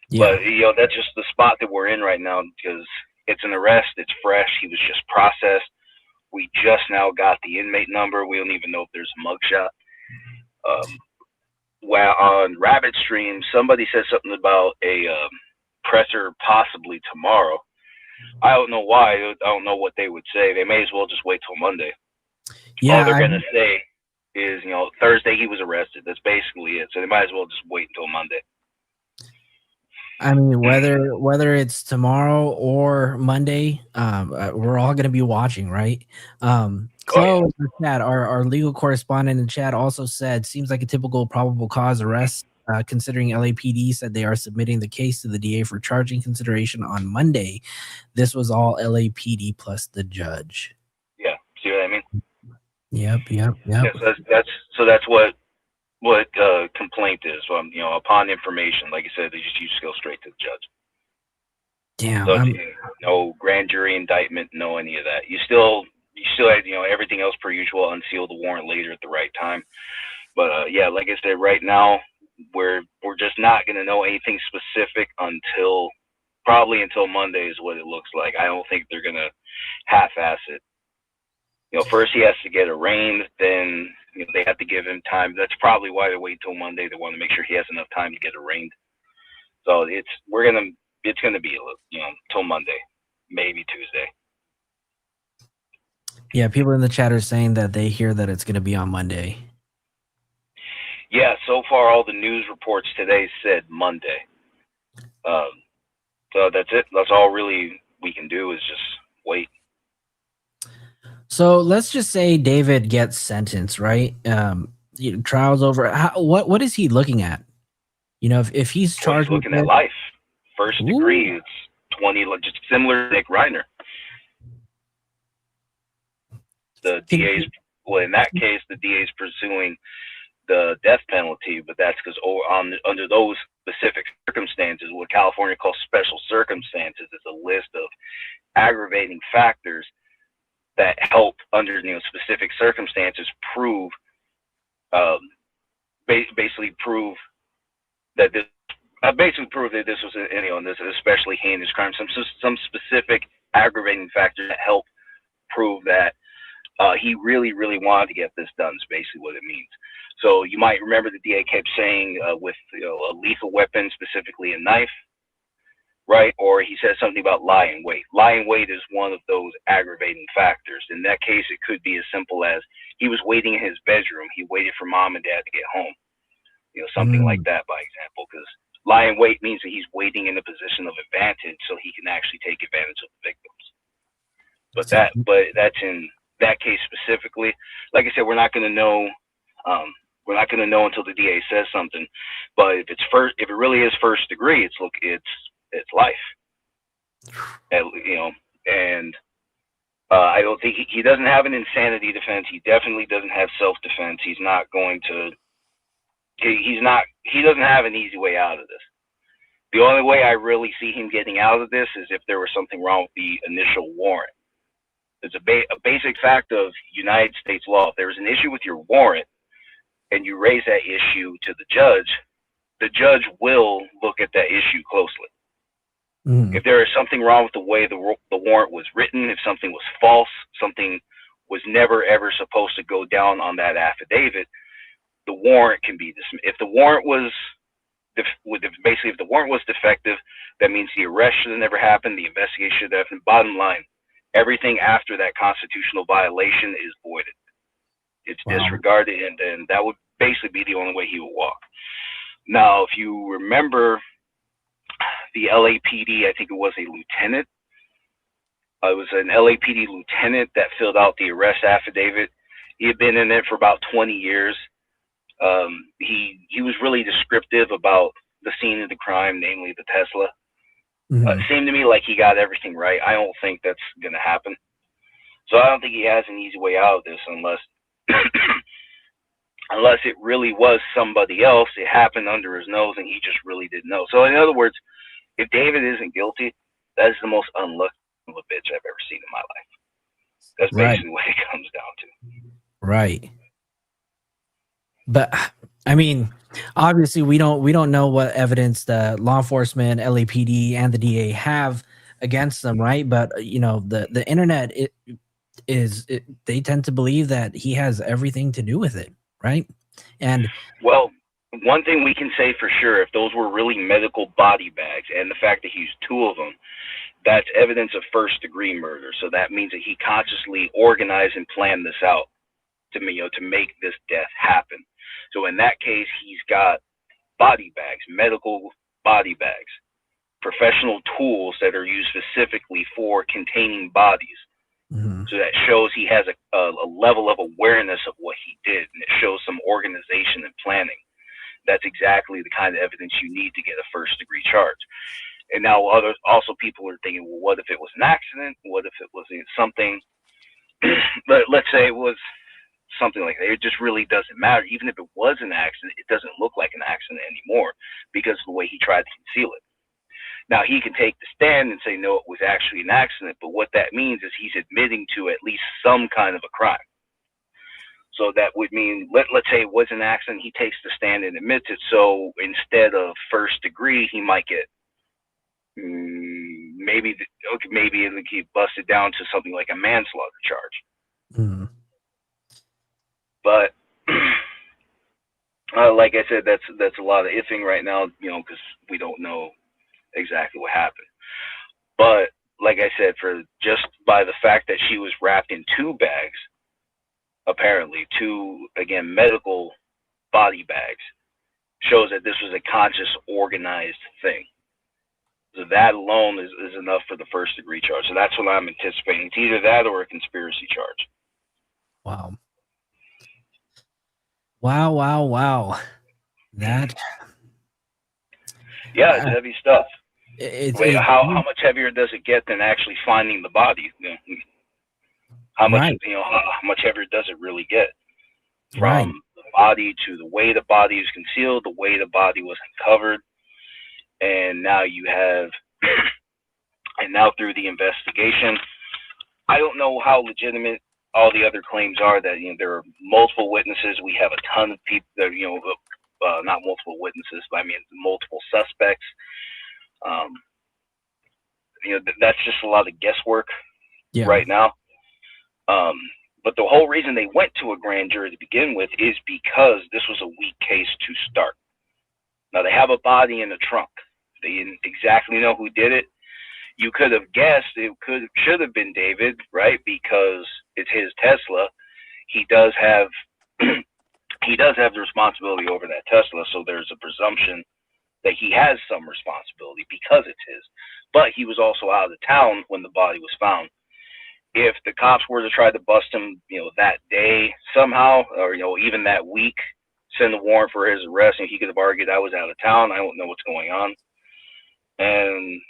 Yeah. But, you know, that's just the spot that we're in right now because it's an arrest. It's fresh. He was just processed. We just now got the inmate number. We don't even know if there's a mugshot. Well, on Rabbit Stream, somebody said something about a presser possibly tomorrow. I don't know why. I don't know what they would say. They may as well just wait till Monday. Yeah, all they're going to say is, you know, Thursday he was arrested. That's basically it. So they might as well just wait until Monday. I mean, whether it's tomorrow or Monday, we're all going to be watching, right? Chloe in the chat, our legal correspondent in the chat, also said, seems like a typical probable cause arrest, considering LAPD said they are submitting the case to the DA for charging consideration on Monday. This was all LAPD plus the judge. Yeah, see what I mean? Yep. Yeah, so that's what complaint is. You know, upon information, like I said, you just go straight to the judge. Damn. So no grand jury indictment, no any of that. You still had, you know, everything else per usual, unseal the warrant later at the right time. But yeah, like I said, right now we're just not going to know anything specific probably until Monday is what it looks like. I don't think they're going to half-ass it. You know, first he has to get arraigned, then you know, they have to give him time. That's probably why they wait till Monday. They want to make sure he has enough time to get arraigned. So it's gonna be till Monday, maybe Tuesday. Yeah, people in the chat are saying that they hear that it's gonna be on Monday. Yeah, so far all the news reports today said Monday. So that's it. That's all really we can do is just wait. So let's just say David gets sentenced, right? Trial's over. What is he looking at? You know, if he's charged, he's looking at life, first degree. It's 20, just similar to Nick Reiner. The DA's, well, in that case, the DA's pursuing the death penalty, but that's because under those specific circumstances, what California calls special circumstances, is a list of aggravating factors that help under specific circumstances prove basically prove that this was this especially heinous crime, some specific aggravating factors that help prove that he really wanted to get this done is basically what it means. So you might remember the DA kept saying with a lethal weapon, specifically a knife, right? Or he said something about lie in wait. Lie in wait is one of those aggravating factors. In that case, it could be as simple as he was waiting in his bedroom. He waited for mom and dad to get home. Something like that, by example, because lie in wait means that he's waiting in a position of advantage so he can actually take advantage of the victims. But that's in that case specifically. Like I said, we're not going to know. We're not going to know until the DA says something. But if it really is first degree, it's life. And I don't think he doesn't have an insanity defense. He definitely doesn't have self-defense. He's not going to. He doesn't have an easy way out of this. The only way I really see him getting out of this is if there was something wrong with the initial warrant. It's a basic fact of United States law. If there's an issue with your warrant and you raise that issue to the judge will look at that issue closely. If there is something wrong with the way the warrant was written, if something was false, something was never ever supposed to go down on that affidavit, the warrant can be dismissed. If the warrant was defective, that means the arrest should have never happened, the investigation should have happened. Bottom line, everything after that constitutional violation is voided. It's disregarded, and then that would basically be the only way he would walk. Now, if you remember the LAPD, I think it was a lieutenant It was an LAPD lieutenant that filled out the arrest affidavit. He had been in it for about 20 years. He was really descriptive about the scene of the crime, namely the Tesla. It seemed to me like he got everything right. I don't think that's going to happen. So I don't think he has an easy way out of this unless unless it really was somebody else. It happened under his nose and he just really didn't know. So in other words, if David isn't guilty, that is the most unlucky of a bitch I've ever seen in my life. That's basically what it comes down to. Right. But I mean, obviously we don't know what evidence the law enforcement, LAPD, and the DA have against them, right? But you know, the internet they tend to believe that he has everything to do with it, right? And well, one thing we can say for sure, if those were really medical body bags, and the fact that he used 2 of them, that's evidence of first-degree murder. So that means that he consciously organized and planned this out to make this death happen. So in that case, he's got body bags, medical body bags, professional tools that are used specifically for containing bodies. So that shows he has a level of awareness of what he did, and it shows some organization and planning. That's exactly the kind of evidence you need to get a first-degree charge. And now also people are thinking, well, what if it was an accident? What if it was something, let's say it was something like that. It just really doesn't matter. Even if it was an accident, it doesn't look like an accident anymore because of the way he tried to conceal it. Now, he can take the stand and say, no, it was actually an accident, but what that means is he's admitting to at least some kind of a crime. So that would mean, let's say it was an accident, he takes the stand and admits it, so instead of first degree, he might get maybe it'll get busted down to something like a manslaughter charge. But like I said, that's a lot of ifing right now, because we don't know exactly what happened. But like I said, for just by the fact that she was wrapped in 2 bags, apparently 2, again, medical body bags, shows that this was a conscious, organized thing. So that alone is enough for the first degree charge. So that's what I'm anticipating. It's either that or a conspiracy charge. Wow. Wow. That. Yeah, it's heavy stuff. How much heavier does it get than actually finding the body? How much how much heavier does it really get? From the body to the way the body is concealed, the way the body was uncovered, and now you have, and now through the investigation, I don't know how legitimate all the other claims are that there are multiple witnesses. We have a ton of people that not multiple witnesses, but I mean multiple suspects. That's just a lot of guesswork right now. But the whole reason they went to a grand jury to begin with is because this was a weak case to start. Now they have a body in the trunk. They didn't exactly know who did it. You could have guessed should have been David, right? Because it's his Tesla. He does have the responsibility over that Tesla, so there's a presumption that he has some responsibility because it's his. But he was also out of town when the body was found. If the cops were to try to bust him, that day somehow, or even that week, send a warrant for his arrest, and he could have argued I was out of town. I don't know what's going on, and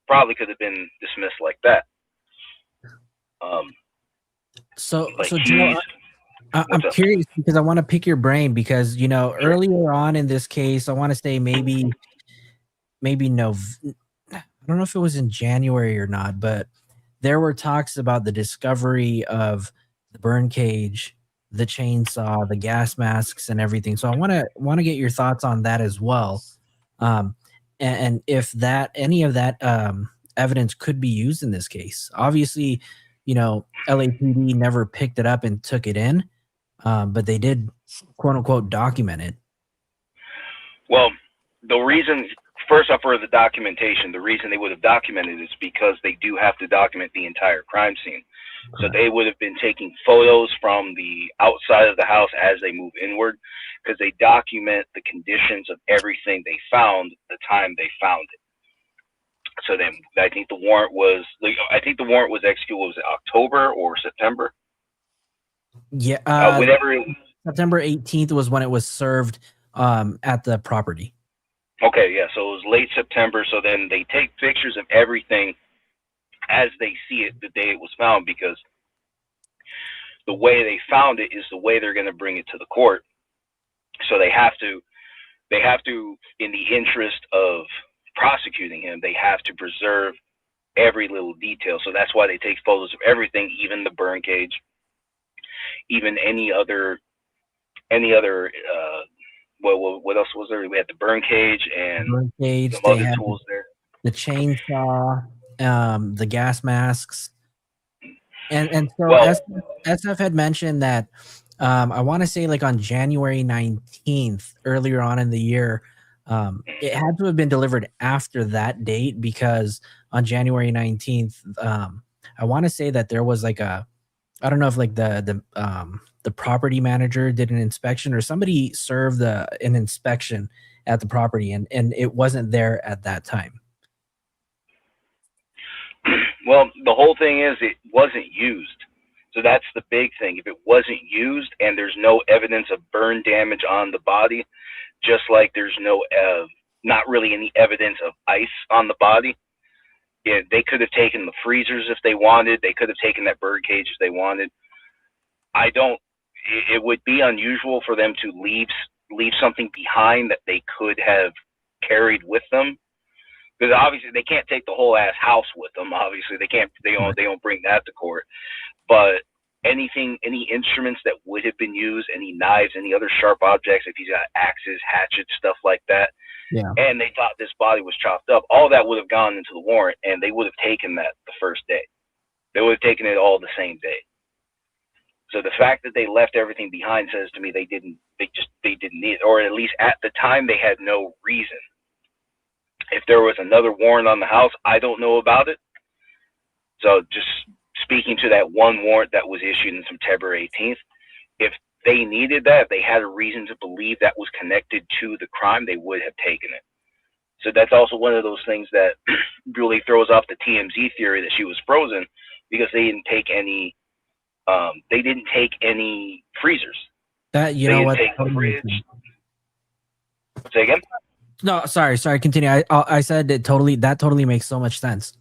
probably could have been dismissed like that. So Joe, I'm curious because I want to pick your brain because earlier on in this case, I want to say maybe no, I don't know if it was in January or not, but there were talks about the discovery of the burn cage, the chainsaw, the gas masks, and everything. So I want to get your thoughts on that as well, and if any of that evidence could be used in this case. Obviously, LAPD never picked it up and took it in, but they did, quote unquote, document it. Well, the reason. First off, for the documentation, the reason they would have documented it is because they do have to document the entire crime scene. So they would have been taking photos from the outside of the house as they move inward, because they document the conditions of everything they found the time they found it. So then I think the warrant was executed, was it October or September? Yeah, Whenever September 18th was when it was served at the property. Okay, yeah, so it was late September. So then they take pictures of everything as they see it the day it was found, because the way they found it is the way they're going to bring it to the court. So they have to, in the interest of prosecuting him, they have to preserve every little detail. So that's why they take photos of everything, even the burn cage, even any other what else was there? We had the burn cage and some They other had tools there. the chainsaw, the gas masks, and so Well, SF had mentioned that I want to say like on January 19th, earlier on in the year, it had to have been delivered after that date, because on January 19th, I want to say that there was like I don't know if like the property manager did an inspection, or somebody served an inspection at the property, and it wasn't there at that time. well, the whole thing is it wasn't used. So that's the big thing. If it wasn't used and there's no evidence of burn damage on the body, just like there's not really any evidence of ice on the body, yeah, they could have taken the freezers if they wanted. They could have taken that bird cage if they wanted. It would be unusual for them to leave something behind that they could have carried with them, because obviously they can't take the whole ass house with them. Obviously they don't bring that to court. But any instruments that would have been used, any knives, any other sharp objects, if he's got axes, hatchets, stuff like that, yeah, and they thought this body was chopped up, all that would have gone into the warrant, and they would have taken that the first day. They would have taken it all the same day. So the fact that they left everything behind says to me they didn't need it, or at least at the time they had no reason. If there was another warrant on the house, I don't know about it. So just speaking to that one warrant that was issued on September 18th, if they needed that, if they had a reason to believe that was connected to the crime, they would have taken it. So that's also one of those things that really throws off the TMZ theory that she was frozen, because they didn't take any freezers. That, you know what? Take the fridge. Say again? No, sorry, continue. I said that totally makes so much sense.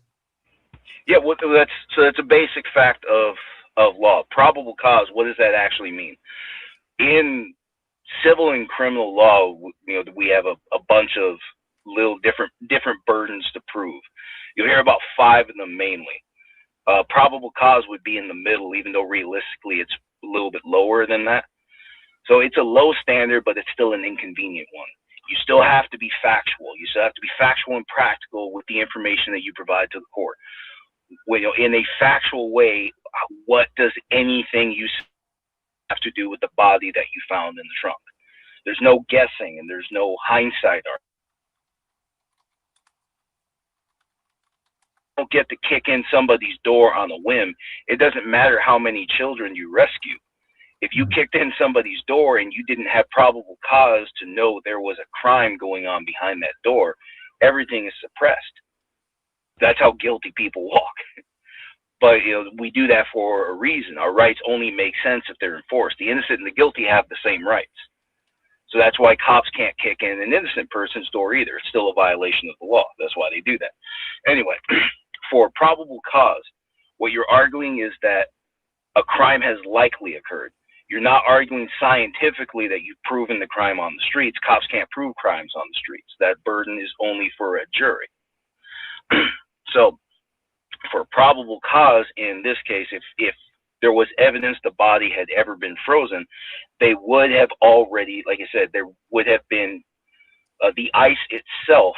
Yeah, well, that's a basic fact of law. Probable cause, what does that actually mean? In civil and criminal law, we have a bunch of little different burdens to prove. You'll hear about 5 of them mainly. Probable cause would be in the middle, even though realistically it's a little bit lower than that. So it's a low standard, but it's still an inconvenient one. You still have to be factual. You still have to be factual and practical with the information that you provide to the court. In a factual way, what does anything you have to do with the body that you found in the trunk? There's no guessing and there's no hindsight. You don't get to kick in somebody's door on a whim. It doesn't matter how many children you rescue. If you kicked in somebody's door and you didn't have probable cause to know there was a crime going on behind that door, everything is suppressed. That's how guilty people walk. But we do that for a reason. Our rights only make sense if they're enforced. The innocent and the guilty have the same rights. So that's why cops can't kick in an innocent person's door either. It's still a violation of the law. That's why they do that. Anyway, for probable cause, what you're arguing is that a crime has likely occurred. You're not arguing scientifically that you've proven the crime on the streets. Cops can't prove crimes on the streets. That burden is only for a jury. So for probable cause in this case, if there was evidence the body had ever been frozen, they would have already, like I said, there would have been the ice itself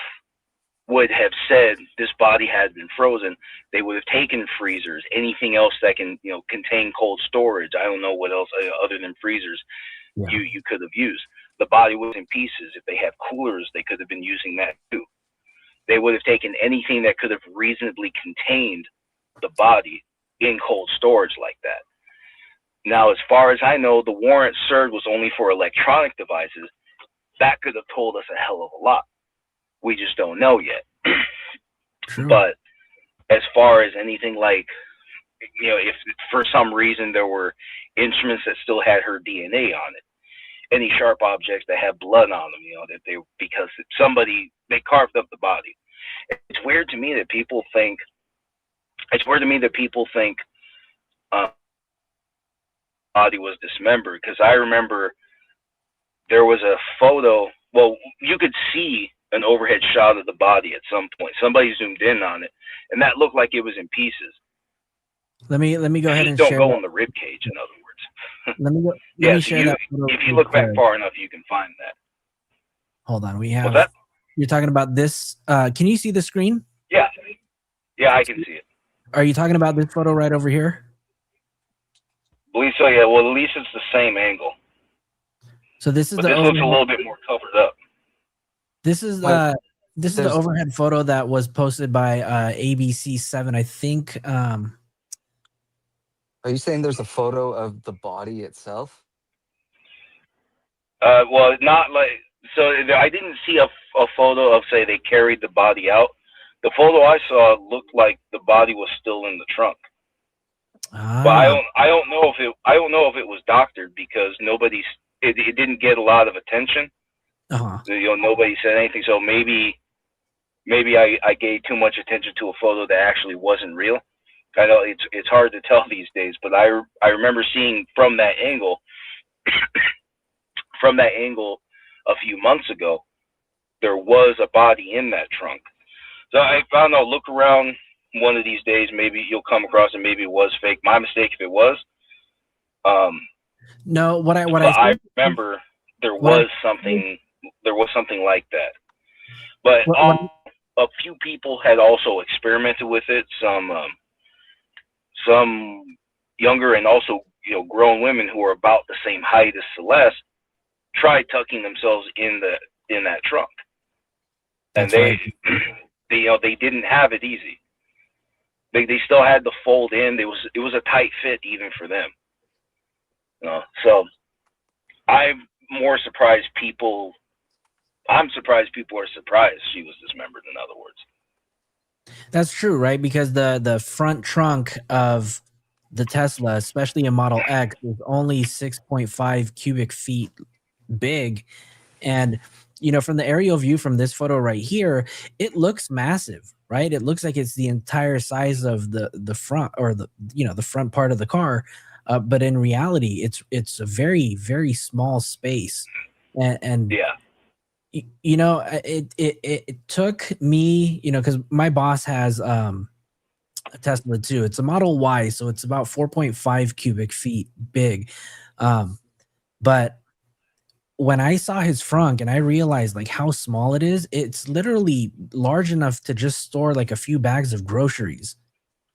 would have said this body had been frozen. They would have taken freezers, anything else that can contain cold storage. I don't know what else other than freezers you could have used. The body was in pieces. If they have coolers, they could have been using that too. They would have taken anything that could have reasonably contained the body in cold storage like that. Now, as far as I know, the warrant served was only for electronic devices. That could have told us a hell of a lot. We just don't know yet. True. But as far as anything like, you know, if for some reason there were instruments that still had her DNA on it, any sharp objects that had blood on them, you know, that because they carved up the body. It's weird to me that people think body was dismembered, because I remember there was a photo. Well, you could see an overhead shot of the body at some point. Somebody zoomed in on it, and that looked like it was in pieces. Let me go ahead and don't share go that. on the rib cage, in other words. Let me Yeah, share that. if you look back far enough, you can find that. Hold on, we have. What's that? You're talking about this. Can you see the screen? Yeah, I can see it. Are you talking about this photo right over here? Believe so, yeah. Well, at least it's the same angle. So this is But the this looks a little bit more covered up. This is the overhead photo that was posted by ABC7, I think. Are you saying there's a photo of the body itself? Well, not like so. I didn't see a photo of, say, they carried the body out. The photo I saw looked like the body was still in the trunk. But I don't know if it was doctored, because it didn't get a lot of attention. You know, nobody said anything. So maybe I gave too much attention to a photo that actually wasn't real. I know it's hard to tell these days, but I remember seeing from that angle a few months ago, there was a body in that trunk. So I found out, look around one of these days, maybe you'll come across it. Maybe it was fake. My mistake if it was. No, what I remember there was something like that. But a few people had also experimented with it. Some younger and also, you know, grown women who are about the same height as Celeste tried tucking themselves in that trunk, and they didn't have it easy. They still had to fold in. It was a tight fit even for them. So I'm surprised people are surprised she was dismembered, in other words. That's true, right? Because the front trunk of the Tesla, especially in Model X, is only 6.5 cubic feet big. And, you know, from the aerial view from this photo right here, it looks massive, right? It looks like it's the entire size of the front, or the front part of the car. But in reality, it's a very, very small space. And yeah. You know, it took me, you know, because my boss has a Tesla too. It's a Model Y, so it's about 4.5 cubic feet big. But when I saw his frunk and I realized like how small it is, it's literally large enough to just store like a few bags of groceries,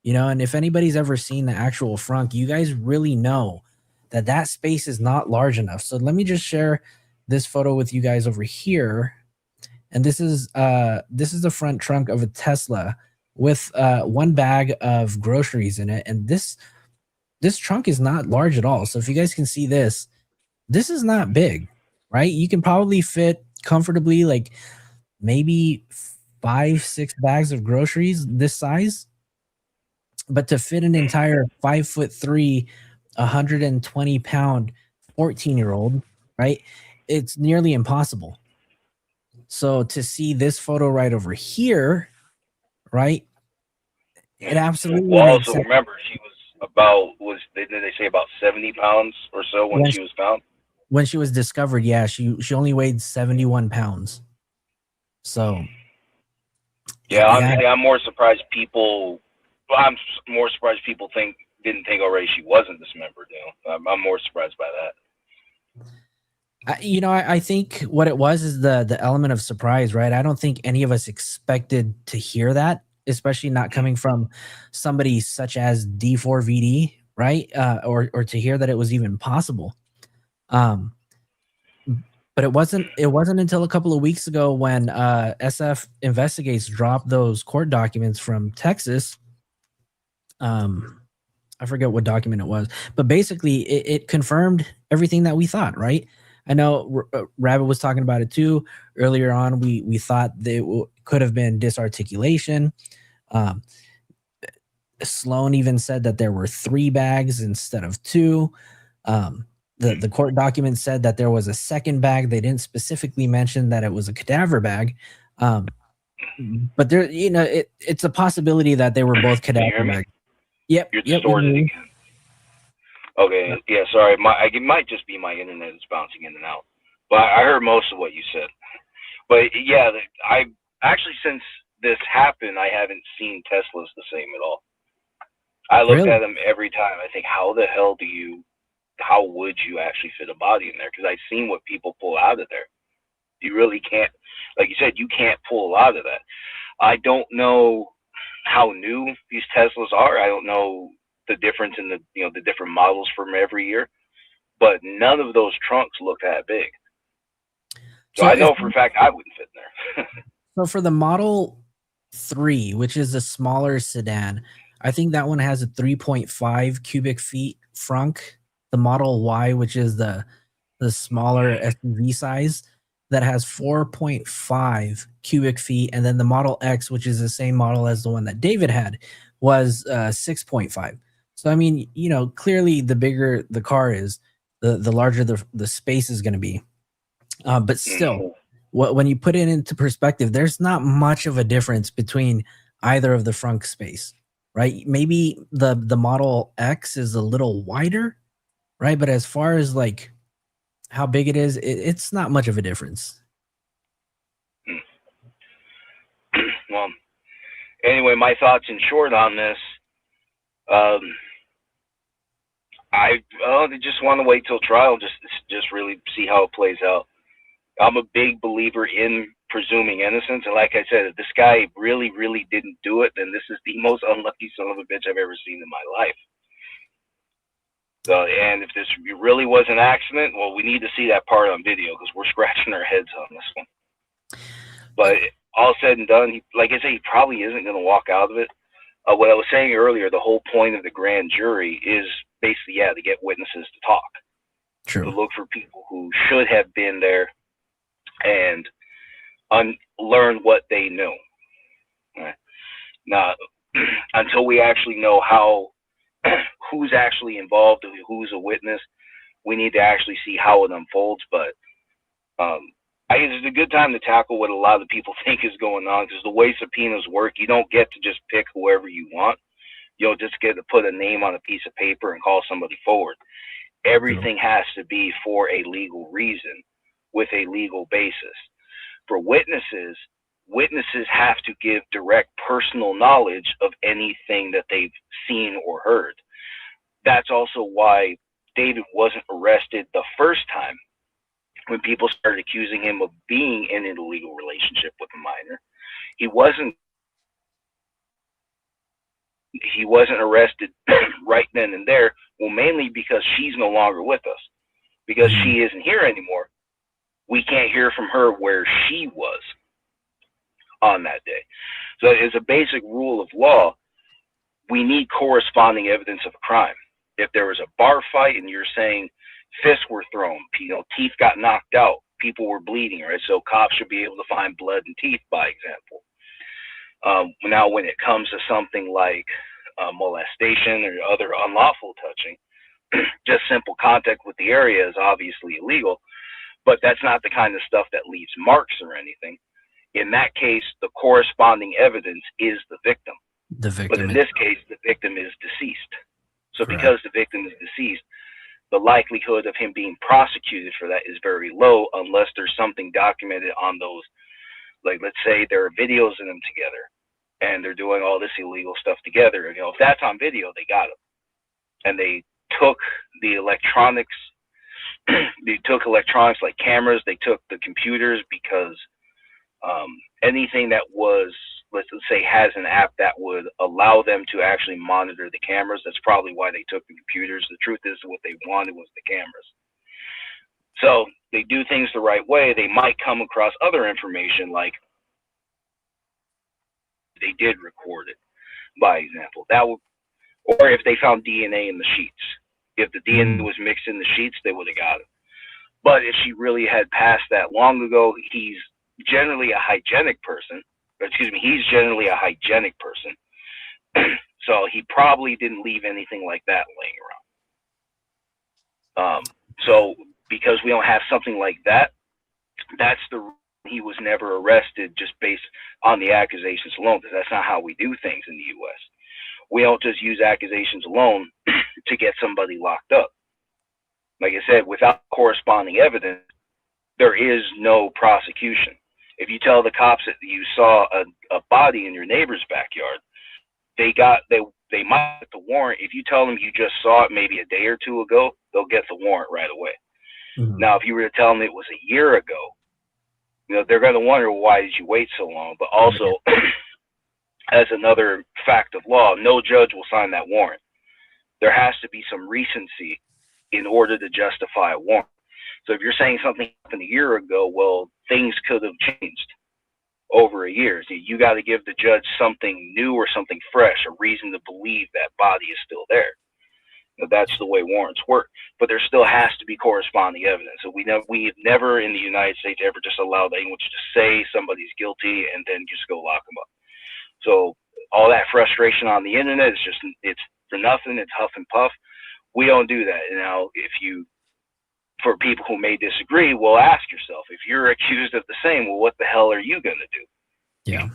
you know. And if anybody's ever seen the actual frunk, you guys really know that space is not large enough. So let me just share this photo with you guys over here. And this is the front trunk of a Tesla with one bag of groceries in it. And this trunk is not large at all. So if you guys can see this is not big, right? You can probably fit comfortably like maybe 5-6 bags of groceries this size. But to fit an entire 5'3", 120-pound 14-year-old, right? It's nearly impossible. So to see this photo right over here, right? It absolutely. Well, also remember, she was did they say about 70 pounds or so when she was found? When she was discovered, yeah, she only weighed 71 pounds. So yeah, I'm more surprised people. I'm more surprised people didn't think already she wasn't dismembered. You know, I'm more surprised by that. You know, I think what it was is the element of surprise, right? I don't think any of us expected to hear that, especially not coming from somebody such as D4VD, right? Or to hear that it was even possible. But it wasn't until a couple of weeks ago when SF Investigates dropped those court documents from Texas. I forget what document it was, but basically it confirmed everything that we thought, right? I know Rabbit was talking about it too. Earlier on, we thought that it could have been disarticulation. Sloan even said that there were 3 bags instead of 2. The court document said that there was a second bag. They didn't specifically mention that it was a cadaver bag. But there, it's a possibility that they were both cadaver bags. Yep. You're Yep. distorted again. Okay. Yeah. Sorry. It might just be my internet is bouncing in and out. But I heard most of what you said. But yeah, I actually, since this happened, I haven't seen Teslas the same at all. I looked at them every time. I think, how would you actually fit a body in there? Because I've seen what people pull out of there. You really can't, like you said, you can't pull a lot of that. I don't know how new these Teslas are. I don't know the difference in the different models from every year, but none of those trunks look that big. So I know for a fact I wouldn't fit in there. So for the Model 3, which is a smaller sedan, I think that one has a 3.5 cubic feet frunk. The Model Y, which is the smaller SUV size, that has 4.5 cubic feet, and then the Model X, which is the same model as the one that David had, was 6.5. So I mean, clearly the bigger the car is, the larger the space is going to be. But still, when you put it into perspective, there's not much of a difference between either of the front space, right? Maybe the Model X is a little wider, right? But as far as like how big it is, it's not much of a difference. Well, anyway, my thoughts in short on this, I just want to wait till trial, just really see how it plays out. I'm a big believer in presuming innocence, and like I said, if this guy really, really didn't do it, then this is the most unlucky son of a bitch I've ever seen in my life. And if this really was an accident, well, we need to see that part on video because we're scratching our heads on this one. But all said and done, like I say, he probably isn't going to walk out of it. What I was saying earlier, the whole point of the grand jury is basically, to get witnesses to talk. True. To look for people who should have been there and learn what they knew. Right. Now, until we actually know who's actually involved, who's a witness, we need to actually see how it unfolds. But I guess it's a good time to tackle what a lot of people think is going on, because the way subpoenas work, you don't get to just pick whoever you want. You'll just get to put a name on a piece of paper and call somebody forward. Everything has to be for a legal reason, with a legal basis. For witnesses have to give direct personal knowledge of anything that they've seen or heard. That's also why David wasn't arrested the first time when people started accusing him of being in an illegal relationship with a minor. He wasn't arrested right then and there. Well, mainly because she's no longer with us. Because she isn't here anymore, we can't hear from her where she was on that day. So as a basic rule of law, we need corresponding evidence of a crime. If there was a bar fight and you're saying fists were thrown, teeth got knocked out, people were bleeding, right? So cops should be able to find blood and teeth, by example. Now, when it comes to something like molestation or other unlawful touching, just simple contact with the area is obviously illegal, but that's not the kind of stuff that leaves marks or anything. In that case, the corresponding evidence is the victim. But in this case, the victim is deceased. So because the victim is deceased, the likelihood of him being prosecuted for that is very low, unless there's something documented on those. Like, let's say there are videos of them together and they're doing all this illegal stuff together. And, if that's on video, they got him. And they took the electronics, like cameras, they took the computers, because anything that was, let's say, has an app that would allow them to actually monitor the cameras, that's probably why they took the computers. The truth is, what they wanted was the cameras. So they do things the right way. They might come across other information, like they did record it, by example. That would, or if they found DNA in the sheets. If the DNA was mixed in the sheets, they would have got it. But if she really had passed that long ago, he's generally a hygienic person. So he probably didn't leave anything like that laying around. So because we don't have something like that, that's the reason he was never arrested just based on the accusations alone, because that's not how we do things in the U.S. We don't just use accusations alone to get somebody locked up. Like I said, without corresponding evidence, there is no prosecution. If you tell the cops that you saw a body in your neighbor's backyard, they might get the warrant. If you tell them you just saw it maybe a day or two ago, they'll get the warrant right away. Mhm. Now, if you were to tell them it was a year ago, they're going to wonder, why did you wait so long? But also, as another fact of law, no judge will sign that warrant. There has to be some recency in order to justify a warrant. So if you're saying something happened a year ago, well, things could have changed over a year. So you got to give the judge something new or something fresh, a reason to believe that body is still there. That's the way warrants work. But there still has to be corresponding evidence. So we've never in the United States ever just allowed anyone to just say somebody's guilty and then just go lock them up. So all that frustration on the internet is just, it's for nothing. It's huff and puff. We don't do that. Now, for people who may disagree, well, ask yourself, if you're accused of the same, well, what the hell are you going to do? Yeah.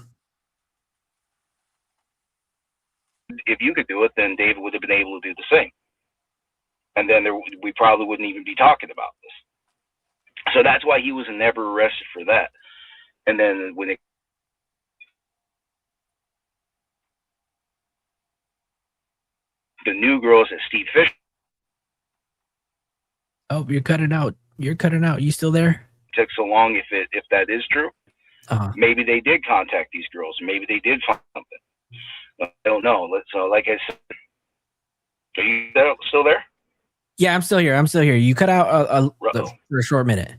If you could do it, then David would have been able to do the same. And then we probably wouldn't even be talking about this. So that's why he was never arrested for that. And then when the new girls at Steve Fisher. Oh, you're cutting out. You're cutting out. You still there? Took so long, if that is true, maybe they did contact these girls. Maybe they did find something. I don't know. So, like I said, are you still there? Yeah, I'm still here. I'm still here. You cut out for a short minute.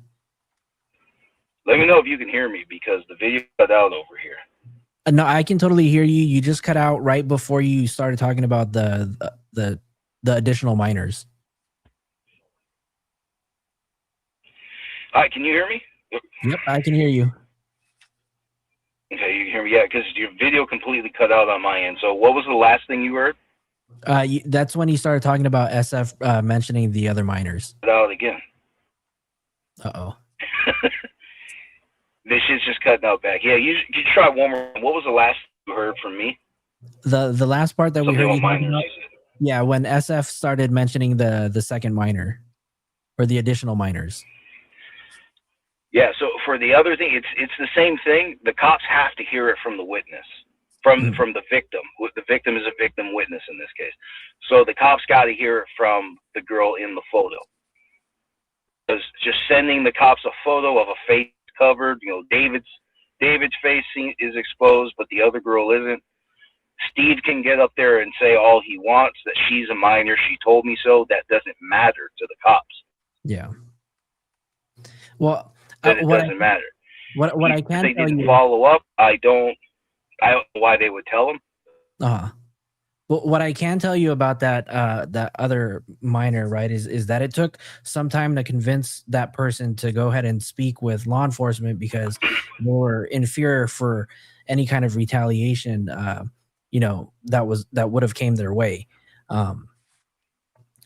Let me know if you can hear me, because the video cut out over here. No, I can totally hear you. You just cut out right before you started talking about the additional minors. All right, can you hear me? Yep, I can hear you. Okay, you can hear me? Yeah, because your video completely cut out on my end. So what was the last thing you heard? That's when you started talking about SF mentioning the other minors. Cut out again. Uh-oh. This shit's just cutting out back. Yeah, you try one more. What was the last you heard from me? The last part that we heard you talking minors, about, yeah, when SF started mentioning the second minor or the additional minors. Yeah, so for the other thing, it's the same thing. The cops have to hear it from the witness, from the victim. The victim is a victim witness in this case. So the cops got to hear it from the girl in the photo. Because just sending the cops a photo of a face covered, David's face is exposed, but the other girl isn't. Steve can get up there and say all he wants, that she's a minor, she told me so. That doesn't matter to the cops. Yeah. Well, then it doesn't matter. What I can they tell didn't you, follow up. I don't know why they would tell them. Well, what I can tell you about that other minor, right, is that it took some time to convince that person to go ahead and speak with law enforcement, because they were in fear for any kind of retaliation, that would have came their way.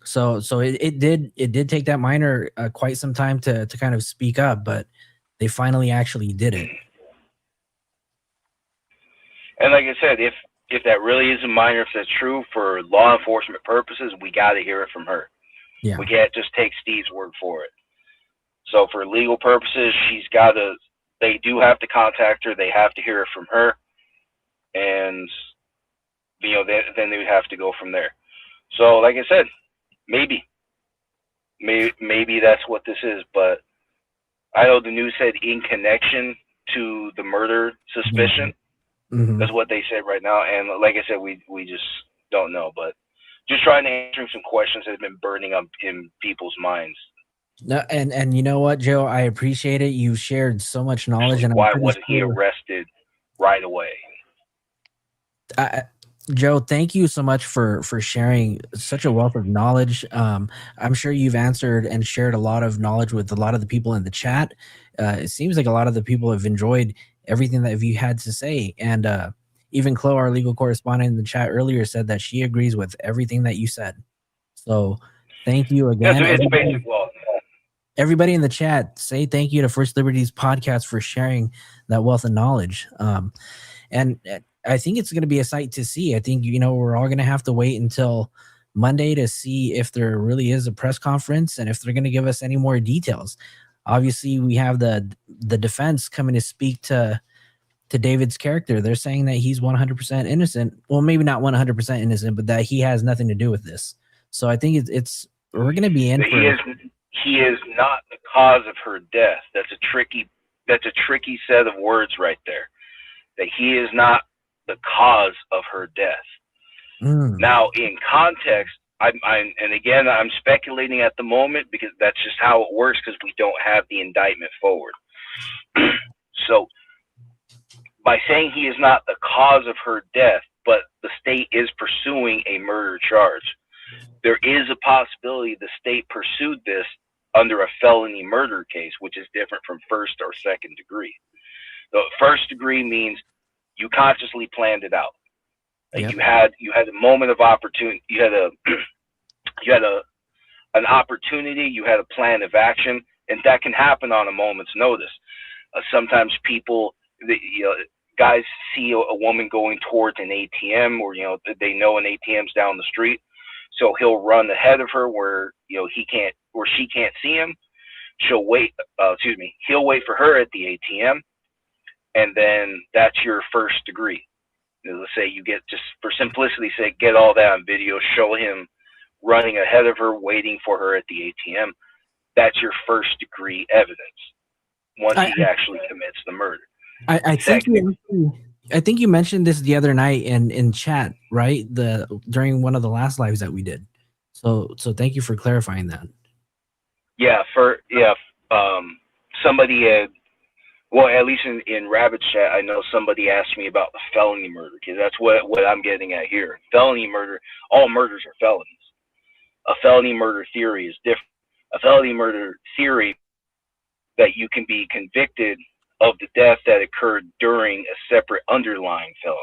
So it did take that minor quite some time to kind of speak up, but they finally actually did it. And like I said, if that really is a minor, if that's true for law enforcement purposes, we got to hear it from her. Yeah. We can't just take Steve's word for it. So for legal purposes, they do have to contact her. They have to hear it from her. And, then they would have to go from there. So like I said, maybe that's what this is. But I know the news said in connection to the murder suspicion. Mm-hmm. That's what they said right now. And like I said, we just don't know. But just trying to answer some questions that have been burning up in people's minds. No, and you know what, Joe? I appreciate it. You shared so much knowledge. And why wasn't he arrested right away? Joe, thank you so much for sharing such a wealth of knowledge. I'm sure you've answered and shared a lot of knowledge with a lot of the people in the chat. It seems like a lot of the people have enjoyed everything that you had to say. And even Chloe, our legal correspondent in the chat earlier, said that she agrees with everything that you said. So thank you again. That's it's basic law. Everybody in the chat, say thank you to First Liberties podcast for sharing that wealth of knowledge. And I think it's going to be a sight to see. I think, we're all going to have to wait until Monday to see if there really is a press conference and if they're going to give us any more details. Obviously, we have the defense coming to speak to David's character. They're saying that he's 100% innocent. Well, maybe not 100% innocent, but that he has nothing to do with this. So I think we're going to be in for... He is not the cause of her death. That's a tricky set of words right there. That he is not the cause of her death. Now, in context, and again, I'm speculating at the moment because that's just how it works because we don't have the indictment forward. So, by saying he is not the cause of her death, but the state is pursuing a murder charge, there is a possibility the state pursued this under a felony murder case, which is different from first or second degree. The first degree means you consciously planned it out. Like you had a moment of opportunity. You had an opportunity. You had a plan of action, and that can happen on a moment's notice. Sometimes people, guys see a woman going towards an ATM, or they know an ATM's down the street, so he'll run ahead of her where she can't see him. He'll wait for her at the ATM, and then that's your first degree. Let's say you get, just for simplicity's sake, get all that on video, show him running ahead of her, waiting for her at the ATM. That's your first degree evidence once he actually commits the murder. I think you mentioned this the other night in chat, right? During one of the last lives that we did. So thank you for clarifying that. Somebody had, well, at least in Rabbit's chat, I know somebody asked me about the felony murder, because that's what I'm getting at here. Felony murder, all murders are felonies. A felony murder theory is different. A felony murder theory that you can be convicted of the death that occurred during a separate underlying felony.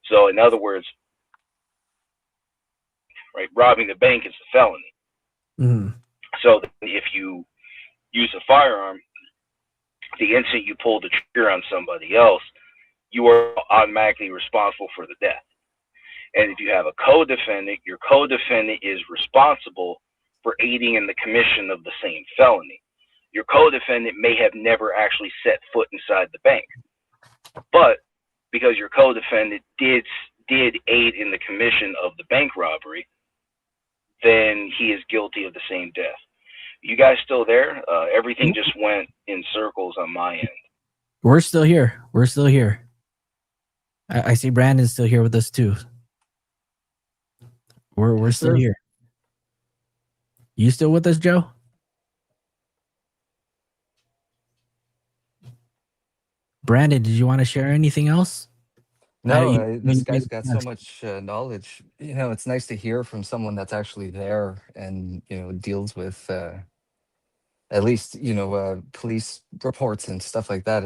So in other words, right, robbing the bank is a felony. Mm-hmm. So if you use a firearm, the instant you pull the trigger on somebody else, you are automatically responsible for the death. And if you have a co-defendant, your co-defendant is responsible for aiding in the commission of the same felony. Your co-defendant may have never actually set foot inside the bank, but because your co-defendant did aid in the commission of the bank robbery, then he is guilty of the same death. You guys still there? Everything just went in circles on my end. We're still here. We're still here. I see Brandon's still here with us too. We're still here. You still with us, Joe? Brandon, did you want to share anything else? No, this guy's got so much knowledge. It's nice to hear from someone that's actually there and, deals with at least, police reports and stuff like that,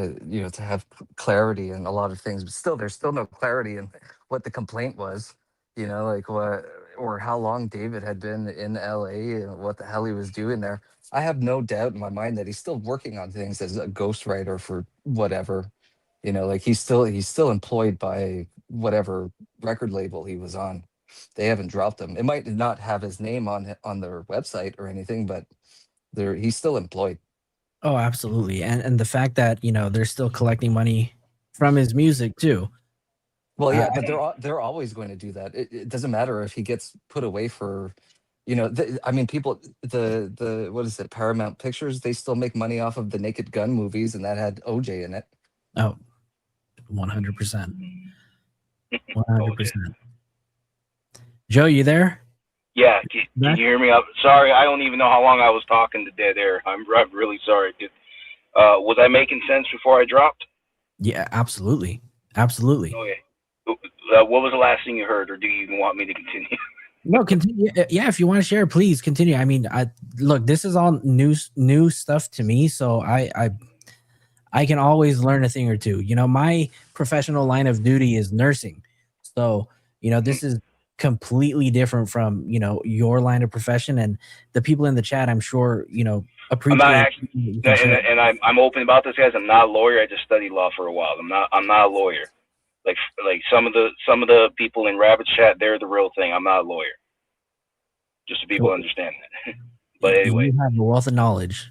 to have clarity in a lot of things. But still, there's still no clarity in what the complaint was, like what or how long David had been in LA and what the hell he was doing there. I have no doubt in my mind that he's still working on things as a ghostwriter for whatever. Like he's still employed by whatever record label he was on. They haven't dropped him. It might not have his name on their website or anything, but he's still employed. Oh, absolutely. And the fact that, they're still collecting money from his music too. Well, yeah, but they're always going to do that. It doesn't matter if he gets put away for, people, the what is it, Paramount Pictures, they still make money off of the Naked Gun movies, and that had OJ in it. Oh, 100%. 100%. Joe, you there? Yeah, can you hear me? Sorry, I don't even know how long I was talking to dead air. I'm really sorry. Was I making sense before I dropped? Yeah, absolutely. Absolutely. Okay. What was the last thing you heard, or do you even want me to continue? No, continue. Yeah, if you want to share, please continue. I mean, look, this is all new stuff to me, so I I can always learn a thing or two. You know, my professional line of duty is nursing. So, you know, this is completely different from, you know, your line of profession, and the people in the chat, I'm sure, you know, I'm not appreciate actually, you can share. and I'm open about this, guys. I'm not a lawyer. I just studied law for a while. I'm not a lawyer. Like some of the people in Rabbit chat, they're the real thing. I'm not a lawyer. Just so people understand that. But anyway, You have a wealth of knowledge.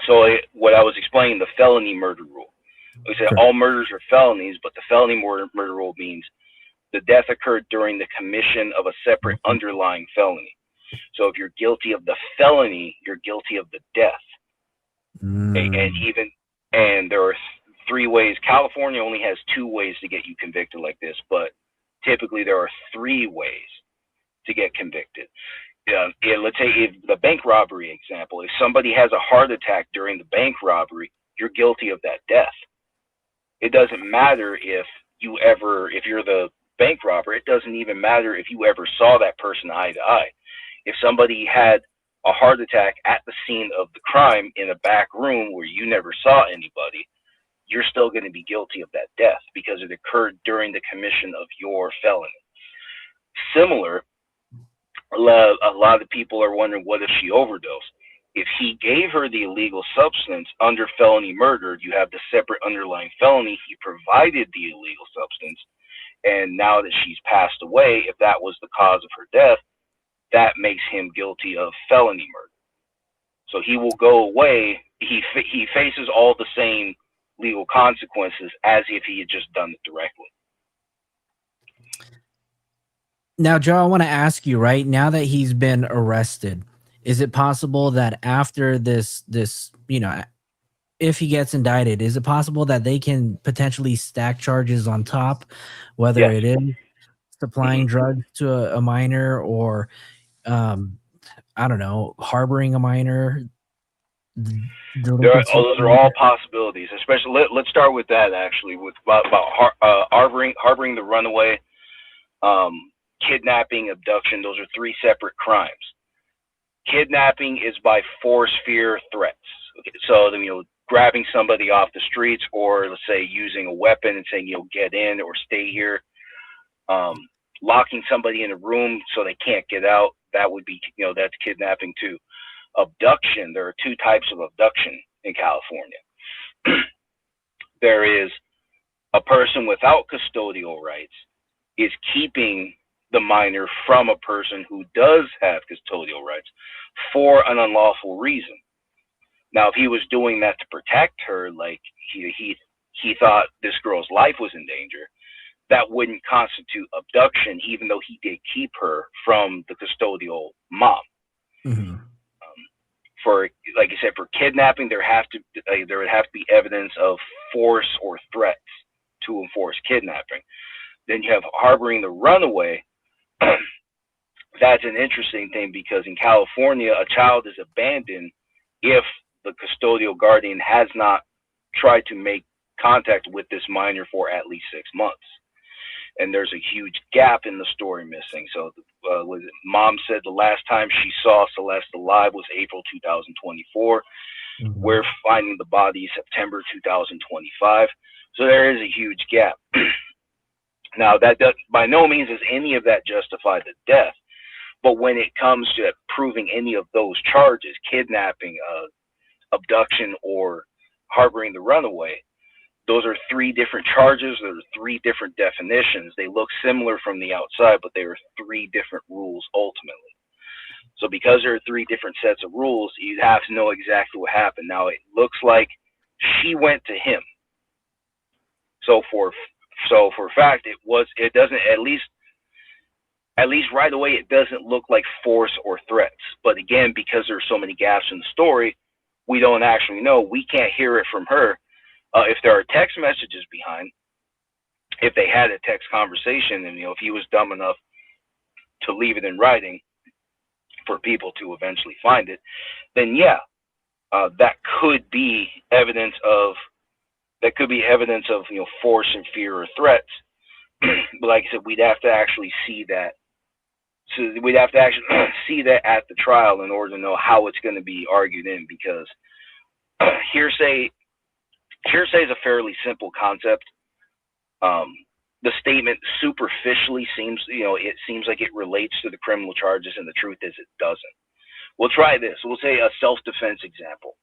so what I was explaining, the felony murder rule. We said all murders are felonies, but the felony murder rule means the death occurred during the commission of a separate underlying felony. So if you're guilty of the felony, you're guilty of the death. And there are 3 ways. California only has 2 ways to get you convicted like this, but typically there are 3 ways to get convicted. Let's say if the bank robbery example, if somebody has a heart attack during the bank robbery, you're guilty of that death. It doesn't matter if you're the bank robber, it doesn't even matter if you ever saw that person eye to eye. If somebody had a heart attack at the scene of the crime in a back room where you never saw anybody, you're still going to be guilty of that death because it occurred during the commission of your felony. Similar, a lot of people are wondering, what if she overdosed? If he gave her the illegal substance under felony murder, you have the separate underlying felony. He provided the illegal substance, and now that she's passed away, if that was the cause of her death, that makes him guilty of felony murder. So he will go away. He faces all the same legal consequences as if he had just done it directly. Now, Joe, I want to ask you, right now that he's been arrested, is it possible that after this, you know, if he gets indicted, is it possible that they can potentially stack charges on top, whether it is supplying drugs to a minor or, I don't know, harboring a minor? Those are all possibilities. Especially, let's start with that actually, with about harboring the runaway, kidnapping, abduction. Those are 3 separate crimes. Kidnapping is by force, fear, threats. Okay, so you know, grabbing somebody off the streets, or let's say using a weapon and saying, you know, get in or stay here. Locking somebody in a room so they can't get out. That would be, you know, that's kidnapping too. Abduction. There are 2 types of abduction in California. There is a person without custodial rights is keeping the minor from a person who does have custodial rights for an unlawful reason. Now, if he was doing that to protect her, like he thought this girl's life was in danger, that wouldn't constitute abduction, even though he did keep her from the custodial mom. For, like I said, for kidnapping, there would have to be evidence of force or threats to enforce kidnapping. Then you have harboring the runaway. That's an interesting thing because in California, a child is abandoned if the custodial guardian has not tried to make contact with this minor for at least 6 months. And there's a huge gap in the story missing. So mom said the last time she saw Celeste alive was April 2024. We're finding the body September 2025. So there is a huge gap. Now, that does, by no means does any of that justify the death. But when it comes to proving any of those charges, kidnapping, abduction, or harboring the runaway, those are 3 different charges. There are 3 different definitions. They look similar from the outside, but they are 3 different rules ultimately. So because there are 3 different sets of rules, you have to know exactly what happened. Now, it looks like she went to him. So for a fact, it doesn't, at least right away, it doesn't look like force or threats. But again, because there's so many gaps in the story, we don't actually know. We can't hear it from her. If there are text messages behind, if they had a text conversation, and, you know, if he was dumb enough to leave it in writing for people to eventually find it, then yeah, that could be evidence of, you know, force and fear or threats. But like I said, we'd have to actually see that. So we'd have to actually see that at the trial in order to know how it's going to be argued in, because hearsay hearsay is a fairly simple concept. The statement superficially seems, it seems like it relates to the criminal charges, and the truth is it doesn't. We'll try this. We'll say a self-defense example.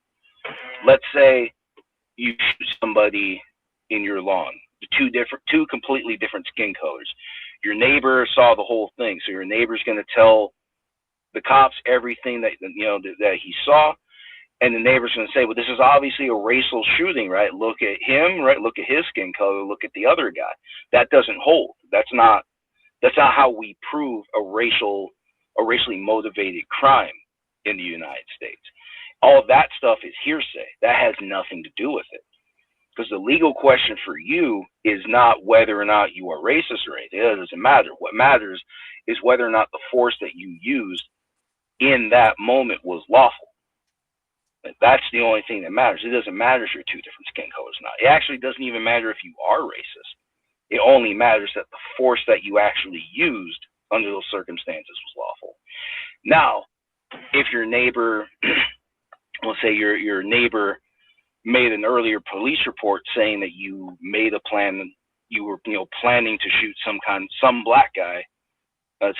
Let's say you shoot somebody in your lawn, two completely different skin colors. Your neighbor saw the whole thing, so your neighbor's going to tell the cops everything that that he saw, and the neighbor's going to say, well, this is obviously a racial shooting, right? Look at him, right? Look at his skin color. Look at the other guy. That doesn't hold. That's not how we prove a racially motivated crime in the United States. All of that stuff is hearsay. That has nothing to do with it. Because the legal question for you is not whether or not you are racist or anything. It doesn't matter. What matters is whether or not the force that you used in that moment was lawful. That's the only thing that matters. It doesn't matter if you're two different skin colors or not. It actually doesn't even matter if you are racist. It only matters that the force that you actually used under those circumstances was lawful. Now, if your neighbor, let's say your neighbor made an earlier police report saying that you made a plan, you were planning to shoot some black guy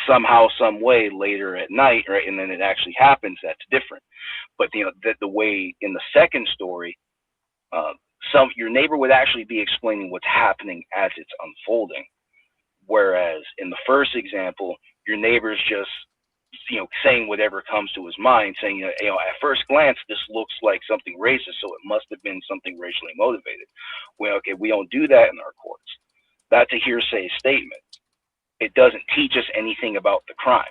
somehow, some way later at night, right? And then it actually happens. That's different. But the way in the second story, your neighbor would actually be explaining what's happening as it's unfolding, whereas in the first example, your neighbor's just saying whatever comes to his mind, saying at first glance this looks like something racist, so it must have been something racially motivated. Well, okay, we don't do that in our courts. That's a hearsay statement. It doesn't teach us anything about the crime.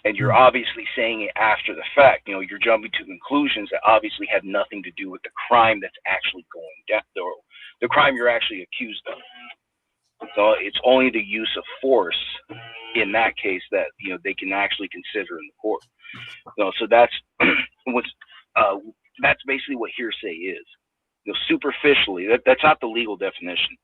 And you're obviously saying it after the fact. You're jumping to conclusions that obviously have nothing to do with the crime that's actually going down, the crime you're actually accused of. So it's only the use of force in that case that they can actually consider in the court. So that's that's basically what hearsay is. Superficially, that's not the legal definition.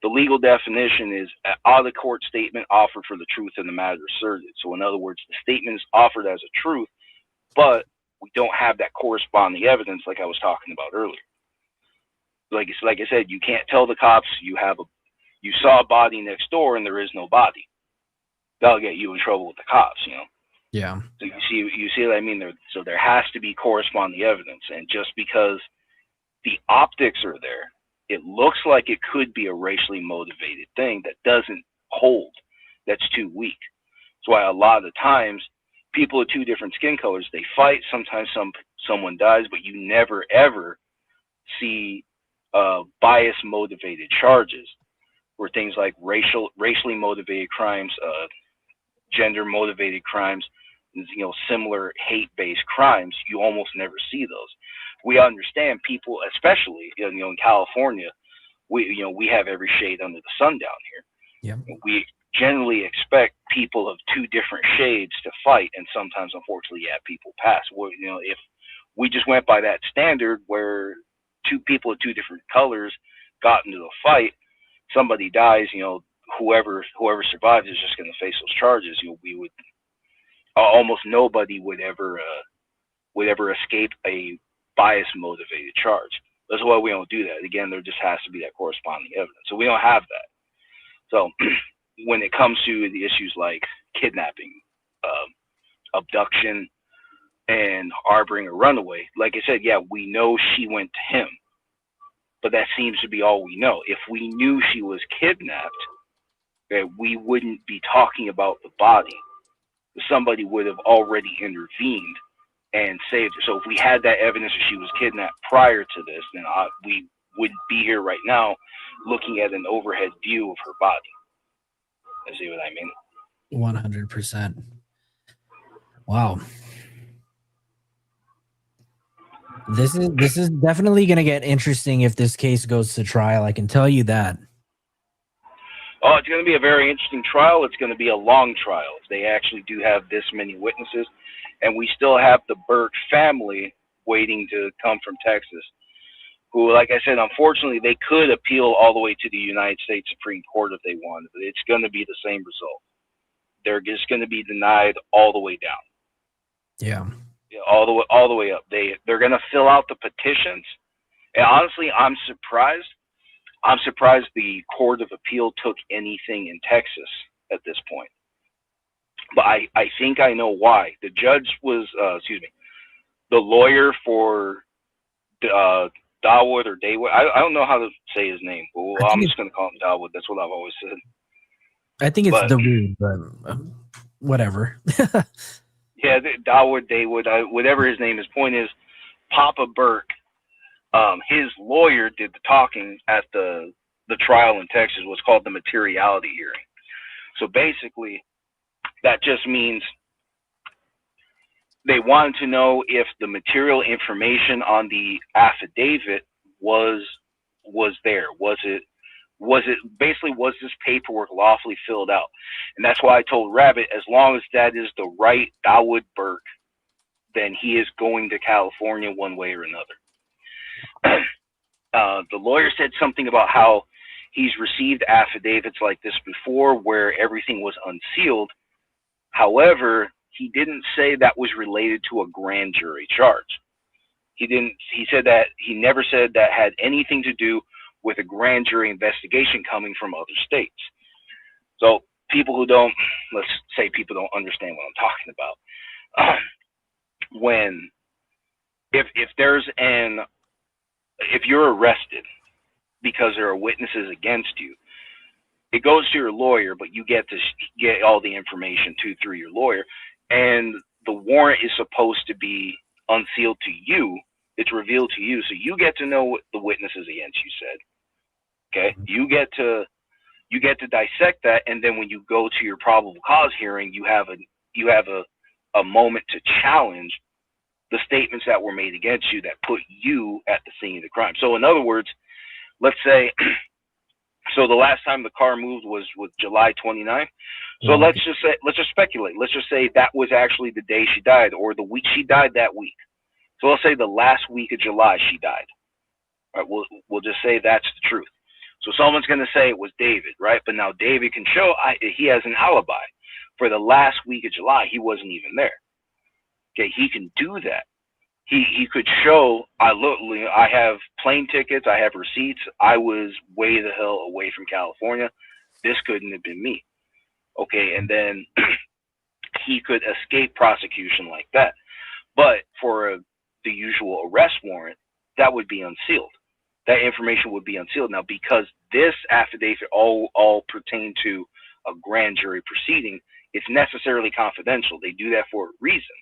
The legal definition is an out-of-court statement offered for the truth in the matter asserted. So in other words, the statement is offered as a truth, but we don't have that corresponding evidence like I was talking about earlier. Like I said, you can't tell the cops you saw a body next door and there is no body. That'll get you in trouble with the cops, Yeah. So you see what I mean? So there has to be corresponding evidence, and just because the optics are there, it looks like it could be a racially motivated thing that doesn't hold. That's too weak. That's why a lot of times people with two different skin colors, they fight. Sometimes someone dies, but you never ever see bias motivated charges, where things like racially motivated crimes, gender motivated crimes, similar hate-based crimes, you almost never see those. We understand people, especially in California, we have every shade under the sun down here. Yeah. We generally expect people of two different shades to fight, and sometimes, unfortunately, people pass. Well, if we just went by that standard where two people of two different colors got into a fight, somebody dies, whoever survives is just going to face those charges. We would almost nobody would ever escape a bias motivated charge. That's why we don't do that. Again, there just has to be that corresponding evidence. So we don't have that. So when it comes to the issues like kidnapping, abduction, and harboring a runaway, like I said, yeah, we know she went to him, but that seems to be all we know. If we knew she was kidnapped, we wouldn't be talking about the body. Somebody would have already intervened and saved her. So if we had that evidence that she was kidnapped prior to this, then we wouldn't be here right now looking at an overhead view of her body. You see what I mean? 100%. Wow. This is definitely going to get interesting if this case goes to trial. I can tell you that. Oh, it's going to be a very interesting trial. It's going to be a long trial. They actually do have this many witnesses, and we still have the Burke family waiting to come from Texas, who, like I said, unfortunately, they could appeal all the way to the United States Supreme Court if they wanted, but it's going to be the same result. They're just going to be denied all the way down. Yeah. All the way up. They're going to fill out the petitions, And honestly, I'm surprised. I'm surprised the Court of Appeal took anything in Texas at this point. But I think I know why. The judge was, the lawyer for Dawood or Dawood. I don't know how to say his name, but I'm just going to call him Dawood. That's what I've always said. I think it's Dawood, but whatever. Yeah, Dawood, whatever his name is. Point is, Papa Burke, his lawyer did the talking at the trial in Texas. What's called the materiality hearing. So basically, that just means they wanted to know if the material information on the affidavit was there. Was this paperwork lawfully filled out? And that's why I told Rabbit, as long as that is the right Dawood Burke, then he is going to California one way or another. The lawyer said something about how he's received affidavits like this before where everything was unsealed. However, he didn't say that was related to a grand jury charge. He said that he never said that had anything to do with a grand jury investigation coming from other states. So people who don't, let's say people don't understand what I'm talking about. If you're arrested because there are witnesses against you, it goes to your lawyer, but you get to get all the information through your lawyer, and the warrant is supposed to be unsealed to you. It's revealed to you, so you get to know what the witnesses against you said. Okay, you get to dissect that, and then when you go to your probable cause hearing, you have a moment to challenge the statements that were made against you that put you at the scene of the crime. So in other words, let's say. So the last time the car moved was July 29th. So let's just speculate. Let's just say that was actually the day she died, or the week she died that week. So let's say the last week of July she died. All right, we'll just say that's the truth. So someone's going to say it was David, right? But now David can show he has an alibi. For the last week of July, he wasn't even there. Okay, he can do that. He could show, I have plane tickets, I have receipts, I was way the hell away from California. This couldn't have been me. Okay, and then he could escape prosecution like that. But for the usual arrest warrant, that would be unsealed. That information would be unsealed. Now, because this affidavit all pertain to a grand jury proceeding, it's necessarily confidential. They do that for a reason.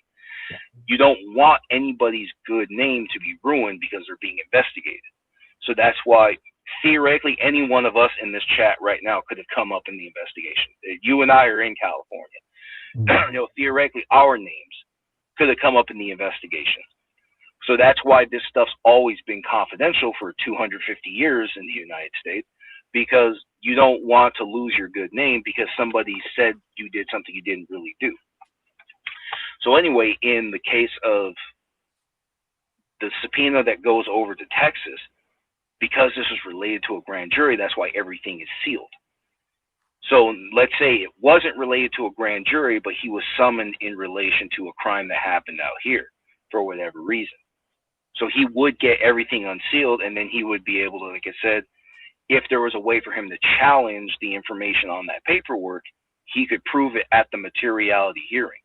You don't want anybody's good name to be ruined because they're being investigated. So that's why theoretically any one of us in this chat right now could have come up in the investigation. You and I are in California. Theoretically our names could have come up in the investigation. So that's why this stuff's always been confidential for 250 years in the United States, because you don't want to lose your good name because somebody said you did something you didn't really do. So anyway, in the case of the subpoena that goes over to Texas, because this is related to a grand jury, that's why everything is sealed. So let's say it wasn't related to a grand jury, but he was summoned in relation to a crime that happened out here for whatever reason. So he would get everything unsealed, and then he would be able to, like I said, if there was a way for him to challenge the information on that paperwork, he could prove it at the materiality hearing.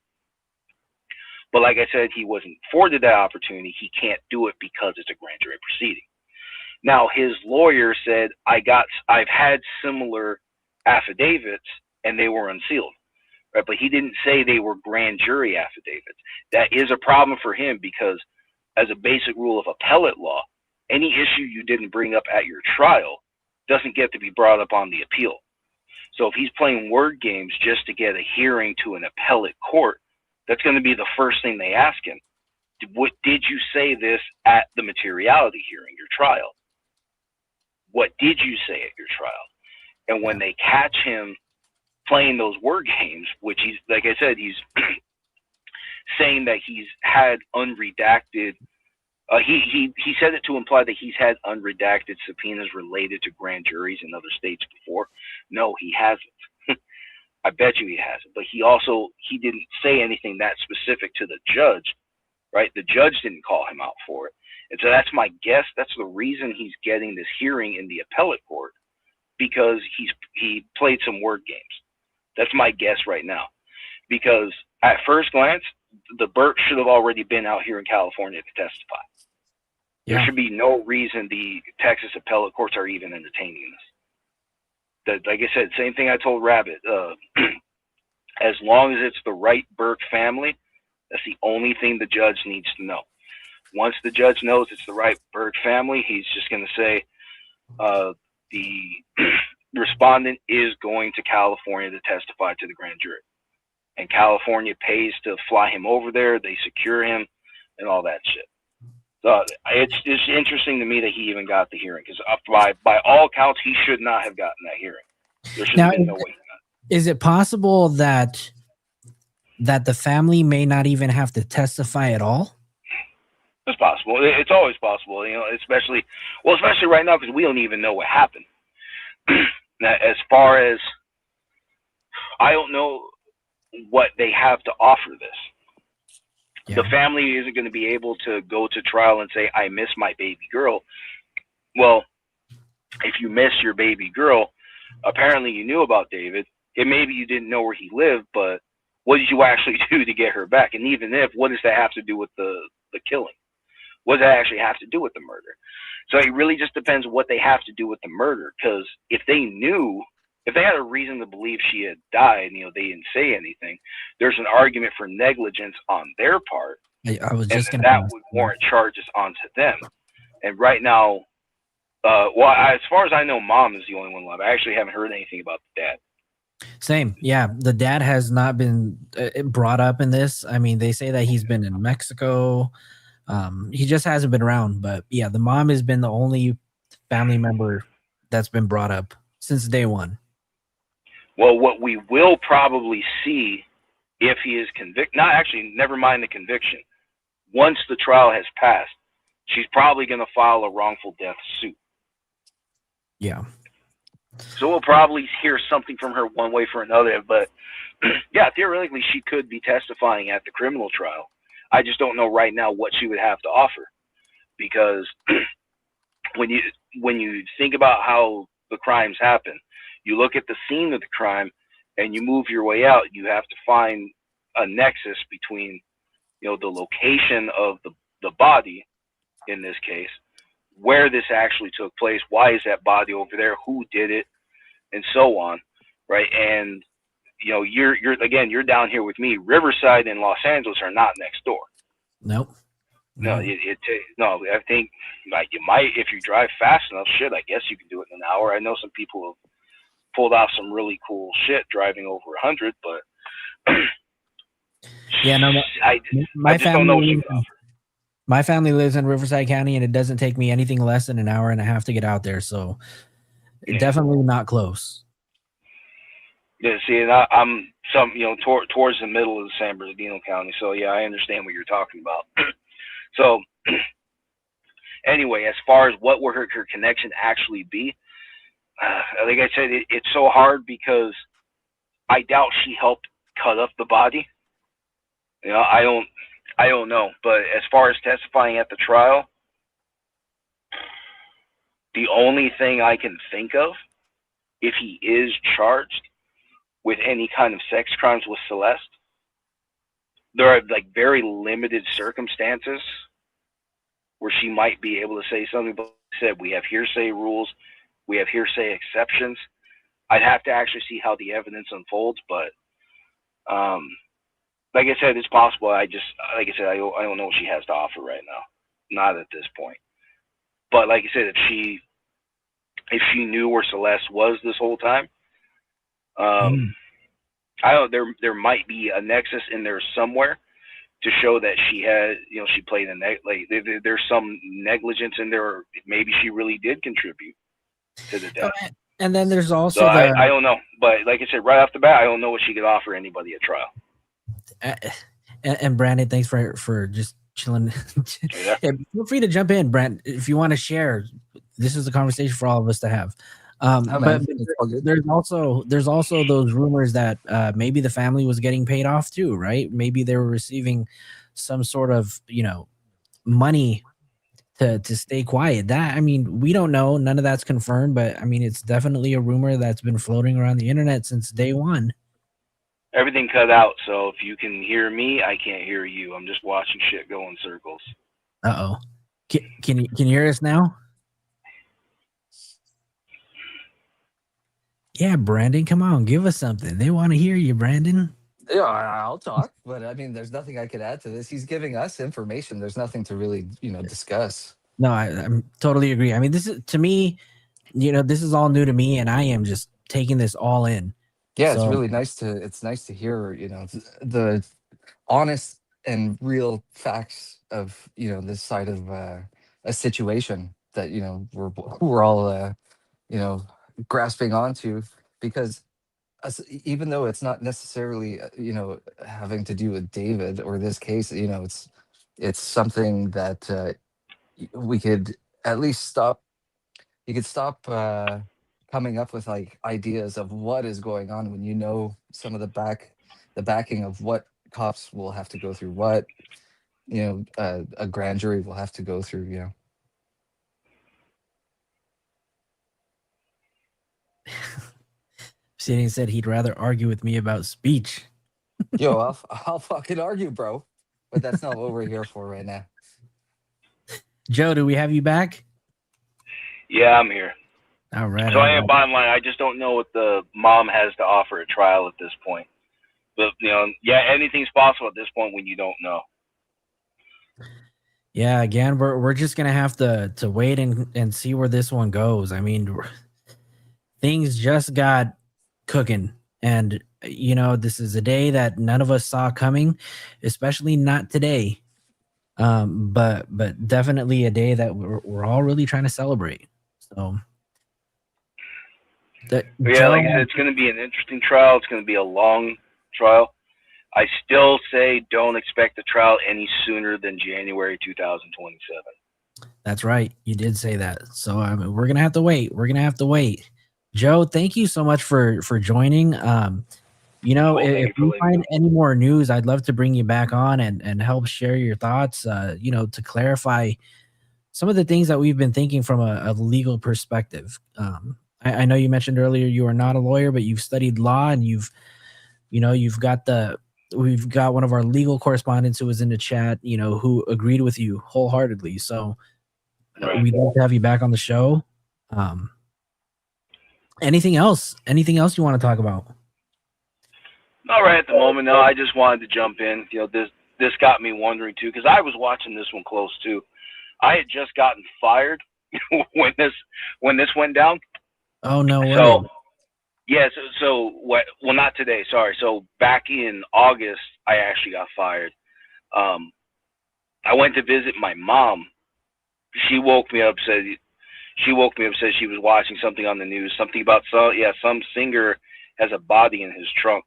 But like I said, he wasn't afforded that opportunity. He can't do it because it's a grand jury proceeding. Now, his lawyer said, I've had similar affidavits and they were unsealed, right? But he didn't say they were grand jury affidavits. That is a problem for him because as a basic rule of appellate law, any issue you didn't bring up at your trial doesn't get to be brought up on the appeal. So if he's playing word games just to get a hearing to an appellate court, that's going to be the first thing they ask him. Did you say this at the materiality hearing, your trial? What did you say at your trial? And when they catch him playing those word games, which he's, like I said, he's saying that he's had unredacted, he said it to imply that he's had unredacted subpoenas related to grand juries in other states before. No, he hasn't. I bet you he hasn't. But he didn't say anything that specific to the judge, right? The judge didn't call him out for it. And so that's my guess. That's the reason he's getting this hearing in the appellate court, because he played some word games. That's my guess right now. Because at first glance, the Burke should have already been out here in California to testify. Yeah. There should be no reason the Texas appellate courts are even entertaining this. Like I said, same thing I told Rabbit. As long as it's the right Burke family, that's the only thing the judge needs to know. Once the judge knows it's the right Burke family, he's just going to say the respondent is going to California to testify to the grand jury. And California pays to fly him over there. They secure him and all that shit. So it's interesting to me that he even got the hearing, because by all counts, he should not have gotten that hearing. There should have been no way he got it. Is it possible that the family may not even have to testify at all? It's possible. It's always possible, you know, especially right now, because we don't even know what happened. Now, as far as, I don't know what they have to offer this. Yeah. The family isn't going to be able to go to trial and say, I miss my baby girl. Well, if you miss your baby girl, apparently you knew about David, and maybe you didn't know where he lived, but what did you actually do to get her back? And even if, what does that have to do with the killing? What does that actually have to do with the murder? So it really just depends what they have to do with the murder, because if they knew, if they had a reason to believe she had died, you know, they didn't say anything, there's an argument for negligence on their part. I was just and that would warrant charges onto them. And right now, well, as far as I know, mom is the only one alive. I actually haven't heard anything about the dad. Same. Yeah. The dad has not been brought up in this. I mean, they say that he's been in Mexico. He just hasn't been around. But yeah, the mom has been the only family member that's been brought up since day one. Well, what we will probably see if he is convicted, never mind the conviction. Once the trial has passed, she's probably going to file a wrongful death suit. Yeah. So we'll probably hear something from her one way for another. But yeah, theoretically, she could be testifying at the criminal trial. I just don't know right now what she would have to offer, because when you think about how the crimes happen, you look at the scene of the crime and you move your way out, you have to find a nexus between, you know, the location of the body, in this case, where this actually took place, why is that body over there, who did it, and so on, right? And you know, you're down here with me. Riverside and Los Angeles are not next door. Nope. No, no. I think like you might, if you drive fast enough. Shit, I guess you can do it in an hour. I know some people have pulled off some really cool shit driving over 100, but yeah, no. I just don't know what you can offer. My family lives in Riverside County, and it doesn't take me anything less than an hour and a half to get out there. So definitely not close. Yeah, see, and I'm towards the middle of San Bernardino County. So yeah, I understand what you're talking about. So anyway, as far as what would her connection actually be, like I said, it's so hard because I doubt she helped cut up the body. You know, I don't know. But as far as testifying at the trial, the only thing I can think of, if he is charged with any kind of sex crimes with Celeste, there are like very limited circumstances where she might be able to say something. But like I said, we have hearsay rules, we have hearsay exceptions. I'd have to actually see how the evidence unfolds, but like I said, it's possible. I don't know what she has to offer right now. Not at this point. But like I said, if she knew where Celeste was this whole time, I don't. There might be a nexus in there somewhere to show that she had, you know, she played there's some negligence in there. Or maybe she really did contribute to the death. And then there's also so I don't know, but like I said, right off the bat, I don't know what she could offer anybody at trial. And Brandon, thanks for just chilling. Yeah, feel free to jump in, Brent, if you want to share. This is a conversation for all of us to have. But there's also those rumors that maybe the family was getting paid off too, right? Maybe they were receiving some sort of, you know, money to stay quiet. That, I mean, we don't know. None of that's confirmed, but I mean, it's definitely a rumor that's been floating around the internet since day one. Everything cut out, so if you can hear me, I can't hear you. I'm just watching shit go in circles. Uh-oh. Can you hear us now? Yeah, Brandon, come on, give us something. They want to hear you, Brandon. Yeah, I'll talk, but I mean, there's nothing I could add to this. He's giving us information. There's nothing to really, discuss. No, I'm totally agree. I mean, this is, to me, this is all new to me, and I am just taking this all in. Yeah, So, it's nice to hear, the honest and real facts of, this side of a situation that, we're all, grasping onto, because even though it's not necessarily, having to do with David or this case, it's something that we could at least stop. You could stop coming up with like ideas of what is going on when some of the backing of what cops will have to go through, what a grand jury will have to go through. Sidney said he'd rather argue with me about speech. Yo, I'll fucking argue, bro. But that's not what we're here for right now. Joe, do we have you back? Yeah, I'm here. All right. So I am bottom line. I just don't know what the mom has to offer at trial at this point. But anything's possible at this point when you don't know. Yeah, again, we're just gonna have to wait and see where this one goes. I mean, things just got cooking, and this is a day that none of us saw coming, especially not today. But definitely a day that we're all really trying to celebrate. So, Like I said, it's going to be an interesting trial. It's going to be a long trial. I still say don't expect the trial any sooner than January 2027. That's right. You did say that. So we're gonna have to wait. Joe, thank you so much for joining. If you find any more news, I'd love to bring you back on and help share your thoughts. To clarify some of the things that we've been thinking from a legal perspective. I know you mentioned earlier you are not a lawyer, but you've studied law, and we've got one of our legal correspondents who was in the chat, who agreed with you wholeheartedly. So we'd love to have you back on the show. Anything else you want to talk about? All right, at the moment, no. I just wanted to jump in. This got me wondering too, because I was watching this one close too. I had just gotten fired when this went down. Oh no way. So yeah, so what? Well, not today. Sorry. So back in August, I actually got fired. I went to visit my mom. She woke me up. Said she was watching something on the news. Something about some singer has a body in his trunk.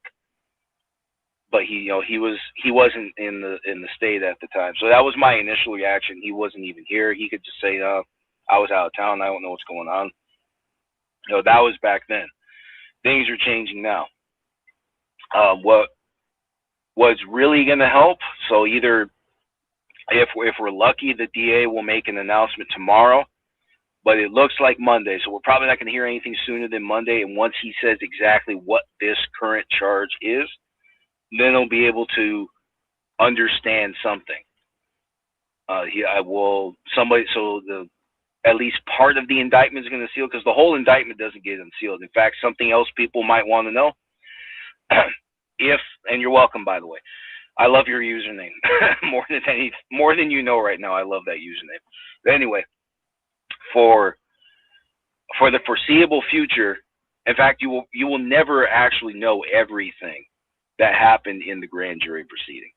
But he wasn't in the state at the time. So that was my initial reaction. He wasn't even here. He could just say, I was out of town. I don't know what's going on. That was back then. Things are changing now. What's really going to help? So either if we're lucky, the DA will make an announcement tomorrow, but it looks like Monday. So we're probably not going to hear anything sooner than Monday. And once he says exactly what this current charge is, then he'll be able to understand something. At least part of the indictment is going to seal, because the whole indictment doesn't get unsealed. In fact, something else people might want to know, and you're welcome, by the way. I love your username more than you know right now. I love that username. But anyway, for the foreseeable future, in fact, you will never actually know everything that happened in the grand jury proceeding.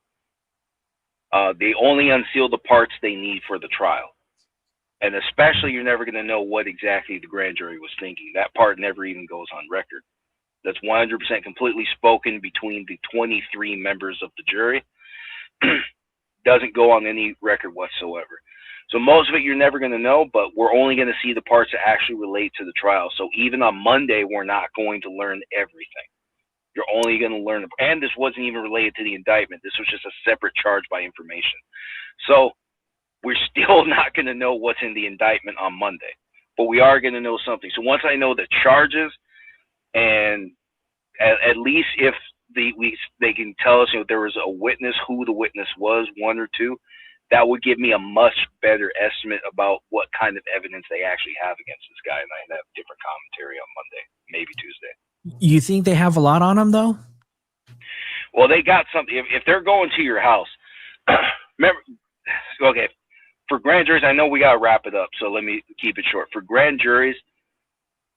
They only unseal the parts they need for the trial. And especially, you're never going to know what exactly the grand jury was thinking. That part never even goes on record. That's 100% completely spoken between the 23 members of the jury. Doesn't go on any record whatsoever. So most of it you're never going to know, but we're only going to see the parts that actually relate to the trial. So even on Monday, we're not going to learn everything. You're only going to learn, and this wasn't even related to the indictment. This was just a separate charge by information. So we're still not going to know what's in the indictment on Monday, but we are going to know something. So once I know the charges, and at least if they can tell us, there was a witness, who the witness was, one or two, that would give me a much better estimate about what kind of evidence they actually have against this guy, and I can have different commentary on Monday, maybe Tuesday. You think they have a lot on him, though? Well, they got something. If they're going to your house, remember, okay, for grand juries, I know we got to wrap it up, so let me keep it short. For grand juries,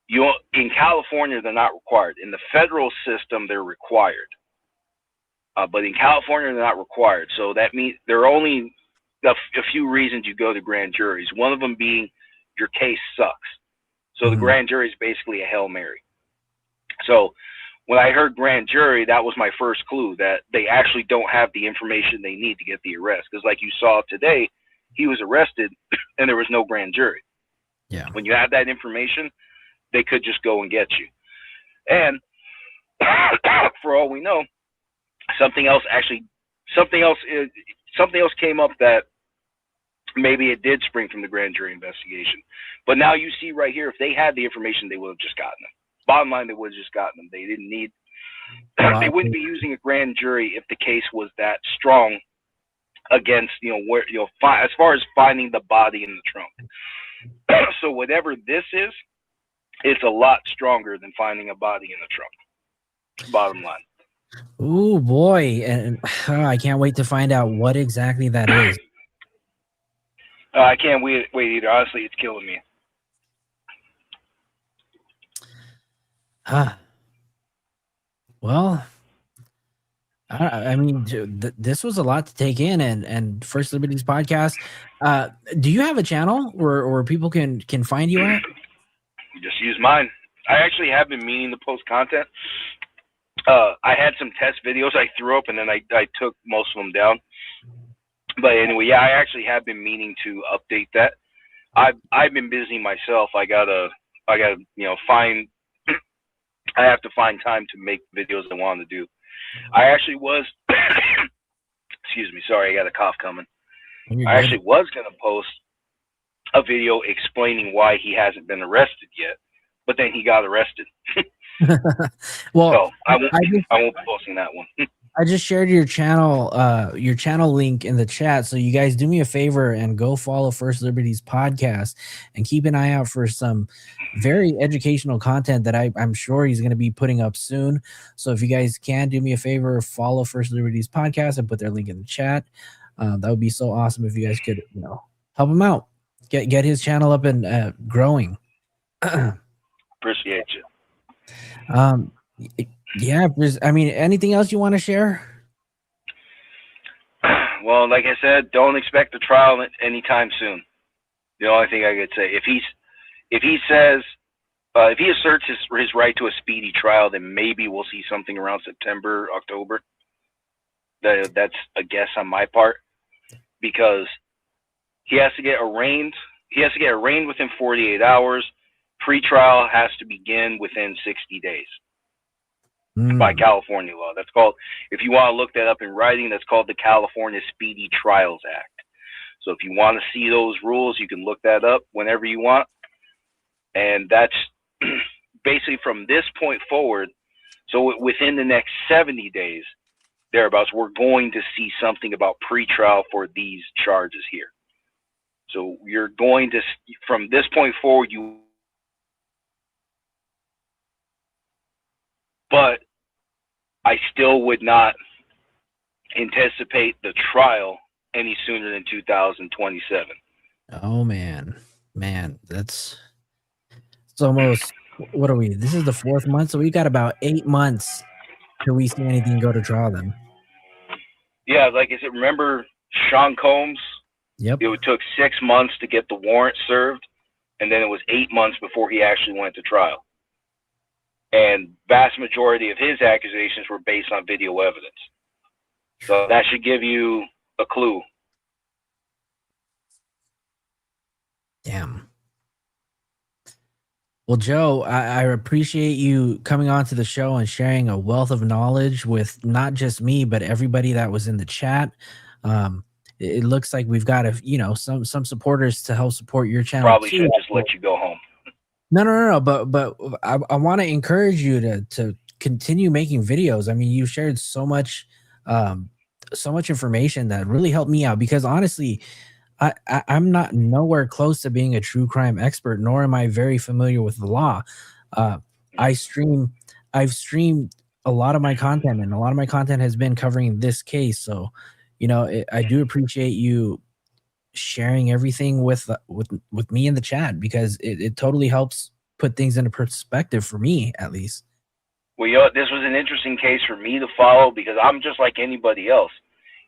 in California, they're not required. In the federal system, they're required. But in California, they're not required. So that means there are only a few reasons you go to grand juries. One of them being your case sucks. So the grand jury is basically a Hail Mary. So when I heard grand jury, that was my first clue that they actually don't have the information they need to get the arrest. Because like you saw today, he was arrested and there was no grand jury. Yeah. When you have that information, they could just go and get you. And for all we know, something else came up that maybe it did spring from the grand jury investigation. But now you see right here, if they had the information, they would have just gotten them. Bottom line, they would have just gotten them. They didn't need, they wouldn't be using a grand jury if the case was that strong against, as far as finding the body in the trunk. So whatever this is, it's a lot stronger than finding a body in the trunk. Bottom line. Oh boy, and I can't wait to find out what exactly that is. I can't wait either. Honestly, it's killing me. Well, I mean, this was a lot to take in, and First Liberties podcast. Do you have a channel where people can find you at? Just use mine. I actually have been meaning to post content. I had some test videos I threw up, and then I took most of them down. But anyway, yeah, I actually have been meaning to update that. I've been busy myself. I gotta find. I have to find time to make videos I want to do. I actually was. Excuse me. Sorry, I got a cough coming. I actually was gonna post a video explaining why he hasn't been arrested yet, but then he got arrested. Well, so I won't be posting that one. I just shared your channel link in the chat. So you guys do me a favor and go follow First Liberties podcast and keep an eye out for some very educational content that I'm sure he's going to be putting up soon. So if you guys can do me a favor, follow First Liberties podcast and put their link in the chat. That would be so awesome if you guys could, help him out, get his channel up and growing. Appreciate you. Yeah, anything else you want to share? Well, like I said, don't expect the trial anytime soon. The only thing I could say, if he asserts his right to a speedy trial, then maybe we'll see something around September, October. That's a guess on my part, because he has to get arraigned. He has to get arraigned within 48 hours. Pre-trial has to begin within 60 days. By California law. That's called, if you want to look that up in writing, that's called the California Speedy Trials Act. So if you want to see those rules, you can look that up whenever you want. And that's basically from this point forward. So within the next 70 days, thereabouts, we're going to see something about pre-trial for these charges here. So you're going to, from this point forward, but I still would not anticipate the trial any sooner than 2027. Oh man, it's almost, what are we? This is the 4th month, so we got about 8 months till we see anything go to trial. Then, yeah, like I said, remember Sean Combs? Yep. It took 6 months to get the warrant served, and then it was 8 months before he actually went to trial. And vast majority of his accusations were based on video evidence. So that should give you a clue. Damn. Well, Joe, I appreciate you coming on to the show and sharing a wealth of knowledge with not just me, but everybody that was in the chat. it looks like we've got some supporters to help support your channel. Probably too. should have just let you go home. No. But I want to encourage you to continue making videos. I mean, you shared so much information that really helped me out, because honestly, I'm not nowhere close to being a true crime expert, nor am I very familiar with the law. I've streamed a lot of my content, and a lot of my content has been covering this case. So, I do appreciate you sharing everything with me in the chat, because it totally helps put things into perspective for me, at least. Well, this was an interesting case for me to follow, because I'm just like anybody else.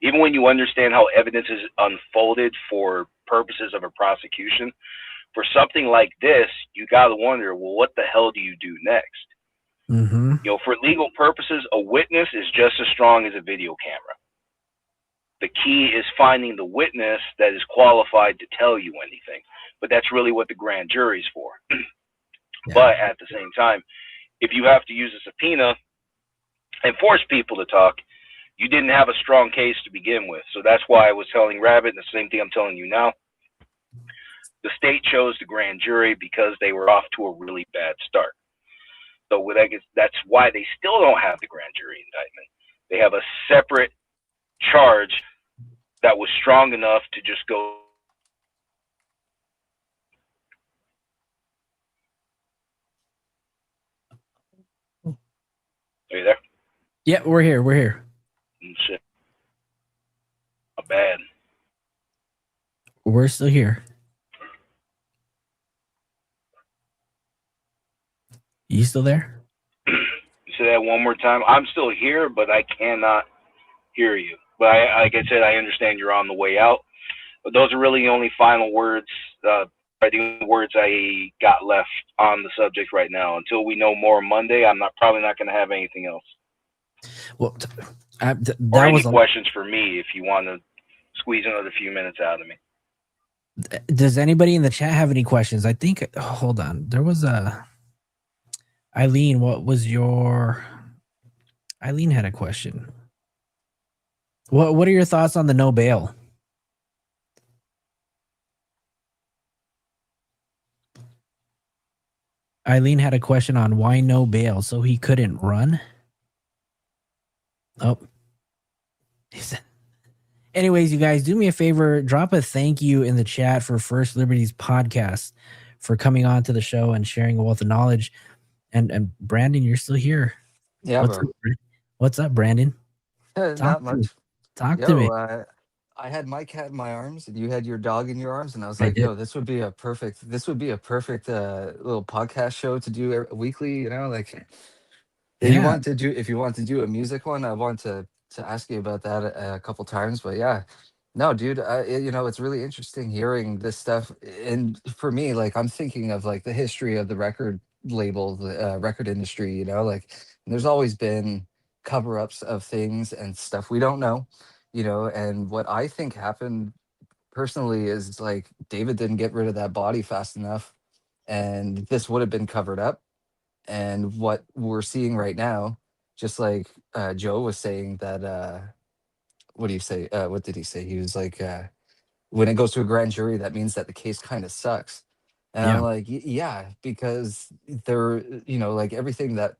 Even when you understand how evidence is unfolded for purposes of a prosecution, for something like this, you got to wonder, well, what the hell do you do next? Mm-hmm. For legal purposes, a witness is just as strong as a video camera. The key is finding the witness that is qualified to tell you anything. But that's really what the grand jury is for. Yeah. But at the same time, if you have to use a subpoena and force people to talk, you didn't have a strong case to begin with. So that's why I was telling Rabbit, and the same thing I'm telling you now. The state chose the grand jury because they were off to a really bad start. So that's why they still don't have the grand jury indictment. They have a separate charge that was strong enough to just go. Are you there? Yeah, we're here. Shit. Not bad. We're still here. You still there? Say that one more time. I'm still here, but I cannot hear you. But like I said, I understand you're on the way out. But those are really the only final words, the words I got left on the subject right now. Until we know more Monday, I'm probably not going to have anything else. Well, or any questions for me if you want to squeeze another few minutes out of me. Does anybody in the chat have any questions? I think, hold on. There was Eileen, Eileen had a question. What are your thoughts on the no bail? Eileen had a question on why no bail, so he couldn't run. Oh. Anyways, you guys, do me a favor, drop a thank you in the chat for First Liberties podcast for coming on to the show and sharing a wealth of knowledge. And Brandon, you're still here. Yeah, what's up, Brandon? Not much. Talk to me. I had my cat in my arms, and you had your dog in your arms, and I was like, "Yo, this would be a perfect little podcast show to do weekly." You know, like if you want to do a music one, I want to ask you about that a couple times. But yeah, no, dude, it's really interesting hearing this stuff. And for me, like, I'm thinking of like the history of the record label, the record industry. You know, like there's always been cover-ups of things and stuff we don't know. And what I think happened personally is like David didn't get rid of that body fast enough, and this would have been covered up. And what we're seeing right now, just like Joe was saying that, what do you say? What did he say? He was like, when it goes to a grand jury, that means that the case kind of sucks. And I'm like, yeah, because they're, like everything that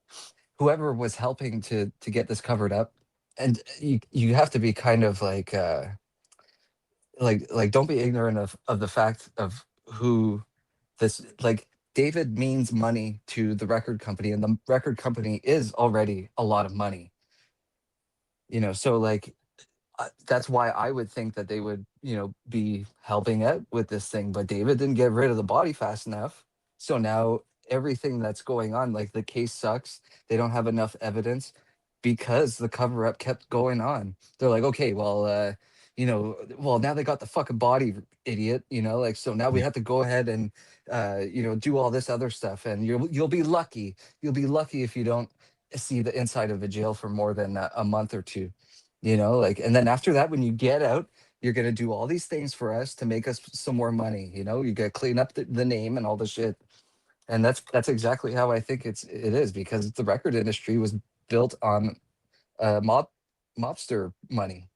whoever was helping to get this covered up, and you have to be kind of like don't be ignorant of the fact of who this, like, David means money to the record company, and the record company is already a lot of money. So like that's why I would think that they would, be helping out with this thing. But David didn't get rid of the body fast enough. So now everything that's going on, like the case sucks. They don't have enough evidence because the cover up kept going on. They're like, okay, well, well, now they got the fucking body, idiot, like, so now we have to go ahead and, do all this other stuff. And you'll be lucky. You'll be lucky if you don't see the inside of a jail for more than a month or two. Like, and then after that, when you get out, you're going to do all these things for us to make us some more money. You got to clean up the name and all the shit. And that's exactly how I think it is, because the record industry was built on mobster money.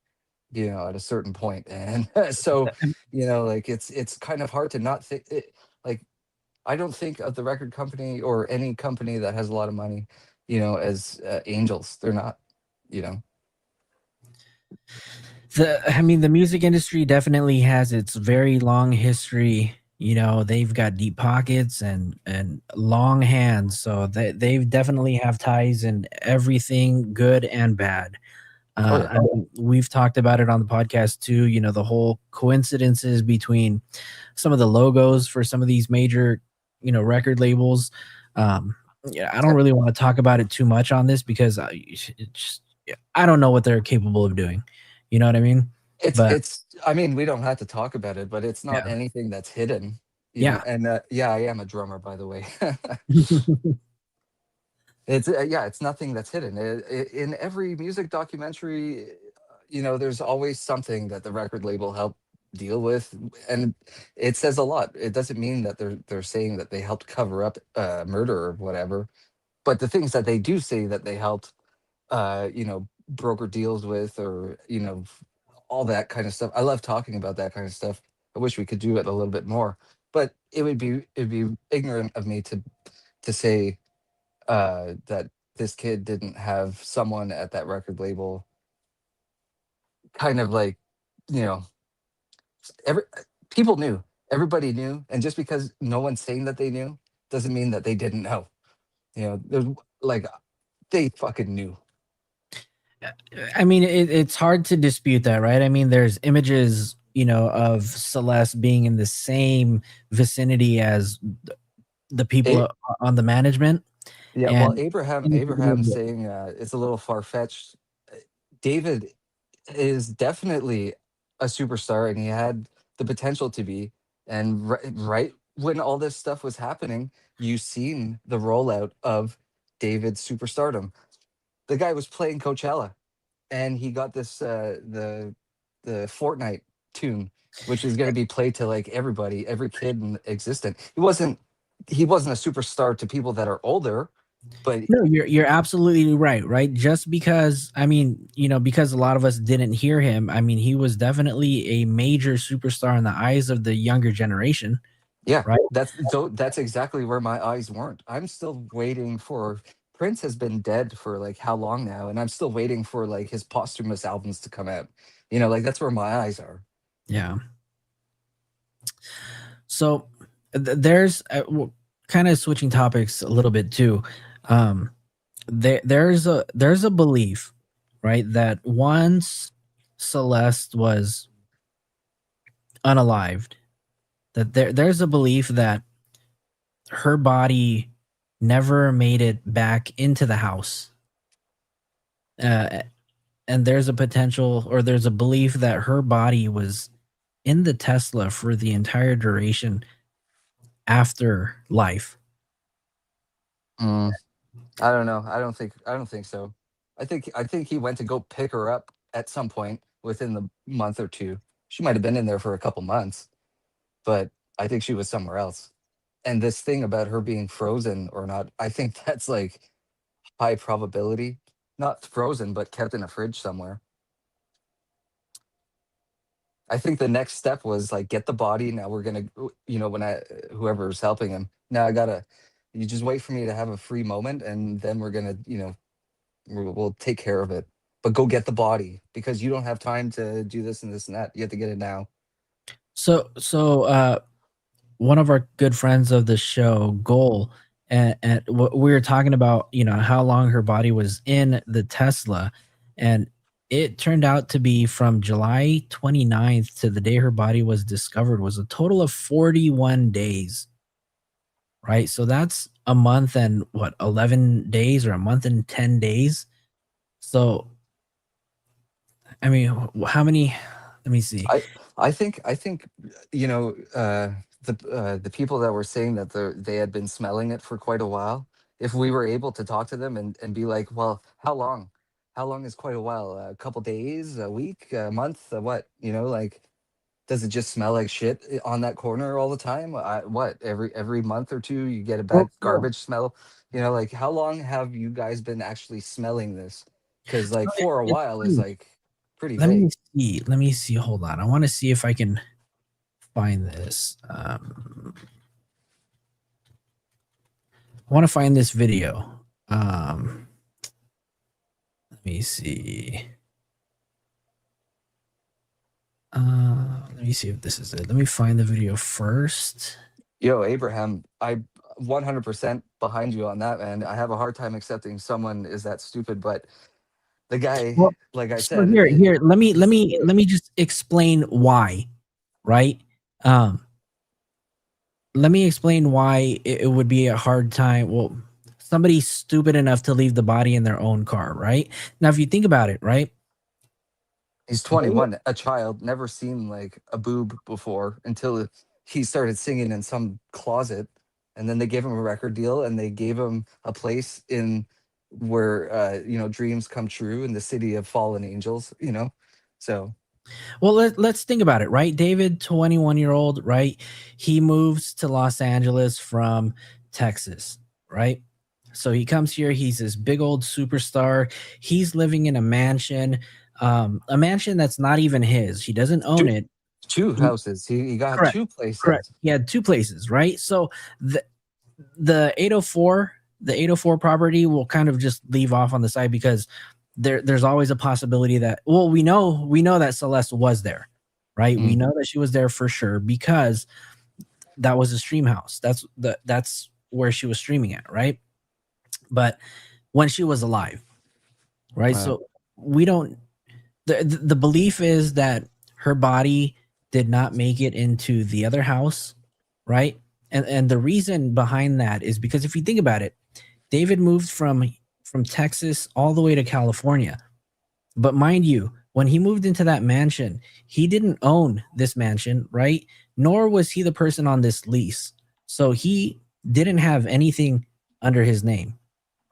you know, at a certain point. And so, you know, like it's kind of hard to not think like, I don't think of the record company or any company that has a lot of money, you know, as angels. They're not, you know. I mean, the music industry definitely has its very long history. You know, they've got deep pockets and long hands, so they definitely have ties in everything, good and bad. Oh yeah. I mean, we've talked about it on the podcast too. You know, the whole coincidences between some of the logos for some of these major, you know, record labels. Yeah, I don't really want to talk about it too much on this because I don't know what they're capable of doing. You know what I mean? But It's I mean, we don't have to talk about it, but it's not yeah, anything that's hidden, you know. yeah. And yeah, I am a drummer, by the way. It's yeah, it's nothing that's hidden. In every music documentary, you know, there's always something that the record label helped deal with, and it says a lot. It doesn't mean that they're saying that they helped cover up murder or whatever, but the things that they do say that they helped, you know, broker deals with, or you know, all that kind of stuff. I love talking about that kind of stuff. I wish we could do it a little bit more, but it'd be ignorant of me to say that this kid didn't have someone at that record label kind of like, you know, every people knew, everybody knew, and just because no one's saying that they knew doesn't mean that they didn't know. You know, there's like they fucking knew. I mean, it's hard to dispute that, right? I mean, there's images, you know, of Celeste being in the same vicinity as the people on the management. Yeah, well, And Abraham saying it's a little far fetched. David is definitely a superstar, and he had the potential to be. And right when all this stuff was happening, you seen the rollout of David's superstardom. The guy was playing Coachella, and he got this the Fortnite tune, which is going to be played to like everybody, every kid in existence. He wasn't a superstar to people that are older, but no, you're absolutely right. Just because, I mean, you know, because a lot of us didn't hear him, I mean, he was definitely a major superstar in the eyes of the younger generation. yeah, Right. that's exactly where my eyes weren't. I'm still waiting for Prince has been dead for like how long now, and I'm still waiting for like his posthumous albums to come out. You know, like that's where my eyes are. Yeah. So there's kind of switching topics a little bit too. There's a belief, right, that once Celeste was unalived, that there's a belief that her body never made it back into the house. And there's a potential, or there's a belief that her body was in the Tesla for the entire duration after life. I don't know. I don't think so. I think he went to go pick her up at some point within the month or two. She might have been in there for a couple months, but I think she was somewhere else. And this thing about her being frozen or not, I think that's like high probability. Not frozen, but kept in a fridge somewhere. I think the next step was like get the body. Now we're gonna, you know, whoever's helping him. Now you just wait for me to have a free moment, and then we're gonna, you know, we'll take care of it. But go get the body because you don't have time to do this and this and that. You have to get it now. So one of our good friends of the show, Goal, and we were talking about, you know, how long her body was in the Tesla, and it turned out to be from July 29th to the day her body was discovered was a total of 41 days. Right? So that's a month and 11 days, or a month and 10 days. So I mean, how many, let me see. I think you know, the people that were saying that they had been smelling it for quite a while, if we were able to talk to them and be like, well, how long is quite a while? A couple days, a week, a month, what, you know, like, does it just smell like shit on that corner all the time? What, every month or two you get a bad garbage smell? You know, like, how long have you guys been actually smelling this? Because like for a while is like, pretty Let me vague. see. Let me see. Hold on. I want to see if I can find this. I want to find this video. Let me see. Let me see if this is it. Let me find the video first. Yo, Abraham, I 100% behind you on that, man. I have a hard time accepting someone is that stupid, but the guy, Well, like I so said, here, let me just explain why, right? Let me explain why it would be a hard time. Well, somebody's stupid enough to leave the body in their own car, right? Now, if you think about it, right? he's 21, a child, never seen like a boob before until he started singing in some closet, and then they gave him a record deal and they gave him a place in where dreams come true in the city of fallen angels, so Well, let's think about it, right? David, 21-year-old, right? He moves to Los Angeles from Texas, right? So he comes here. He's this big old superstar. He's living in a mansion that's not even his. He doesn't own it. two houses. He got Correct. two places. Correct. He had two places, right? So the 804 property will kind of just leave off on the side because there's always a possibility that, well, we know that Celeste was there, right? We know that she was there for sure because that was a stream house. That's where she was streaming at, right? But when she was alive, right? So we don't. The belief is that her body did not make it into the other house, right? And the reason behind that is because if you think about it, David moved from Texas all the way to California. But mind you, when he moved into that mansion, he didn't own this mansion, right? Nor was he the person on this lease. So he didn't have anything under his name,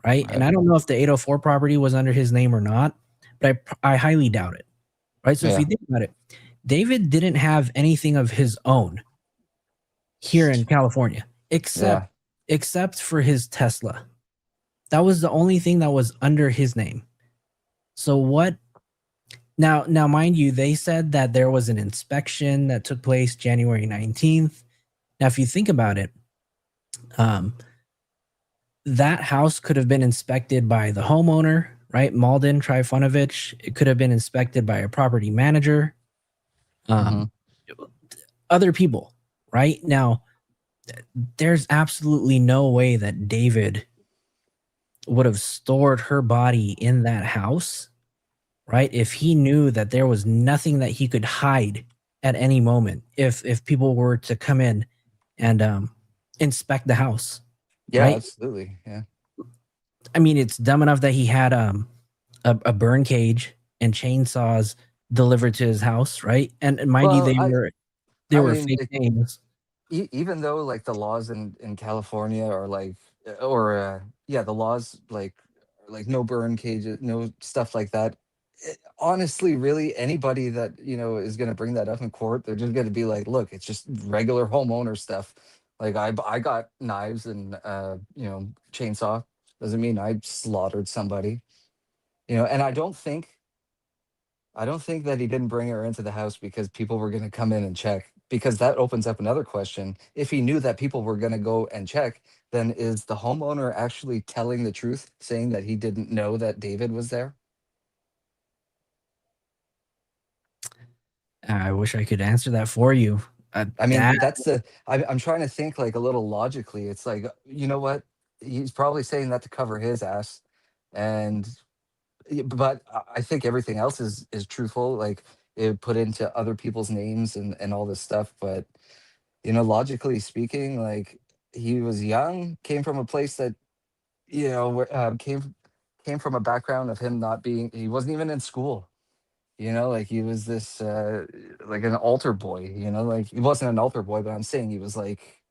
right? And I don't know if the 804 property was under his name or not, but I highly doubt it, right? So if you think about it, David didn't have anything of his own here in California except for his Tesla. That was the only thing that was under his name. So what? Now, mind you, they said that there was an inspection that took place January 19th. Now, if you think about it, that house could have been inspected by the homeowner, right? Malden Trifunovich. It could have been inspected by a property manager, other people, right? Now, there's absolutely no way that David would have stored her body in that house, right? If he knew that there was nothing that he could hide at any moment, if people were to come in and inspect the house. Yeah, right? absolutely. Yeah. I mean, it's dumb enough that he had a burn cage and chainsaws delivered to his house, right? And mind you, they were fake names. Even though like the laws in California are like, the laws like no burn cages, no stuff like that. Honestly, really, anybody that is going to bring that up in court, they're just going to be like, look, it's just regular homeowner stuff. Like I got knives and chainsaw. Doesn't mean I slaughtered somebody. And I don't think that he didn't bring her into the house because people were going to come in and check, because that opens up another question. If he knew that people were going to go and check, then is the homeowner actually telling the truth, saying that he didn't know that David was there? I wish I could answer that for you. I mean, I'm trying to think like a little logically. It's like, you know what? He's probably saying that to cover his ass. But I think everything else is truthful. Like it put into other people's names and all this stuff. But, logically speaking, like he was young, came from a place that, came from a background of him not being, he wasn't even in school. Like he was this like an altar boy, like he wasn't an altar boy, but I'm saying he was like,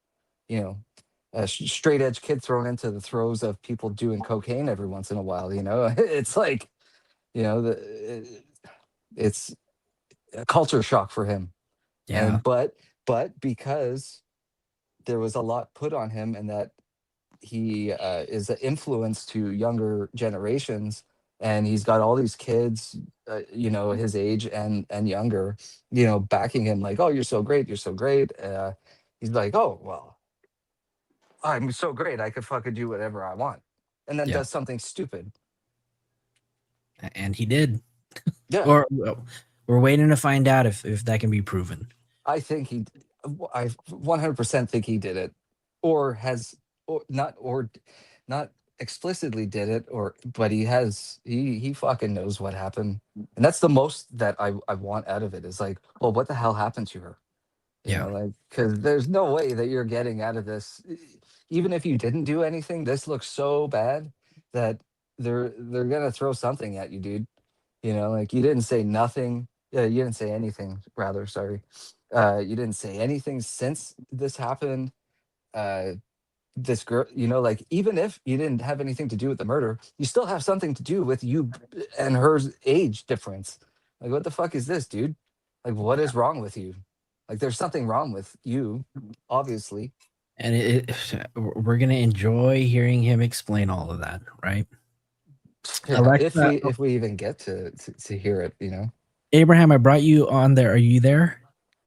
a straight edge kid thrown into the throes of people doing cocaine every once in a while. It's like, it's a culture shock for him. Yeah. But because there was a lot put on him and that he is an influence to younger generations, and he's got all these kids, his age and younger, backing him like, oh, you're so great, you're so great. He's like, oh well, I'm so great, I could fucking do whatever I want, and then Yeah. does something stupid. And he did. Yeah. Or we're waiting to find out if that can be proven. I think I 100% think he did it, or has, or not explicitly did it, but he fucking knows what happened, and that's the most that I want out of it is like, well, what the hell happened to her? Like, because there's no way that you're getting out of this, even if you didn't do anything. This looks so bad that they're gonna throw something at you, dude. Like, you didn't say nothing. Yeah, you didn't say anything, rather, sorry. You didn't say anything since this happened. This girl, like, even if you didn't have anything to do with the murder, you still have something to do with you and her age difference. Like, what the fuck is this, dude? Like, what is wrong with you? Like, there's something wrong with you, obviously. And we're gonna enjoy hearing him explain all of that, right? Yeah, Alexa, if we even get to hear it, Abraham, I brought you on there. Are you there?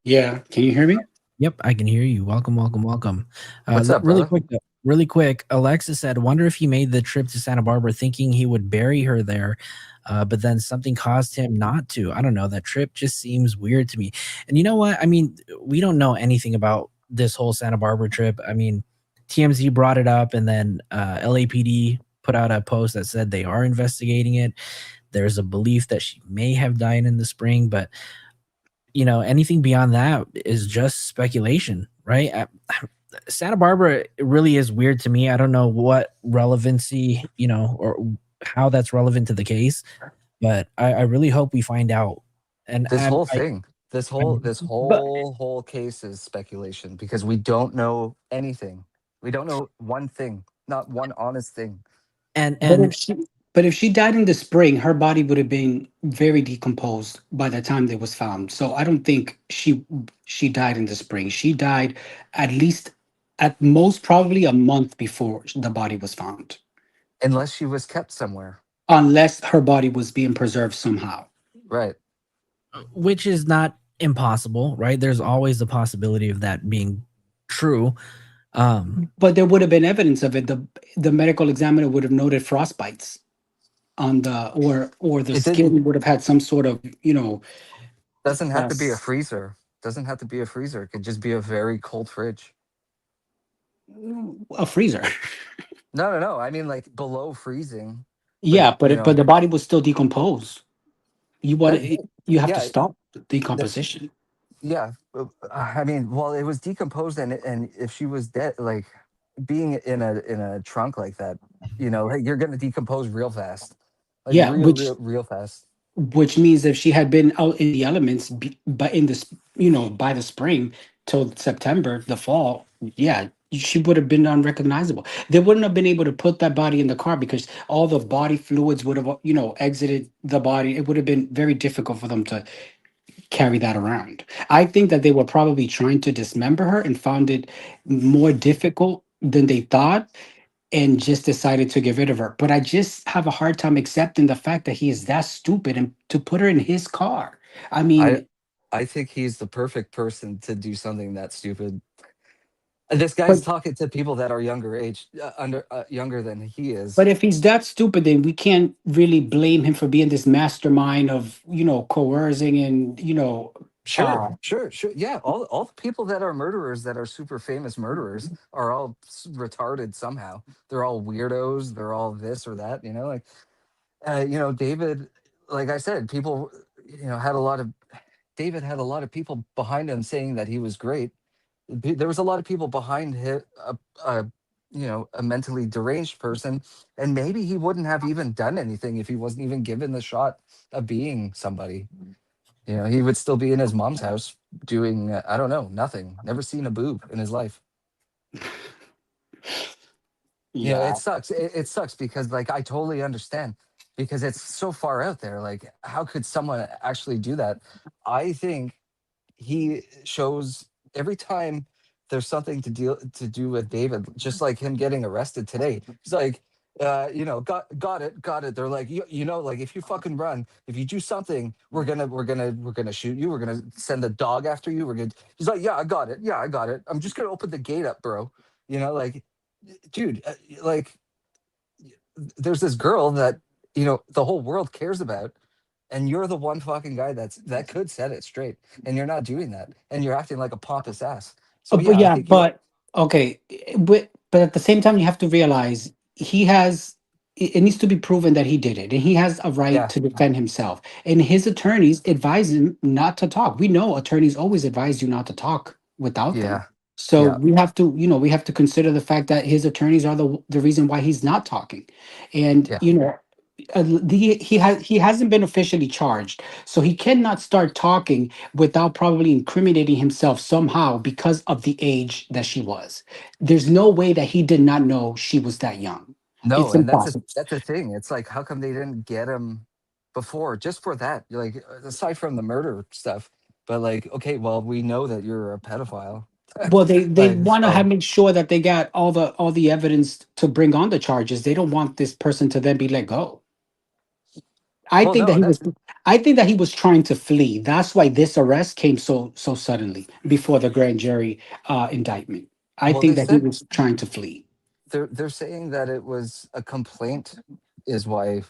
Yeah. Can you hear me? Yep, I can hear you. Welcome, welcome, welcome. What's up, really brother? quick, really quick. Alexa said, "Wonder if he made the trip to Santa Barbara thinking he would bury her there, but then something caused him not to. I don't know. That trip just seems weird to me." And you know what? I mean, we don't know anything about this whole Santa Barbara trip. I mean, TMZ brought it up, and then LAPD put out a post that said they are investigating it. There's a belief that she may have died in the spring, but anything beyond that is just speculation, right? Santa Barbara really is weird to me. I don't know what relevancy, or how that's relevant to the case, but I really hope we find out. And this whole case is speculation because we don't know anything. We don't know one thing, not one honest thing. But if she died in the spring, her body would have been very decomposed by the time it was found. So I don't think she died in the spring. She died at most probably a month before the body was found. Unless she was kept somewhere. Unless her body was being preserved somehow. Right. Which is not impossible, right? There's always the possibility of that being true. But there would have been evidence of it. The medical examiner would have noted frostbites on the or the skin would have had some sort of doesn't have to be a freezer. Doesn't have to be a freezer. It could just be a very cold fridge. A freezer. No. I mean, like, below freezing. Yeah, but the body was still decomposed. You have to stop the decomposition. Yeah, I mean, well, it was decomposed, and if she was dead, like, being in a trunk like that, like, you're gonna decompose real fast. Like, yeah, real fast. Which means if she had been out in the elements, but in this, by the spring till September, the fall, yeah, she would have been unrecognizable. They wouldn't have been able to put that body in the car because all the body fluids would have, exited the body. It would have been very difficult for them to carry that around. I think that they were probably trying to dismember her and found it more difficult than they thought and just decided to get rid of her. But I just have a hard time accepting the fact that he is that stupid and to put her in his car. I mean, I think he's the perfect person to do something that stupid. This guy's talking to people that are younger than he is. But if he's that stupid, then we can't really blame him for being this mastermind of, coercing and, Sure. Yeah, all the people that are murderers, that are super famous murderers, are all retarded somehow. They're all weirdos. They're all this or that. David, like I said, people, David had a lot of people behind him saying that he was great. There was a lot of people behind him, a mentally deranged person, and maybe he wouldn't have even done anything if he wasn't even given the shot of being somebody. He would still be in his mom's house doing, I don't know, nothing. Never seen a boob in his life. Yeah, it sucks. It sucks because, like, I totally understand because it's so far out there. Like, how could someone actually do that? I think he shows every time there's something to do with David, just like him getting arrested today. He's like, got it. They're like, like if you fucking run, if you do something, we're gonna shoot you. We're gonna send a dog after you. He's like, yeah, I got it. Yeah, I got it. I'm just gonna open the gate up, bro. Like, dude, like, there's this girl that the whole world cares about, and you're the one fucking guy that could set it straight, and you're not doing that, and you're acting like a pompous ass. So But yeah, I yeah, think you. but okay, but at the same time, you have to realize he has. It needs to be proven that he did it, and he has a right Yeah, to defend himself. And his attorneys advise him not to talk. We know attorneys always advise you not to talk without them. yeah, So yeah, we have to, we have to consider the fact that his attorneys are the reason why he's not talking. And yeah. he hasn't been officially charged, so he cannot start talking without probably incriminating himself somehow because of the age that she was. There's no way that he did not know she was that young. No, It's and impossible. that's the thing. It's like, how come they didn't get him before, just for that? Like, aside from the murder stuff, but like, okay, well, we know that you're a pedophile. Well, they Like, want to have so, make sure that they got all the evidence to bring on the charges. They don't want this person to then be let go. I well, think that no, he that was I think that he was trying to flee. That's why this arrest came so suddenly before the grand jury indictment. I well, think they that he said was trying to flee. they're saying that it was a complaint, is why,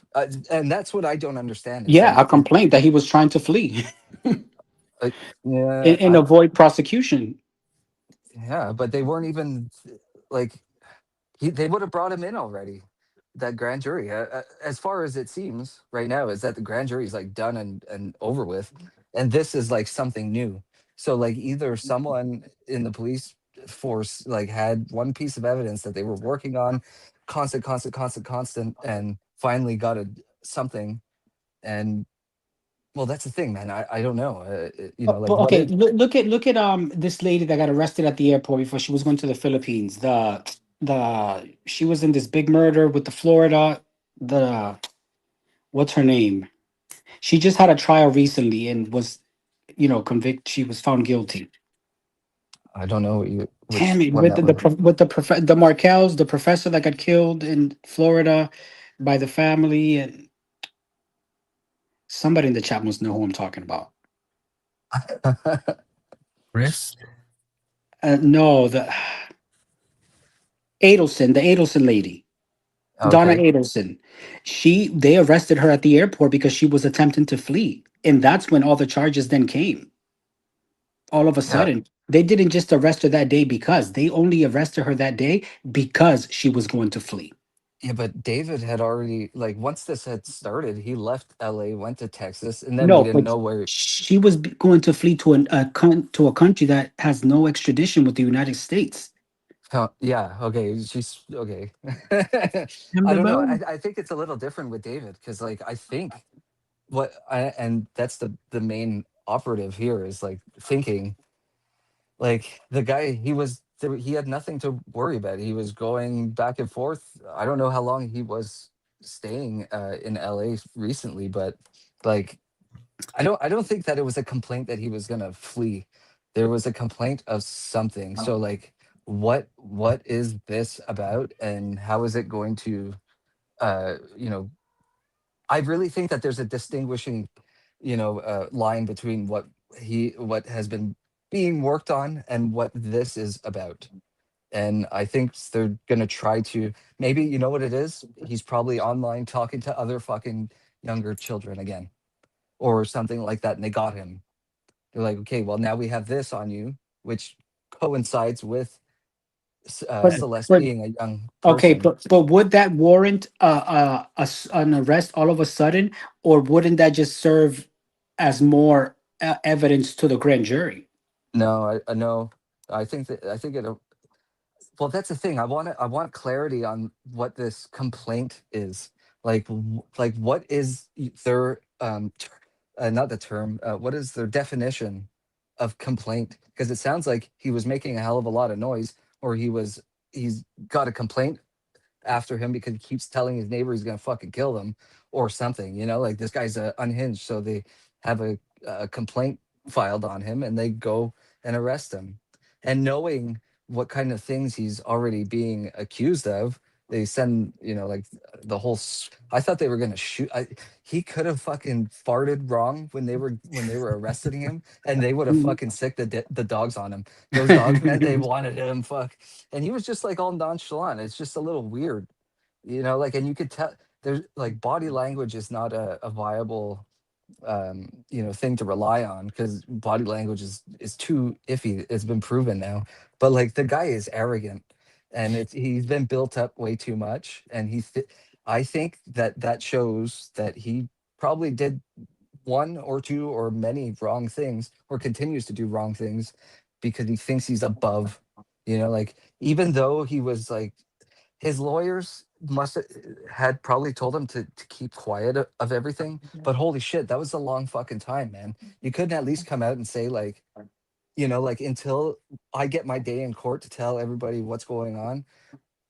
and that's what I don't understand. Is Yeah, like, a complaint that he was trying to flee uh, yeah, and avoid prosecution. yeah, but they weren't even like, they would have brought him in already. That grand jury, as far as it seems right now, is that the grand jury is like done and over with, and this is like something new. So like, either someone in the police force like had one piece of evidence that they were working on, constant, and finally got something. And well, that's the thing, man. I don't know. Like, But what okay, it. look at this lady that got arrested at the airport before she was going to the Philippines. The she was in this big murder with the Florida. The What's her name? She just had a trial recently and was convicted. She was found guilty. I don't know Damn which it! one With that the was. prof- with the Markells, the professor that got killed in Florida by the family, and somebody in the chat must know who I'm talking about. Chris. No, the Adelson lady, Donna Okay. Adelson. They arrested her at the airport because she was attempting to flee, and that's when all the charges then came. All of a Yeah. sudden, they didn't just arrest her that day because they only arrested her that day because she was going to flee. Yeah, but David had already, like, once this had started, he left LA, went to Texas, and then we No, didn't but know where. she was going to flee to a country that has no extradition with the United States. Yeah, okay, she's okay. Him I the don't know. bone. I think it's a little different with David, because like, I think and that's the main operative here, is like thinking, like, the guy, he had nothing to worry about. He was going back and forth. I don't know how long he was staying in LA recently, but like, I don't think that it was a complaint that he was gonna flee. There was a complaint of something. So like, what is this about, and how is it going to uh you know I really think that there's a distinguishing line between what has been being worked on and what this is about. And I think they're gonna try to, maybe, you know what it is? He's probably online talking to other fucking younger children again, or something like that, and they got him. They're like, okay, well, now we have this on you, which coincides with But Celeste but being a young okay, person. but would that warrant an arrest all of a sudden, or wouldn't that just serve as more evidence to the grand jury? No, I know. I think it. Well, that's the thing. I want clarity on what this complaint is. Like, like, what is their not the term. What is their definition of complaint? Because it sounds like he was making a hell of a lot of noise, or he's got a complaint after him because he keeps telling his neighbor he's gonna fucking kill them, or something. Like, this guy's unhinged, so they have a complaint filed on him, and they go and arrest him. And knowing what kind of things he's already being accused of, they send, like the whole. I thought they were gonna shoot. He could have fucking farted wrong when they were arresting him, and they would have fucking sicked the dogs on him. Those dogs, man, they wanted him. Fuck, and he was just like all nonchalant. It's just a little weird, like, and you could tell there's like body language is not a viable thing to rely on, because body language is too iffy. It's been proven now. But like the guy is arrogant, and he's been built up way too much, and I think that shows that he probably did one or two or many wrong things, or continues to do wrong things, because he thinks he's above, like, even though he was like, his lawyers had probably told him to keep quiet of everything, but holy shit, that was a long fucking time, man. You couldn't at least come out and say like, like, until I get my day in court to tell everybody what's going on,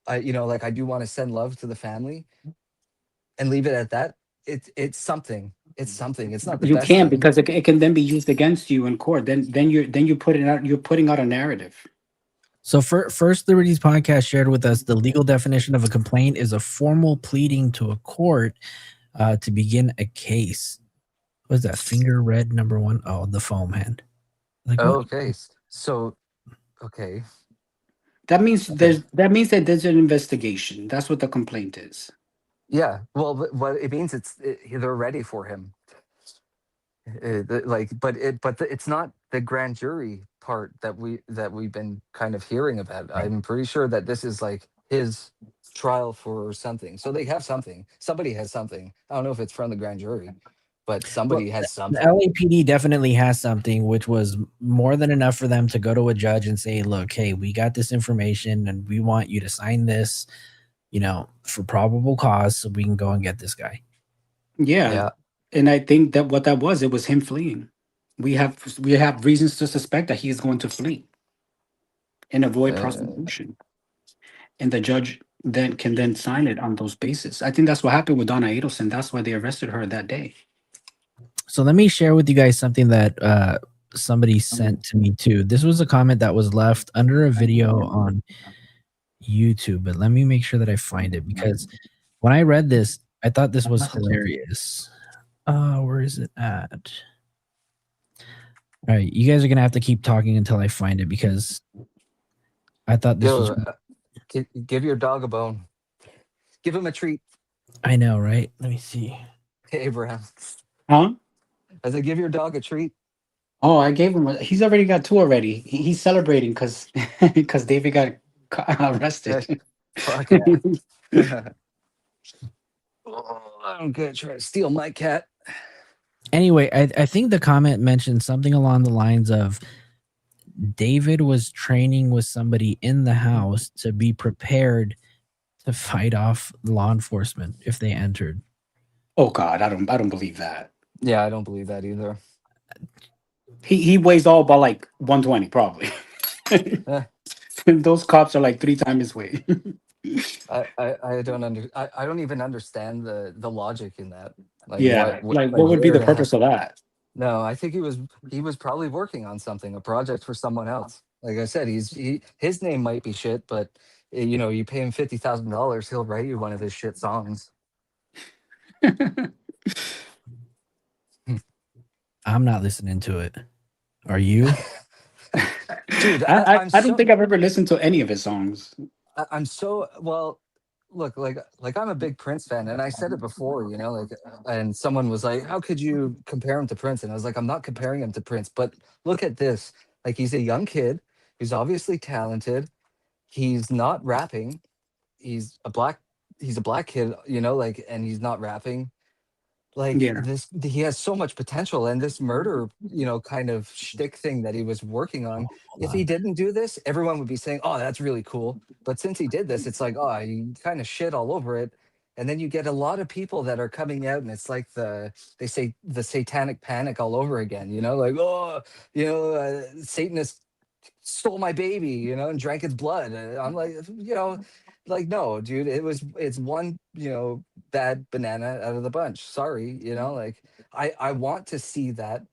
like, I do want to send love to the family, and leave it at that. It's something. It's something. It's not the You best can't, thing. because it can then be used against you in court. Then you're putting out a narrative. So First Liberties podcast shared with us the legal definition of a complaint is a formal pleading to a court to begin a case. What is that? Finger red number 1? Oh, the foam hand. Like, what? Okay. So, okay. That means that there's an investigation. That's what the complaint is. Yeah. Well, what it means, they're ready for him. It's not the grand jury part that we've been kind of hearing about. I'm pretty sure that this is like his trial for something. So they have something. Somebody has something. I don't know if it's from the grand jury, but somebody has something. The LAPD definitely has something, which was more than enough for them to go to a judge and say, look, hey, we got this information and we want you to sign this, for probable cause, so we can go and get this guy. Yeah. And I think that what that was, it was him fleeing. We have reasons to suspect that he is going to flee and avoid prosecution. And the judge can sign it on those bases. I think that's what happened with Donna Adelson. That's why they arrested her that day. So let me share with you guys something that somebody sent to me too. This was a comment that was left under a video on YouTube, but let me make sure that I find it, because when I read this, I thought this was hilarious. Where is it at? All right, you guys are gonna have to keep talking until I find it, because I thought this was. Give your dog a bone. Give him a treat. I know, right? Let me see. Hey, Abraham. Huh? I said, give your dog a treat. Oh, I gave him. He's already got 2 already. He's celebrating because David got arrested. Fuck yeah. I'm gonna try to steal my cat. Anyway, I think the comment mentioned something along the lines of David was training with somebody in the house to be prepared to fight off law enforcement if they entered. Oh God, I don't believe that. Yeah, I don't believe that either. He weighs all about like 120 probably. Those cops are like 3 times his weight. I don't even understand the logic in that. Like, yeah, what would be the purpose of that? No, I think he was probably working on something, a project for someone else. Like I said, his name might be shit, but you pay him $50,000, he'll write you one of his shit songs. I'm not listening to it. Are you? Dude, I don't think I've ever listened to any of his songs. I'm so well. Look, like I'm a big Prince fan, and I said it before, and someone was like, "How could you compare him to Prince?" And I was like, "I'm not comparing him to Prince, but look at this. Like, he's a young kid. He's obviously talented. He's not rapping. He's a black kid, and he's not rapping. Like, he has so much potential, and this murder, kind of shtick thing that he was working on. If he didn't do this, everyone would be saying, "Oh, that's really cool." But since he did this, it's like, oh, you kind of shit all over it. And then you get a lot of people that are coming out, and it's like they say the satanic panic all over again. Like, oh, Satanist stole my baby, and drank its blood. I'm like, like, no, dude, it's one, bad banana out of the bunch. Sorry, like, I want to see that.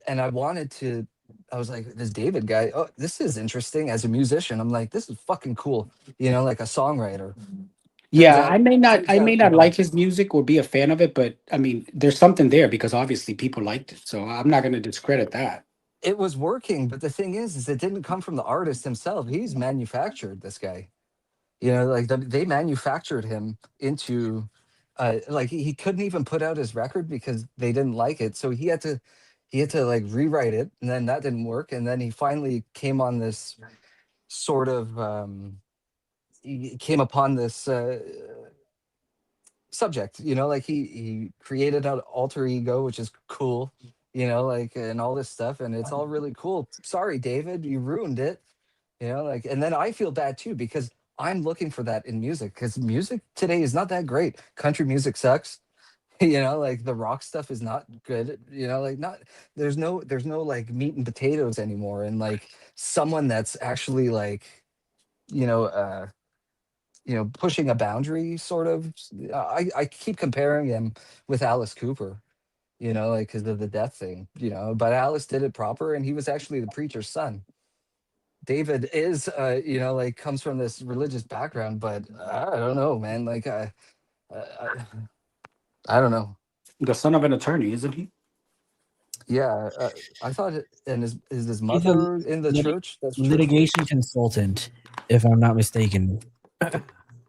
And I was like, this David guy, oh, this is interesting as a musician. I'm like, this is fucking cool, like a songwriter. Yeah, out, I may you not know, like his music or be a fan of it, but I mean, there's something there because obviously people liked it. So I'm not going to discredit that. it was working. But the thing is it didn't come from the artist himself. He's manufactured, this guy. You know, like they manufactured him into, like he couldn't even put out his record because they didn't like it. So he had to like rewrite it, and then that didn't work. And then he finally came on this sort of, he came upon this subject. You know, like he created an alter ego, which is cool. You know, like, and all this stuff, and it's all really cool. Sorry, David, you ruined it. You know, like, and then I feel bad too because I'm looking for that in music because music today is not that great. Country music sucks. You know, like the rock stuff is not good. You know, like not there's no like meat and potatoes anymore. And like someone that's actually like, you know, pushing a boundary sort of. I keep comparing him with Alice Cooper. You know, like because of the death thing. You know, but Alice did it proper, and he was actually the preacher's son. David is, you know, like comes from this religious background, but I don't know, man. Like, I, I don't know. The son of an attorney, isn't he? Yeah, I thought, and is his He's a mother in the church? That's church work. litigation consultant, if I'm not mistaken.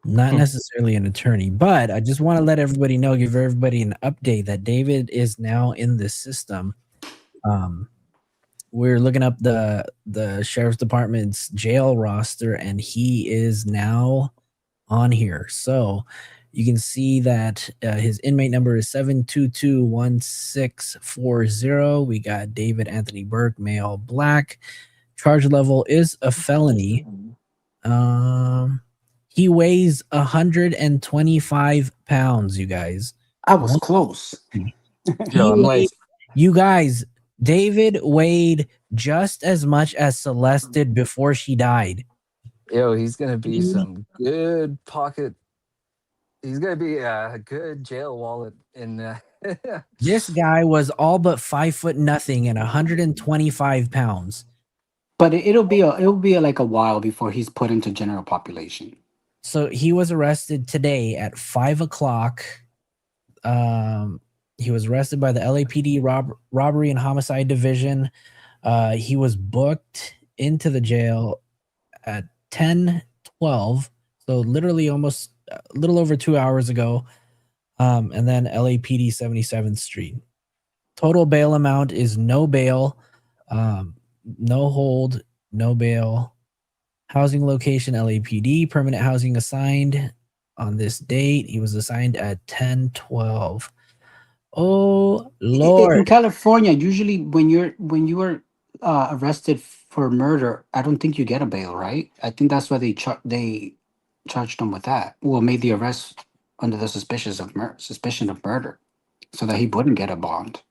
Not necessarily an attorney, but I just want to let everybody know, give everybody an update that David is now in the system. We're looking up the sheriff's department's jail roster, and he is now on here. So you can see that his inmate number is 7221640. We got David Anthony Burke, male, black. Charge level is a felony. He weighs 125 pounds, you guys. I was close. You guys, David weighed just as much as Celeste did before she died. Yo, he's gonna be some good pocket. He's gonna be a good jail wallet in. This guy was all but 5 foot nothing and 125 pounds. But it'll be like a while before he's put into general population. So he was arrested today at 5 o'clock. He was arrested by the LAPD robbery and homicide division. He was booked into the jail at 10:12, so literally almost a little over 2 hours ago. And then LAPD 77th Street. Total bail amount is no bail, no hold, no bail. Housing location LAPD, permanent housing assigned on this date. He was assigned at 10:12. Oh Lord! In California, usually when you are arrested for murder, I don't think you get a bail, right? I think that's why they charged him with that. Well, made the arrest under the suspicion of murder, so that he wouldn't get a bond.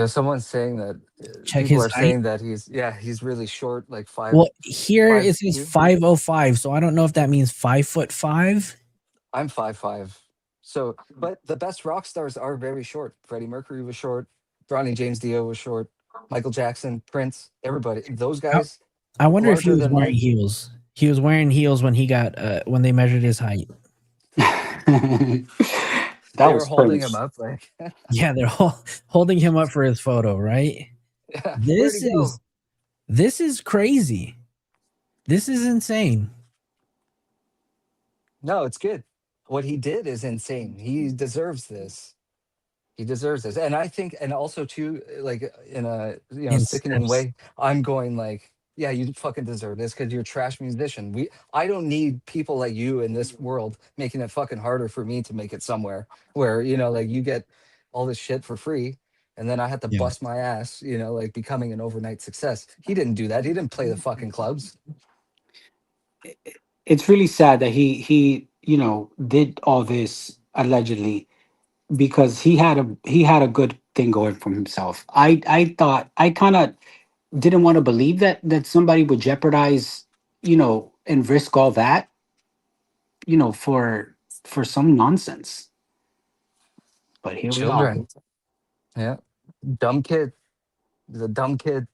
Someone's saying that Check people his are height. saying that he's really short, like 5. Well, here it says 5'2". 505, so I don't know if that means 5'5". I'm 5'5". So, but the best rock stars are very short. Freddie Mercury was short. Ronnie James Dio was short. Michael Jackson, Prince, everybody. Those guys. I wonder if he larger was than wearing life. heels. He was wearing heels when he got when they measured his height. They were holding him up like. Yeah, they're holding him up for his photo, right? Yeah, where'd he go? This is crazy. This is insane. No, it's good. What he did is insane. He deserves this. He deserves this. And I think, and also too, like in a sickening way, I'm going like, yeah, you fucking deserve this because you're a trash musician. I don't need people like you in this world making it fucking harder for me to make it somewhere where, like you get all this shit for free. And then I had to bust my ass, like becoming an overnight success. He didn't do that. He didn't play the fucking clubs. It's really sad that he did all this allegedly because he had a good thing going for himself. I thought I kind of didn't want to believe that somebody would jeopardize, and risk all that, for some nonsense. But here we are. Yeah. Dumb kid. He's a dumb kid.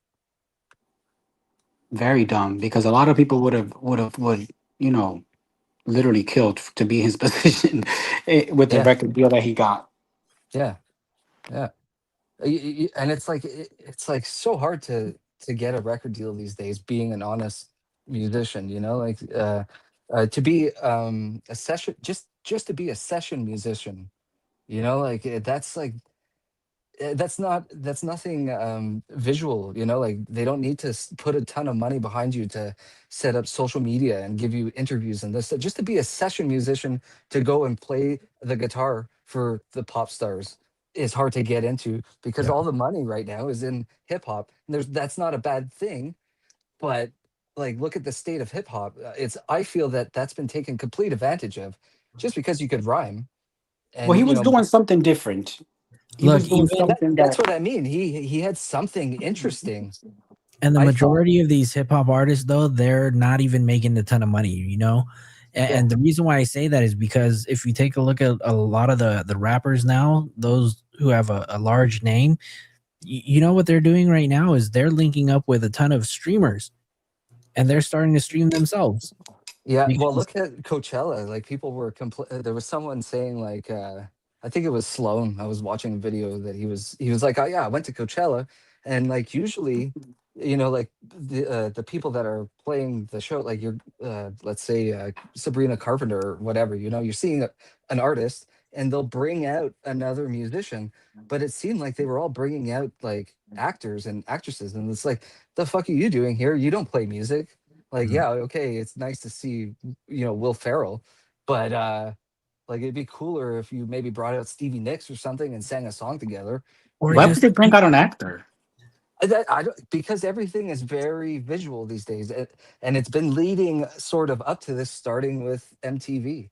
Very dumb, because a lot of people would literally killed to be in his position with the Yeah, record deal that he got. yeah, yeah. And it's like so hard to get a record deal these days. Being an honest musician, you know, like to be a session, just to be a session musician, you know, like that's like that's nothing visual, you know, like they don't need to put a ton of money behind you to set up social media and give you interviews and this. Just to be a session musician, to go and play the guitar for the pop stars is hard to get into, because Yeah. all the money right now is in hip hop. And that's not a bad thing, but like, look at the state of hip hop. It's, I feel that that's been taken complete advantage of, just because you could rhyme. Well, he And you was know, doing something different. He Look, was doing even something that's that what I mean. He had something interesting. and the I thought. majority of these hip hop artists, though, they're not even making a ton of money, you know. And, Yeah. and the reason why I say that is because if you take a look at a lot of the rappers now, those who have a large name, you know what they're doing right now is they're linking up with a ton of streamers, and they're starting to stream themselves. Yeah, well, Because look at Coachella. Like, people were there was someone saying, like, I think it was Sloan. I was watching a video that he was like, oh yeah, I went to Coachella, and like usually, you know, like the people that are playing the show, like you're let's say Sabrina Carpenter or whatever, you know, you're seeing an artist and they'll bring out another musician, but it seemed like they were all bringing out like actors and actresses, and it's like, the fuck are you doing here? You don't play music. Like, yeah, okay, it's nice to see, you know, Will Ferrell, but like, it'd be cooler if you maybe brought out Stevie Nicks or something and sang a song together. or why would just they bring out an actor? I don't, because everything is very visual these days, and it's been leading sort of up to this, starting with MTV.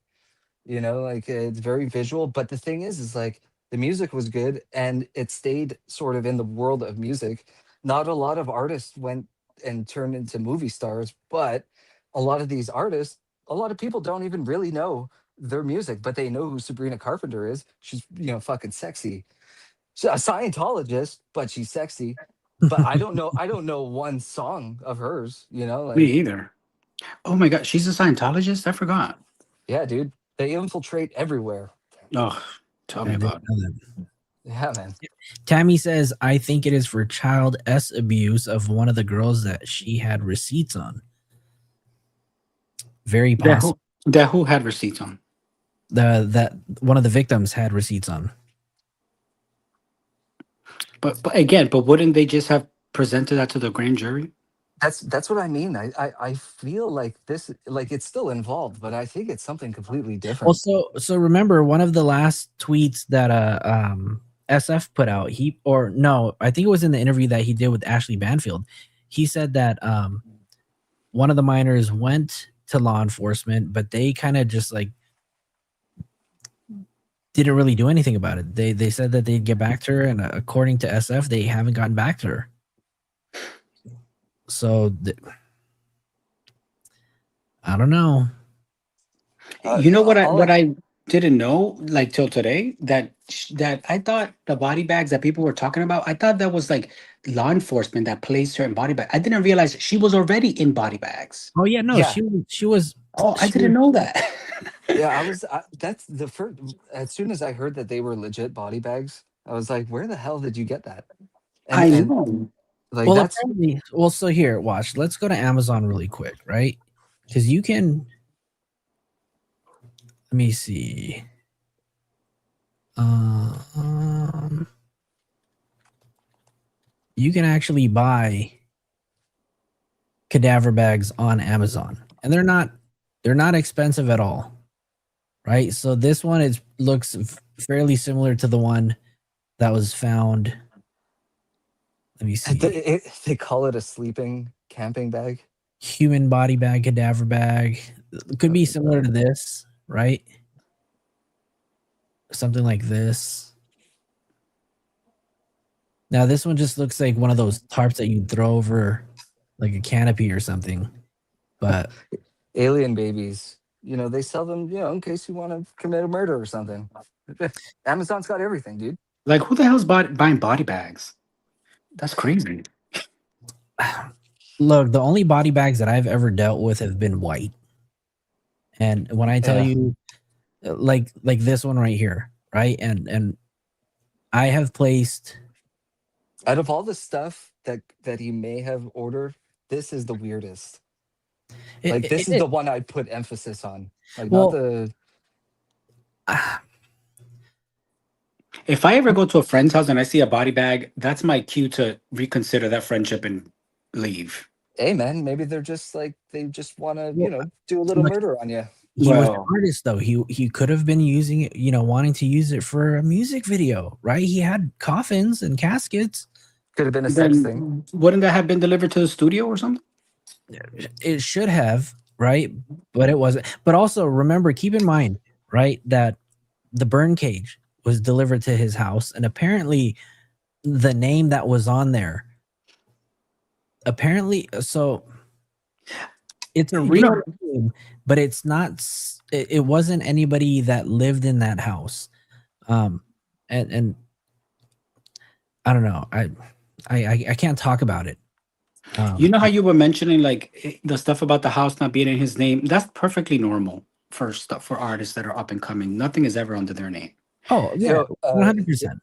You know, like, it's very visual, but the thing is like, the music was good and it stayed sort of in the world of music. Not a lot of artists went and turned into movie stars, but a lot of these artists, a lot of people don't even really know their music, but they know who Sabrina Carpenter is. She's, you know, fucking sexy. She's a Scientologist, but she's sexy. But I don't know one song of hers, you know, Me like, either. Oh my god, she's a Scientologist? I forgot. yeah, dude, they infiltrate everywhere. Oh, tell me I didn't about it. know that. Yeah, man. Tammy says, I think it is for child abuse of one of the girls that she had receipts on. Very possible. That who had receipts on? That one of the victims had receipts on. But again, but wouldn't they just have presented that to the grand jury? That's what I mean. I feel like this, like, it's still involved, but I think it's something completely different. Well, so remember one of the last tweets that SF put out, I think it was in the interview that he did with Ashley Banfield. He said that one of the minors went to law enforcement, but they kind of just like didn't really do anything about it. They said that they'd get back to her, and according to SF, they haven't gotten back to her. So I don't know. You know what I didn't know, like, till today, that I thought the body bags that people were talking about, I thought that was like law enforcement that placed her in body bags. I didn't realize she was already in body bags. Oh yeah, no, Yeah. she was. Oh, I didn't know that. Yeah, that's the first. As soon as I heard that they were legit body bags, I was like, where the hell did you get that? I And know. like, Well, that's apparently, so here, watch. Let's go to Amazon really quick, right? Because you can. Let me see. You can actually buy cadaver bags on Amazon, and they're not expensive at all, right? So this one looks fairly similar to the one that was found. Let me see. they call it a sleeping camping bag. Human body bag, cadaver bag. It could be similar to this, right? Something like this. Now this one just looks like one of those tarps that you throw over like a canopy or something. But Alien babies, you know, they sell them, you know, in case you want to commit a murder or something. Amazon's got everything, dude. Like, who the hell's buying body bags? That's crazy. look, the only body bags that I've ever dealt with have been white. And when I tell Yeah. you, like this one right here, right? And I have placed Out of all the stuff that he may have ordered, this is the weirdest. Like this is the one I'd put emphasis on. Like not well, the If I ever go to a friend's house and I see a body bag, that's my cue to reconsider that friendship and leave. hey man, maybe they're just like they just want to, Well, do a little look, murder on you. he was an Well, artist though. He could have been using it, wanting to use it for a music video, right? He had coffins and caskets. Could have been a sex thing. then wouldn't that have been delivered to the studio or something? It should have, right? But it wasn't. But also remember, keep in mind, right, that the burn cage was delivered to his house, and apparently the name that was on there, so it's a real name, but it's not. It wasn't anybody that lived in that house, and I don't know. I can't talk about it. You know how you were mentioning like the stuff about the house not being in his name? That's perfectly normal for stuff for artists that are up and coming. Nothing is ever under their name. Oh yeah, 100%.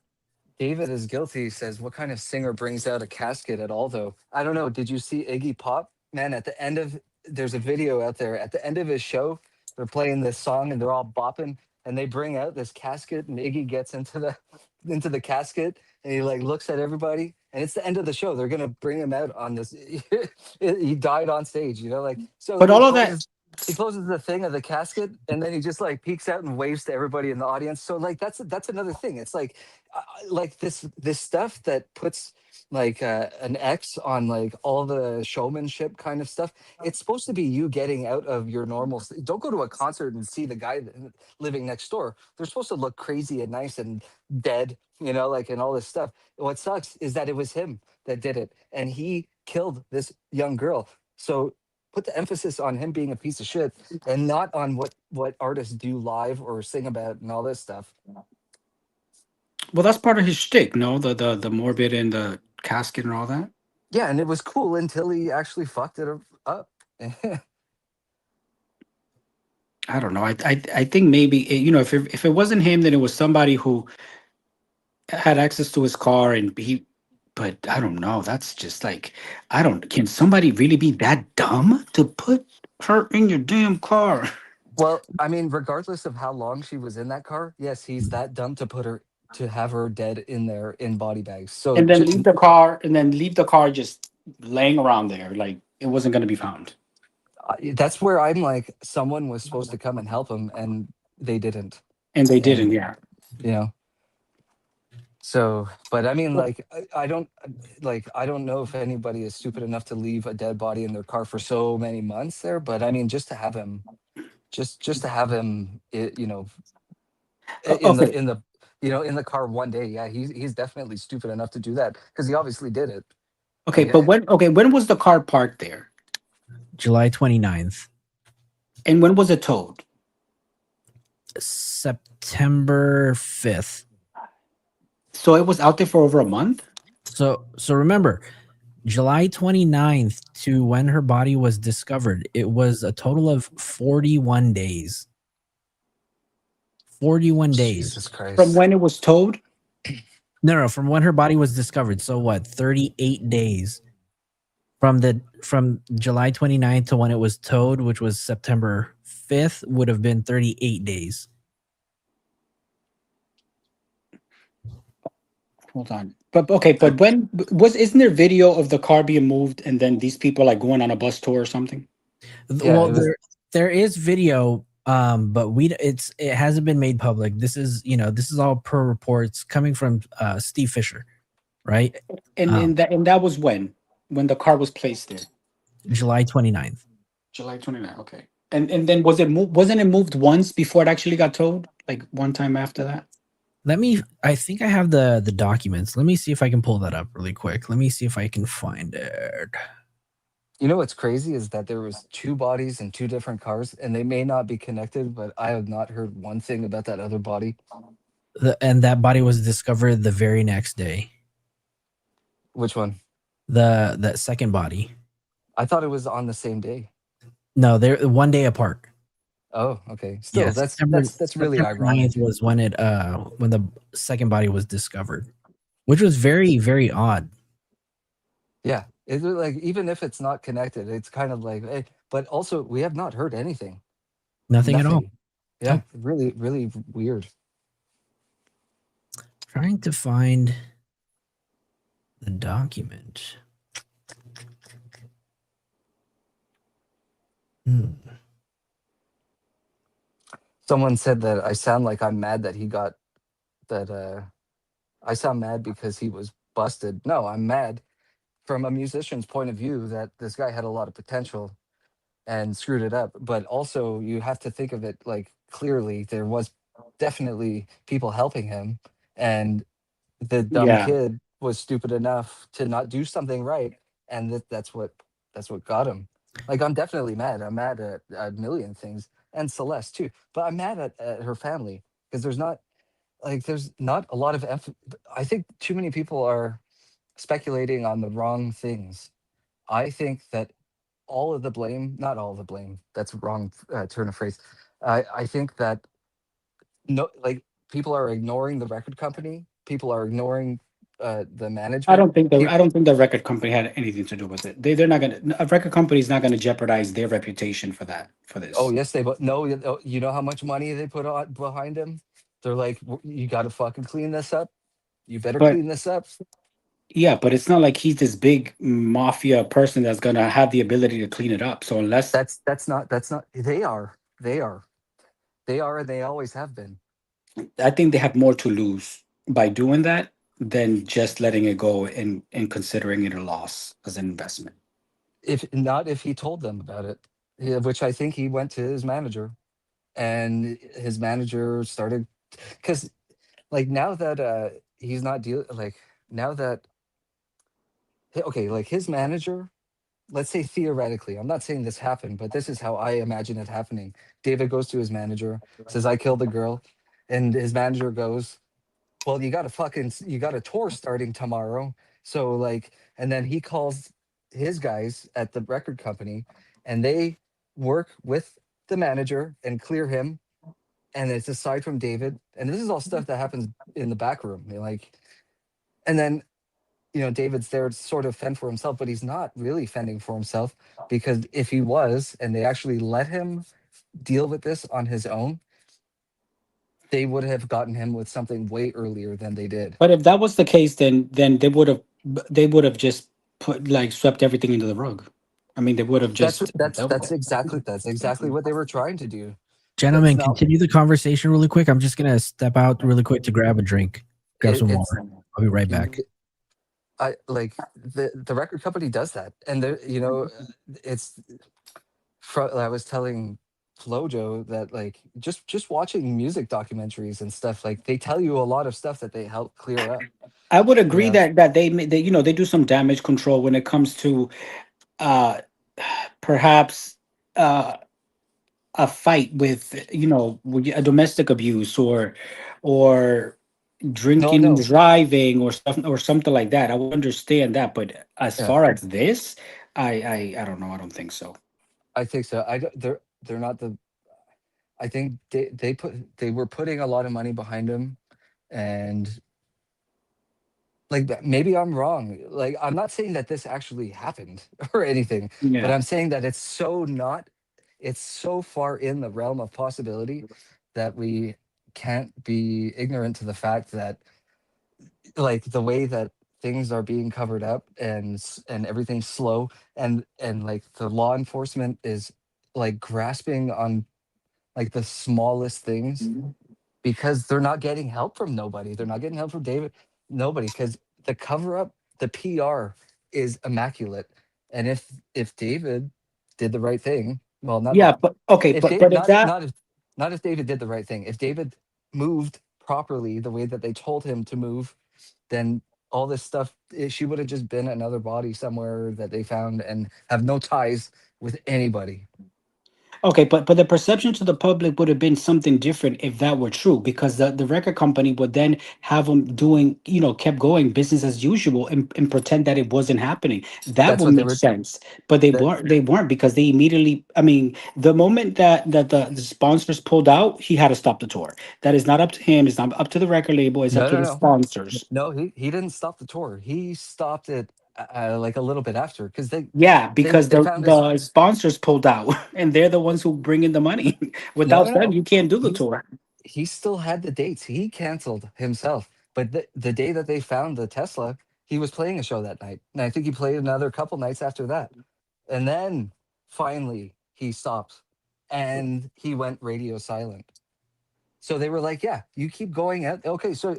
David is guilty. Says, what kind of singer brings out a casket at all? Though I don't know. Did you see Iggy Pop? Man, at the end of there's a video out there. At the end of his show, they're playing this song and they're all bopping, and they bring out this casket, and Iggy gets into the casket, and he like looks at everybody, and it's the end of the show. They're gonna bring him out on this. He died on stage, like so. But all of that. He closes the thing of the casket, and then he just like peeks out and waves to everybody in the audience. So like that's another thing. It's like this stuff that puts like an X on like all the showmanship kind of stuff. It's supposed to be you getting out of your normal. Don't go to a concert and see the guy living next door. They're supposed to look crazy and nice and dead, like and all this stuff. What sucks is that it was him that did it, and he killed this young girl. So put the emphasis on him being a piece of shit and not on what artists do live or sing about and all this stuff. Well, that's part of his shtick, no? The morbid and the casket and all that. Yeah, and it was cool until he actually fucked it up. I don't know. I think maybe if it wasn't him, then it was somebody who had access to his car and he. But I don't know. That's just like can somebody really be that dumb to put her in your damn car? Well, I mean, regardless of how long she was in that car, yes, he's that dumb to have her dead in there in body bags. So and then leave the car just laying around there like it wasn't going to be found. That's where I'm like, someone was supposed to come and help him, and they didn't. And they didn't, yeah. So, but I mean, like, I don't know if anybody is stupid enough to leave a dead body in their car for so many months there. But I mean, just to have him, in the car one day, yeah, he's definitely stupid enough to do that because he obviously did it. Okay, but when was the car parked there? July 29th. And when was it towed? September 5th. So it was out there for over a month? So remember, July 29th to when her body was discovered, it was a total of 41 days. 41 days. Jesus Christ. From when it was towed? No, from when her body was discovered. So what? 38 days. From July 29th to when it was towed, which was September 5th, would have been 38 days. Hold on. But when isn't there video of the car being moved and then these people like going on a bus tour or something? Well, there is video, but it hasn't been made public. This is all per reports coming from Steve Fisher, right? And that was when the car was placed there. July 29th. July 29th. Okay. And then wasn't it moved once before it actually got towed? Like one time after that? I think I have the documents. Let me see if I can pull that up really quick. Let me see if I can find it. You know what's crazy is that there was two bodies in two different cars, and they may not be connected, but I have not heard one thing about that other body. And that body was discovered the very next day. Which one? That second body. I thought it was on the same day. No, they're one day apart. Oh, okay. Still, Yeah, that's really September ironic. 9th was when when the second body was discovered, which was very, very odd. Yeah, it's like even if it's not connected, it's kind of like, but also we have not heard anything. Nothing at all. Nothing. Yeah, really, really weird. Trying to find the document. Someone said that I sound like I'm mad that he got that. I sound mad because he was busted. No, I'm mad from a musician's point of view that this guy had a lot of potential and screwed it up. But also, you have to think of it like clearly. There was definitely people helping him, and the dumb Yeah. kid was stupid enough to not do something right, and that's what got him. Like, I'm definitely mad. I'm mad at a million things, and Celeste too. But I'm mad at her family because there's not a lot of I think too many people are speculating on the wrong things. I think that all of the blame, not all of the blame, that's a wrong turn of phrase. I think that no, like people are ignoring the record company. People are ignoring the management. I don't think the record company had anything to do with it. They're not gonna. A record company is not gonna jeopardize their reputation for that. For this. Oh yes, but no, you know how much money they put on behind him. They're like, you got to fucking clean this up. You better But clean this up. yeah, but it's not like he's this big mafia person that's gonna have the ability to clean it up. So unless That's not they are and they always have been. I think they have more to lose by doing that than just letting it go and considering it a loss as an investment. If he told them about it, yeah, which I think he went to his manager, and his manager started because like now that he's not like now that okay, like his manager, let's say theoretically, I'm not saying this happened, but this is how I imagine it happening. David goes to his manager, says, I killed the girl. And his manager goes, well, you got a tour starting tomorrow. So like, and then he calls his guys at the record company and they work with the manager and clear him. And it's aside from David. And this is all stuff that happens in the back room. Like, and then David's there to sort of fend for himself, but he's not really fending for himself because if he was, and they actually let him deal with this on his own, they would have gotten him with something way earlier than they did. But if that was the case, then they would have just put like swept everything into the rug. I mean, they would have just That's exactly what they were trying to do. Gentlemen, continue the conversation really quick. I'm just gonna step out really quick to grab a drink, grab some water. I'll be right back. I like the record company does that, and it's. I was telling Flojo that like just watching music documentaries and stuff, like they tell you a lot of stuff that they help clear up. I would agree that they they do some damage control when it comes to uh perhaps a fight with with a domestic abuse or drinking and driving or stuff or something like that. I would understand that, but as far as this, I don't know. I don't think so. I think so. They're not the. I think they were putting a lot of money behind him, and like maybe I'm wrong. Like I'm not saying that this actually happened or anything, but I'm saying that it's so far in the realm of possibility that we can't be ignorant to the fact that like the way that things are being covered up and everything's slow and like the law enforcement is like grasping on like the smallest things because they're not getting help from nobody. They're not getting help from David, nobody, because the cover up, the PR is immaculate. And if David did the right thing, well, not but okay, but if that not if David did the right thing. If David moved properly the way that they told him to move, then all this stuff, she would have just been another body somewhere that they found and have no ties with anybody. Okay, but the perception to the public would have been something different if that were true, because the record company would then have them doing, kept going business as usual and pretend that it wasn't happening. That That's would what they make were. sense. But they That weren't. They weren't because they immediately. I mean, the moment that the sponsors pulled out, he had to stop the tour. That is not up to him. It's not up to the record label. It's up no, to no, the no, sponsors. no. He didn't stop the tour. He stopped it like a little bit after because Yeah, because they the found this. the sponsors pulled out, and they're the ones who bring in the money. No, Without no, them, no. you can't do the He's tour. he still had the dates. He canceled himself. But the day that they found the Tesla, he was playing a show that night. And I think he played another couple nights after that. And then finally he stopped and he went radio silent. So they were like, yeah, you keep going at, okay. So,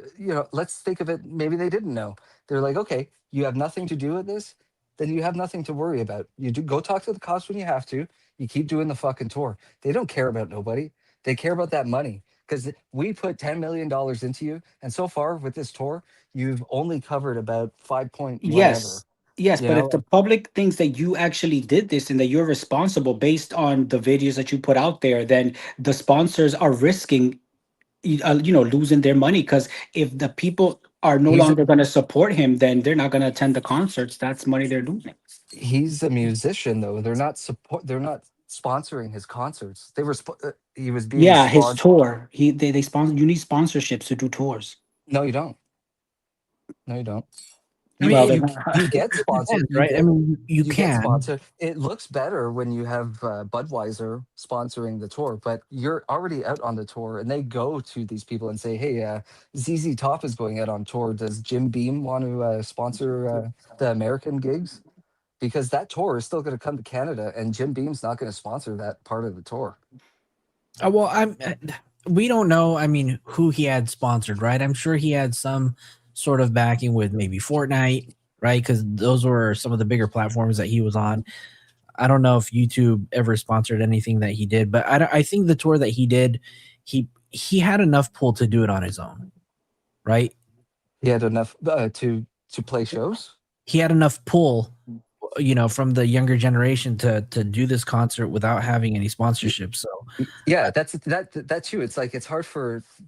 let's think of it. Maybe they didn't know. They're like, okay, you have nothing to do with this. Then you have nothing to worry about. You do go talk to the cops when you have to. You keep doing the fucking tour. They don't care about nobody. They care about that money because we put $10 million into you. And so far with this tour, you've only covered about 5 point whatever, Yes. Yes, you but if know, the public thinks that you actually did this and that you're responsible based on the videos that you put out there, then the sponsors are risking, losing their money. Because if the people are no he's longer going to support him, then they're not going to attend the concerts. That's money they're losing. he's a musician though. They're not sponsoring his concerts. He was being Yeah, his sponsored. tour. They sponsor. You need sponsorships to do tours. No, you don't. No, you don't. I You mean, Well, you you it get sponsored. depends, right? I mean, you You get can. sponsored. It looks better when you have Budweiser sponsoring the tour, but you're already out on the tour, and they go to these people and say, "Hey, ZZ Top is going out on tour. Does Jim Beam want to sponsor the American gigs?" Because that tour is still going to come to Canada, and Jim Beam's not going to sponsor that part of the tour. Well, we don't know. I mean, who he had sponsored, right? I'm sure he had some sort of backing with maybe Fortnite, right? Because those were some of the bigger platforms that he was on. I don't know if YouTube ever sponsored anything that he did, but I think the tour that he did, he had enough pull to do it on his own, right? He had enough to play shows. He had enough pull, from the younger generation to do this concert without having any sponsorship. So Yeah, that too. It's like it's hard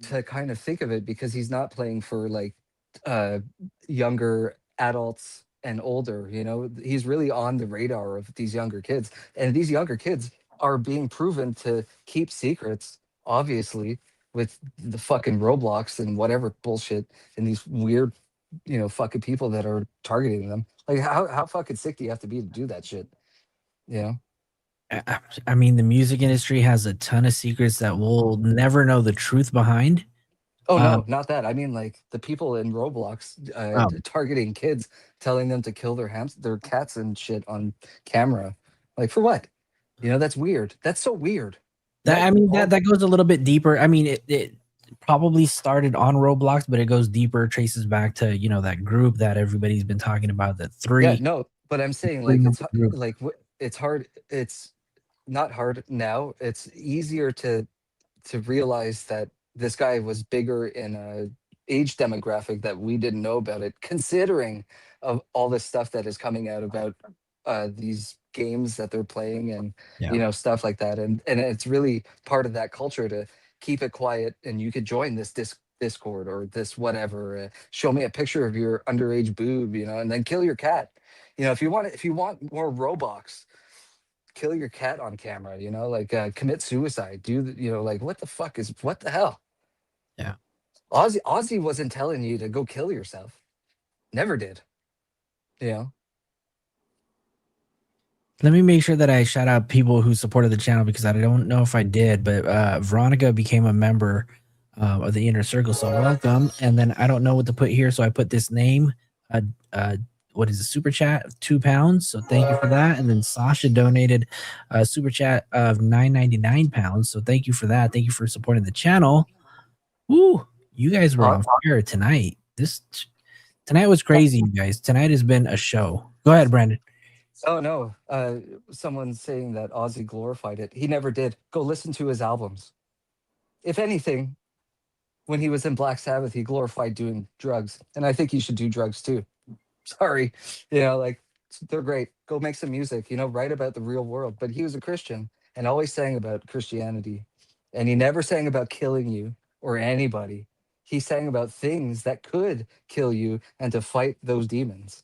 to kind of think of it because he's not playing for like younger adults and older. He's really on the radar of these younger kids, and these younger kids are being proven to keep secrets, obviously, with the fucking Roblox and whatever bullshit and these weird, fucking people that are targeting them. Like how fucking sick do you have to be to do that shit? You know? I mean, the music industry has a ton of secrets that we'll never know the truth behind. Oh no, not that. I mean, like the people in Roblox targeting kids, telling them to kill their cats and shit on camera. Like for what? That's weird. That's so weird. That goes a little bit deeper. I mean, it probably started on Roblox, but it goes deeper, traces back to that group that everybody's been talking about. That three. Yeah, no, but I'm saying like it's hard. It's not hard now. It's easier to realize that this guy was bigger in a age demographic that we didn't know about it, considering of all this stuff that is coming out about these games that they're playing and stuff like that, and it's really part of that culture to keep it quiet. And you could join this Discord or this whatever. Show me a picture of your underage boob, and then kill your cat. If you want more Roblox, kill your cat on camera, like commit suicide, like what the hell? Yeah. Ozzy wasn't telling you to go kill yourself. Never did. Let me make sure that I shout out people who supported the channel because I don't know if I did, but Veronica became a member of the Inner Circle, so welcome. And then I don't know what to put here, so I put this name. What is a super chat of £2? So thank you for that. And then Sasha donated a super chat of £9.99. So thank you for that. Thank you for supporting the channel. Woo, you guys were on fire tonight. Tonight was crazy, you guys. Tonight has been a show. Go ahead, Brandon. Oh no, someone's saying that Ozzy glorified it. He never did. Go listen to his albums. If anything, when he was in Black Sabbath, he glorified doing drugs, and I think he should do drugs too. Sorry, like they're great. Go make some music, write about the real world. But he was a Christian, and always sang about Christianity. And he never sang about killing you or anybody. He sang about things that could kill you and to fight those demons.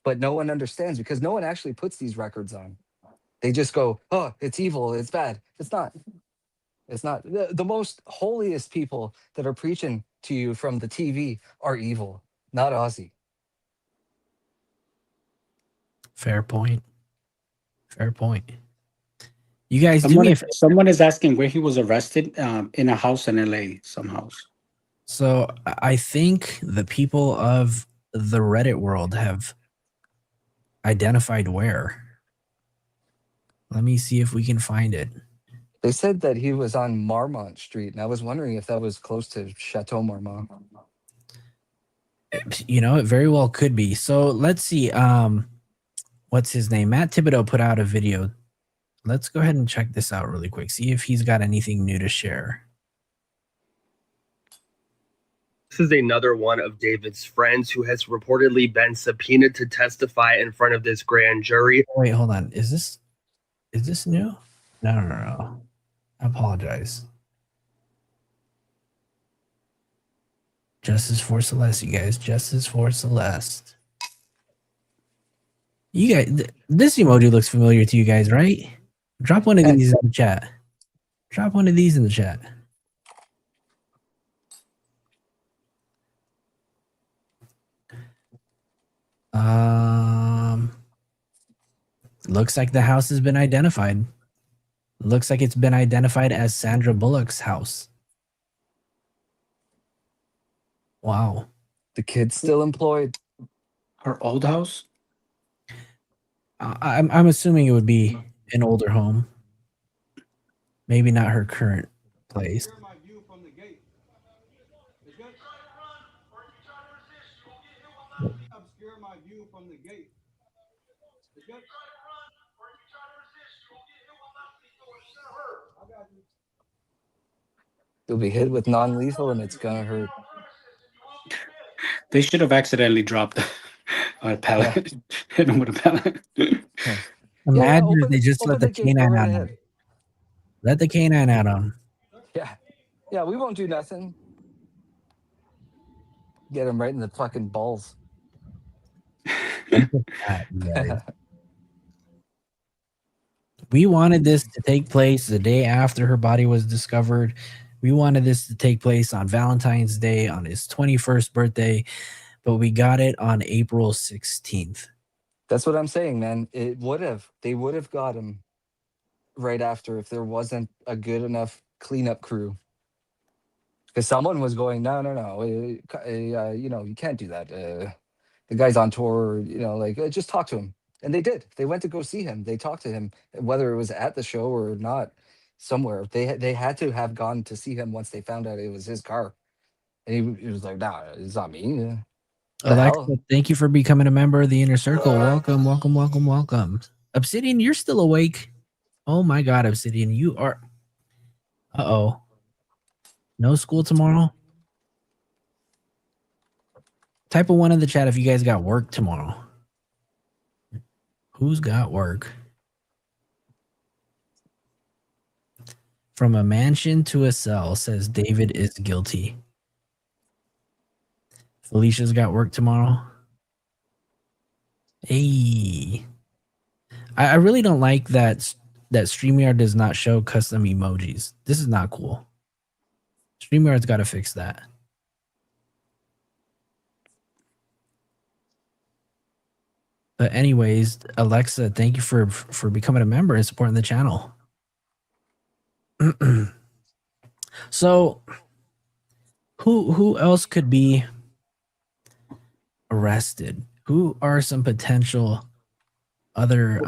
But no one understands because no one actually puts these records on. They just go, oh, it's evil, it's bad. It's not. It's not. The most holiest people that are preaching to you from the TV are evil, not Ozzy. Fair point. Fair point. You guys, do me a favor. Someone is asking where he was arrested in a house in LA, some house. So I think the people of the Reddit world have identified where. Let me see if we can find it. They said that he was on Marmont Street, and I was wondering if that was close to Chateau Marmont. You know, it very well could be. So let's see. What's his name? Matt Thibodeau put out a video. Let's go ahead and check this out really quick. See if he's got anything new to share. This is another one of David's friends who has reportedly been subpoenaed to testify in front of this grand jury. Wait, hold on. Is this new? No. I apologize. Justice for Celeste, you guys. Justice for Celeste. You guys, this emoji looks familiar to you guys, right? Drop one of these in the chat. Drop one of these in the chat. Looks like the house has been identified. Looks like it's been identified as Sandra Bullock's house. Wow. The kid's still employed. Her old house? I'm assuming it would be an older home. Maybe not her current place. Obscure my view from the gate. You'll be hit with non-lethal and it's gonna hurt. They should have accidentally dropped a pallet. Hit him with a pallet. Imagine if they just let the canine out on him. Let the canine out on him. Yeah, we won't do nothing. Get him right in the fucking balls. We wanted this to take place the day after her body was discovered. We wanted this to take place on Valentine's Day, on his 21st birthday, but we got it on April 16th. That's what I'm saying, man. It would have. They would have got him right after if there wasn't a good enough cleanup crew. Because someone was going, no. You know, you can't do that. The guy's on tour, you know, like, just talk to him. And they did. They went to go see him. They talked to him, whether it was at the show or not, somewhere. They had to have gone to see him once they found out it was his car. And he was like, nah, it's not me. Alexa, thank you for becoming a member of the Inner Circle. Welcome, welcome, welcome, welcome. Obsidian, you're still awake. Oh my God, Obsidian, you are. Uh-oh. No school tomorrow? Type a 1 in the chat if you guys got work tomorrow. Who's got work? From a mansion to a cell, says David is guilty. Felicia's got work tomorrow. Hey. I really don't like that StreamYard does not show custom emojis. This is not cool. StreamYard's got to fix that. But anyways, Alexa, thank you for becoming a member and supporting the channel. So, who else could be arrested? Who are some potential other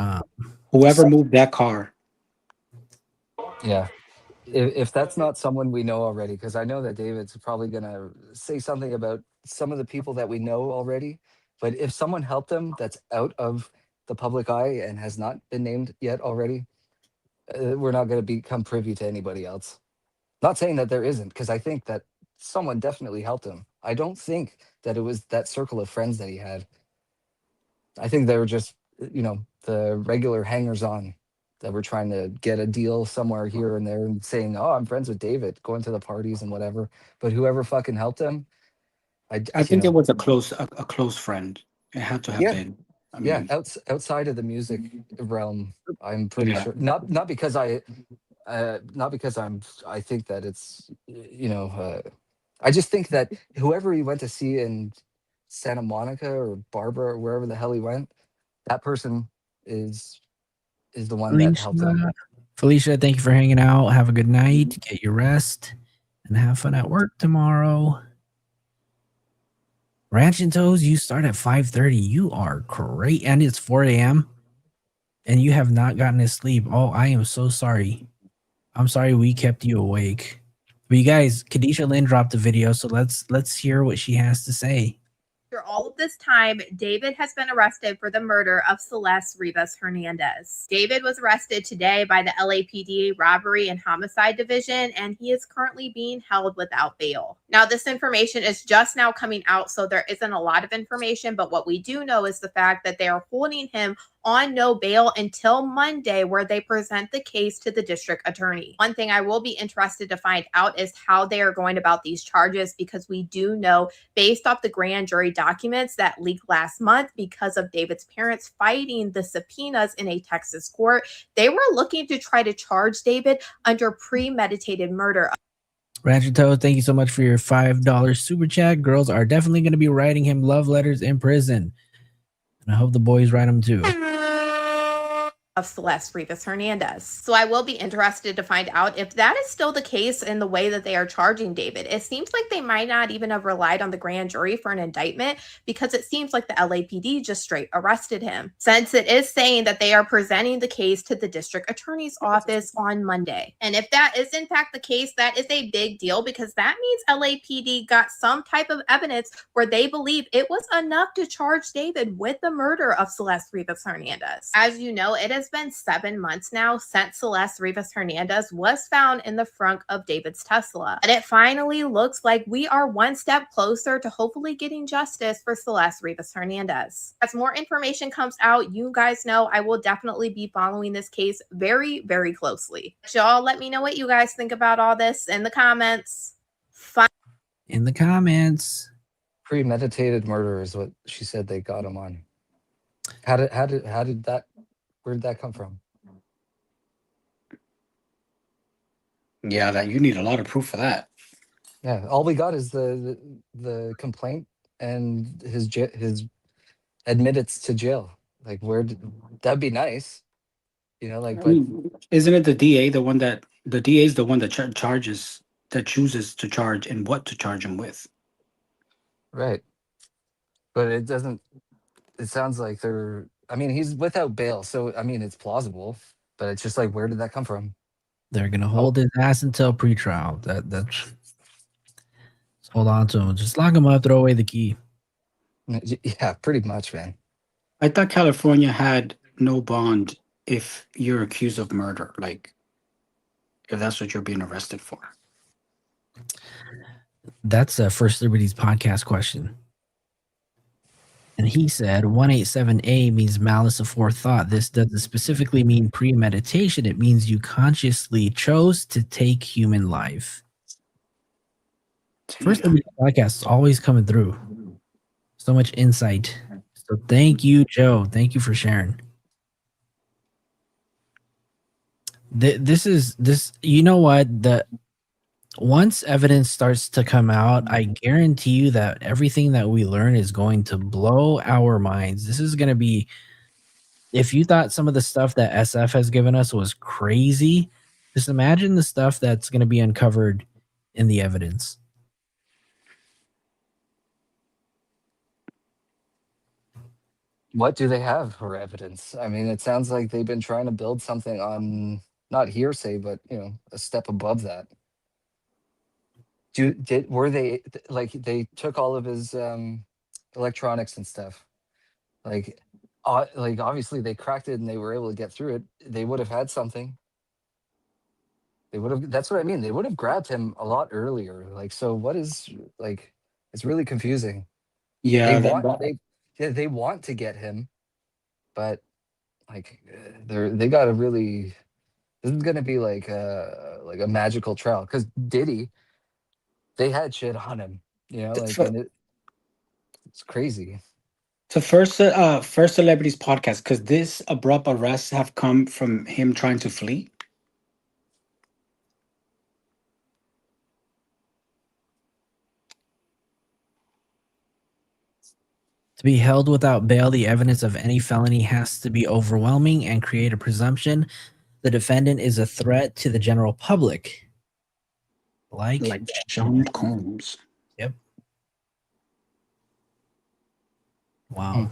whoever moved that car? Yeah. If that's not someone we know already, because I know that David's probably going to say something about some of the people that we know already. But if someone helped them that's out of the public eye and has not been named yet already, we're not going to become privy to anybody else. Not saying that there isn't, because I think that someone definitely helped him. I don't think that it was that circle of friends that he had. I think they were just, you know, the regular hangers-on that were trying to get a deal somewhere here and there and saying, "Oh, I'm friends with David," going to the parties and whatever. But whoever fucking helped him, I you think it know, was a close friend. It had to have yeah, been. I yeah, mean, outside of the music realm, I'm pretty yeah. sure. Not because not because I think that it's I just think that whoever he went to see in Santa Monica or Barbara or wherever the hell he went, that person is the one that helped him. Felicia, thank you for hanging out. Have a good night. Get your rest and have fun at work tomorrow. Ranch and Toes, you start at 5:30. You are great. And it's 4 a.m. and you have not gotten to sleep. Oh, I am so sorry. I'm sorry we kept you awake. But you guys, Khadijah Lynn dropped a video, so let's hear what she has to say. After all of this time, David has been arrested for the murder of Celeste Rivas Hernandez. David was arrested today by the LAPD Robbery and Homicide Division, and he is currently being held without bail. Now, this information is just now coming out, so there isn't a lot of information, but what we do know is the fact that they are holding him on no bail until Monday, where they present the case to the district attorney. One thing I will be interested to find out is how they are going about these charges, because we do know, based off the grand jury documents that leaked last month because of David's parents fighting the subpoenas in a Texas court, they were looking to try to charge David under premeditated murder. Rancher Toad, thank you so much for your $5 super chat. Girls are definitely going to be writing him love letters in prison. And I hope the boys write them too. Of Celeste Rivas Hernandez. So I will be interested to find out if that is still the case in the way that they are charging David. It seems like they might not even have relied on the grand jury for an indictment, because it seems like the LAPD just straight arrested him, since it is saying that they are presenting the case to the district attorney's office on Monday. And if that is in fact the case, that is a big deal, because that means LAPD got some type of evidence where they believe it was enough to charge David with the murder of Celeste Rivas Hernandez. As you know, it has been 7 months now since Celeste Rivas Hernandez was found in the front of David's Tesla. And it finally looks like we are one step closer to hopefully getting justice for Celeste Rivas Hernandez. As more information comes out, you guys know I will definitely be following this case very, very closely. Y'all let me know what you guys think about all this in the comments. In the comments. Premeditated murder is what she said they got him on. How did that, where did that come from? Yeah, that you need a lot of proof for that. Yeah, all we got is the complaint and his admittance to jail. Like, that'd be nice, like. I But mean, isn't it the DA the DA is the one that charges, that chooses to charge and what to charge him with? right, but it doesn't. It sounds like I mean, he's without bail, so I mean, it's plausible. But it's just like, where did that come from? They're gonna hold his ass until pretrial. That's hold on to him. Just lock him up. Throw away the key. Yeah, pretty much, man. I thought California had no bond if you're accused of murder, like if that's what you're being arrested for. That's a First Liberties podcast question. And he said 187A means malice aforethought. This doesn't specifically mean premeditation. It means you consciously chose to take human life. First Liberties podcast is always coming through. So much insight. So thank you, Joe. Thank you for sharing. This. You know what? Once evidence starts to come out, I guarantee you that everything that we learn is going to blow our minds. This is going to be, if you thought some of the stuff that SF has given us was crazy, just imagine the stuff that's going to be uncovered in the evidence. What do they have for evidence? I mean, it sounds like they've been trying to build something on not hearsay, but a step above that. Were they like, they took all of his electronics and stuff, like obviously they cracked it and they were able to get through it. They would have had something. They would have. That's what I mean. They would have grabbed him a lot earlier. Like, so what is, like, it's really confusing. Yeah, They want to get him, but Like they got to really. This is gonna be like a magical trial because Diddy, they had shit on him, and it's crazy. So first celebrities podcast, because this abrupt arrests have come from him trying to flee. To be held without bail, the evidence of any felony has to be overwhelming and create a presumption the defendant is a threat to the general public. Like Sean Combs. Yep. Wow.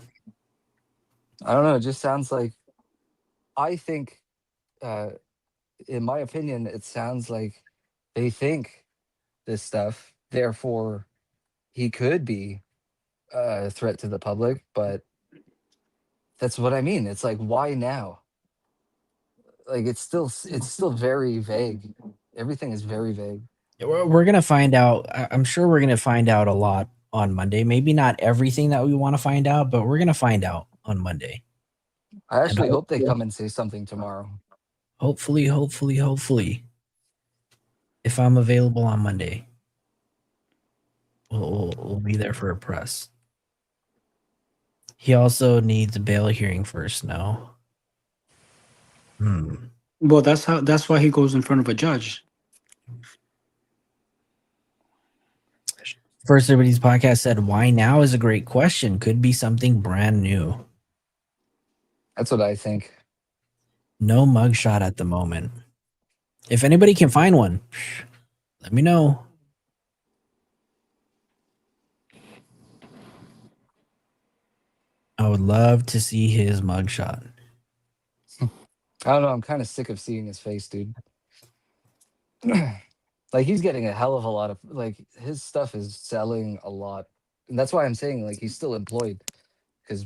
I don't know. It just sounds like, I think, in my opinion, it sounds like they think this stuff. Therefore, he could be a threat to the public. But that's what I mean. It's like, why now? Like, it's still very vague. Everything is very vague. We're gonna find out. I'm sure we're gonna find out a lot on Monday. Maybe not everything that we want to find out, but we're gonna find out on Monday. I actually hope they come and say something tomorrow. Hopefully. If I'm available on Monday, we'll be there for a press. He also needs a bail hearing first. No. Well, that's why he goes in front of a judge. First Liberties podcast said, "Why now is a great question. Could be something brand new." That's what I think. No mugshot at the moment. If anybody can find one, let me know. I would love to see his mugshot. I don't know. I'm kind of sick of seeing his face, dude. Like, he's getting a hell of a lot of, like, his stuff is selling a lot. And that's why I'm saying, like, he's still employed. Because,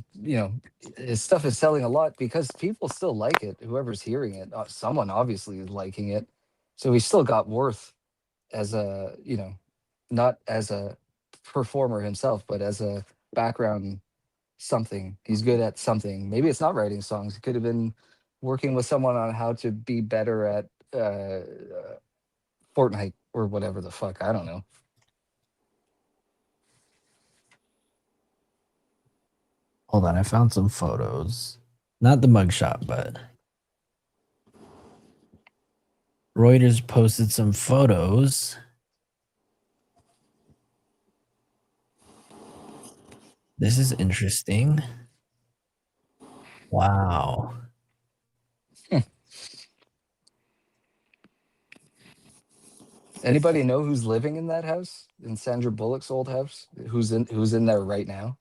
his stuff is selling a lot because people still like it. Whoever's hearing it, someone obviously is liking it. So he's still got worth as a, not as a performer himself, but as a background something. He's good at something. Maybe it's not writing songs. He could have been working with someone on how to be better at Fortnite or whatever the fuck. I don't know. Hold on, I found some photos. Not the mugshot, but Reuters posted some photos. This is interesting. Wow. Anybody know who's living in that house? In Sandra Bullock's old house? Who's in there right now?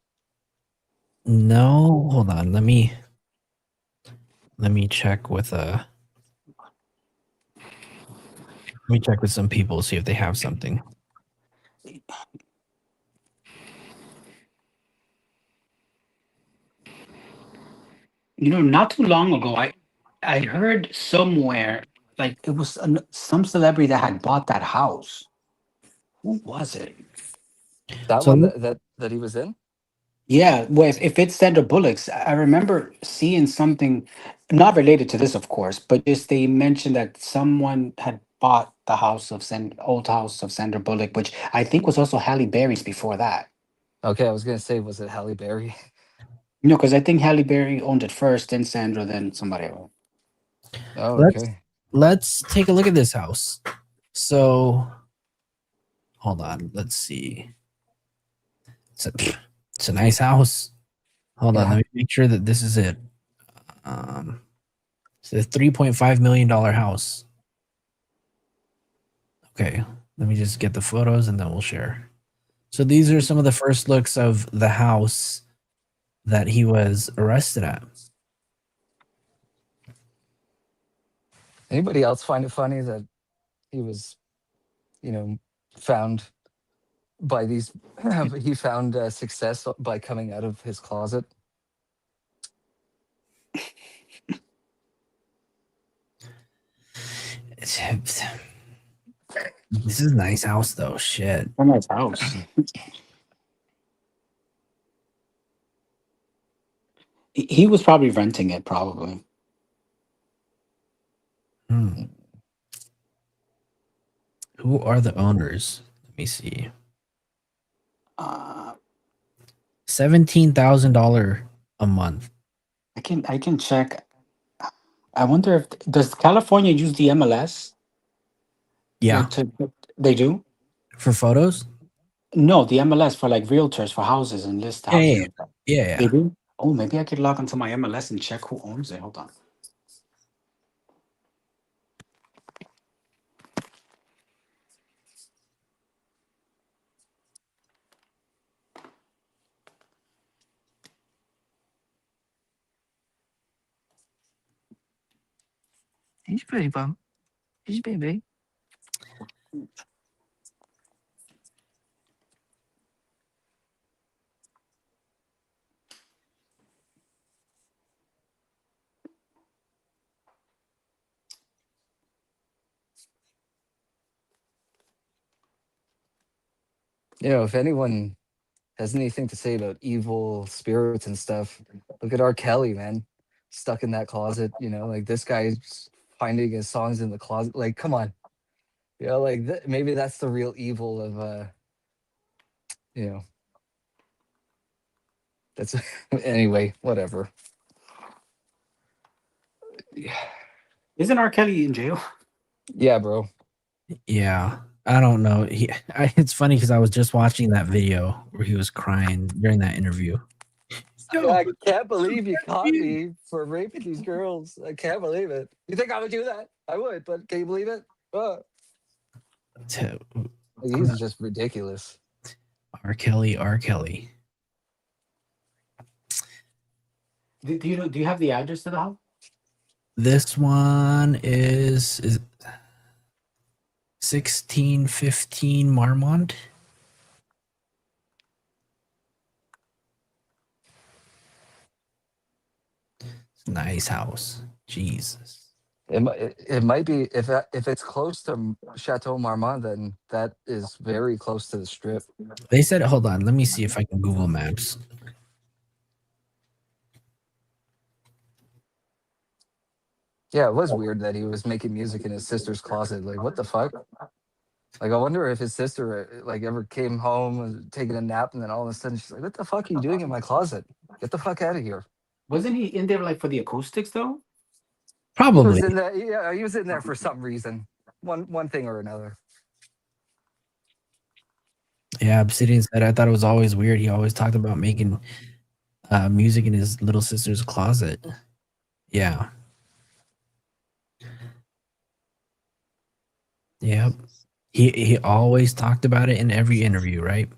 No, hold on. Let me check with some people, see if they have something. Not too long ago, I heard somewhere, like, it was some celebrity that had bought that house. Who was it? That So- one that he was in? Yeah, well, if it's Sandra Bullock's, I remember seeing something not related to this, of course, but just they mentioned that someone had bought the old house of Sandra Bullock, which I think was also Halle Berry's before that. Okay, I was gonna say, was it Halle Berry? No, because I think Halle Berry owned it first, then Sandra, then somebody else. Oh, okay. Let's take a look at this house. So, hold on. Let's see. It's a nice house. Hold on. Let me make sure that this is it. It's a $3.5 million house. Okay. Let me just get the photos and then we'll share. So these are some of the first looks of the house that he was arrested at. Anybody else find it funny that he was, found by these? He found success by coming out of his closet. This is a nice house, though. Shit. A nice house. He was probably renting it, probably. Who are the owners? Let me see. $17,000 a month. I can check. I wonder if does California use the MLS? Yeah. They do? For photos? No, the MLS for like realtors for houses and list Yeah, houses. yeah, and stuff. yeah. They do? Oh, maybe I could log into my MLS and check who owns it. Hold on. He's pretty bum. He's baby. You know, if anyone has anything to say about evil spirits and stuff, look at R. Kelly, man. Stuck in that closet, you know, like this guy's finding his songs in the closet. Like, come on. You know, like maybe that's the real evil of you know. That's anyway, whatever. Isn't R. Kelly in jail? Yeah, bro. Yeah. I don't know. It's funny because I was just watching that video where he was crying during that interview. I can't believe you caught me for raping these girls. I can't believe it. You think I would do that? I would, but can you believe it? He's just ridiculous. R. Kelly, R. Kelly. Do you have the address to the house? This one is 1615 Marmont. Nice house. Jesus. It might be if it's close to Chateau Marmont, then that is very close to the strip. They said, hold on, let me see if I can Google Maps. Yeah, it was weird that he was making music in his sister's closet. Like, what the fuck? Like, I wonder if his sister like ever came home and taking a nap, and then all of a sudden she's like, "What the fuck are you doing in my closet? Get the fuck out of here!" Wasn't he in there like for the acoustics though? Probably. He was in there, yeah, he was in there for some reason, one thing or another. Yeah, Obsidian said, I thought it was always weird. He always talked about making music in his little sister's closet. Yeah. Yep. He always talked about it in every interview, right?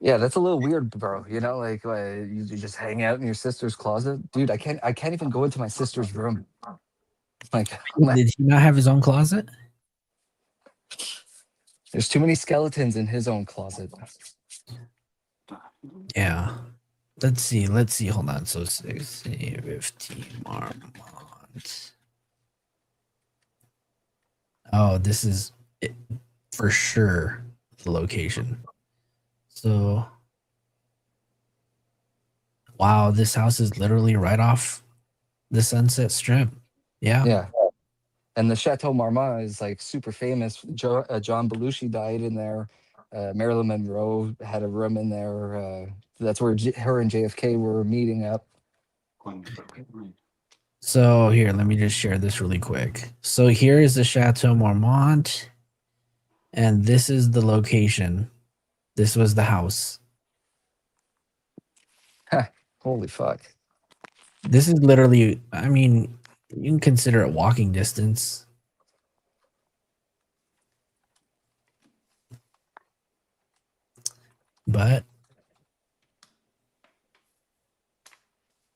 Yeah, that's a little weird, bro. You know, like you just hang out in your sister's closet, dude. I can't even go into my sister's room. Like, did he not have his own closet? There's too many skeletons in his own closet. Yeah. Let's see. Hold on. So 1615 Marmont. Oh, this is it, for sure the location. So, wow, this house is literally right off the Sunset Strip. Yeah. Yeah. And the Chateau Marmont is like super famous. John Belushi died in there. Marilyn Monroe had a room in there. That's where her and JFK were meeting up. So here, let me just share this really quick. So here is the Chateau Marmont, and this is the location. This was the house. Holy fuck. This is literally, I mean, you can consider it walking distance. But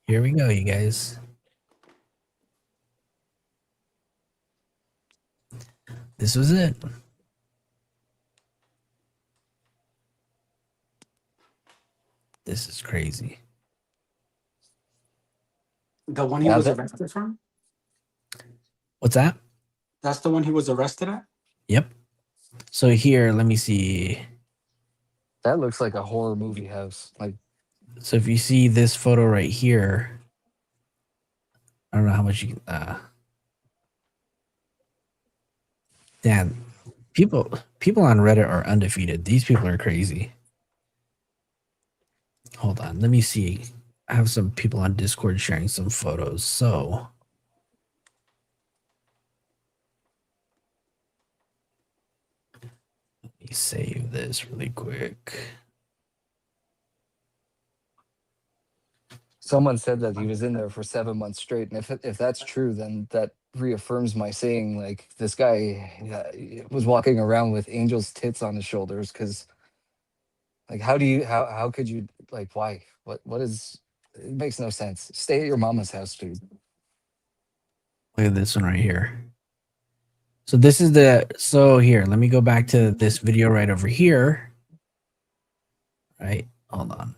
here we go, you guys. This was it. This is crazy. The one he was arrested from? What's that? That's the one he was arrested at? Yep. So here, let me see. That looks like a horror movie house. Like, So if you see this photo right here, I don't know how much you can. Damn, people on Reddit are undefeated. These people are crazy. Hold on, let me see. I have some people on Discord sharing some photos. So let me save this really quick. Someone said that he was in there for 7 months straight, and if that's true, then that reaffirms my saying. Like, this guy was walking around with angels' tits on his shoulders. Because, like, how could you, like, why? What is? It makes no sense. Stay at your mama's house, dude. Look at this one right here. So this is so here, let me go back to this video right over here. Right, hold on.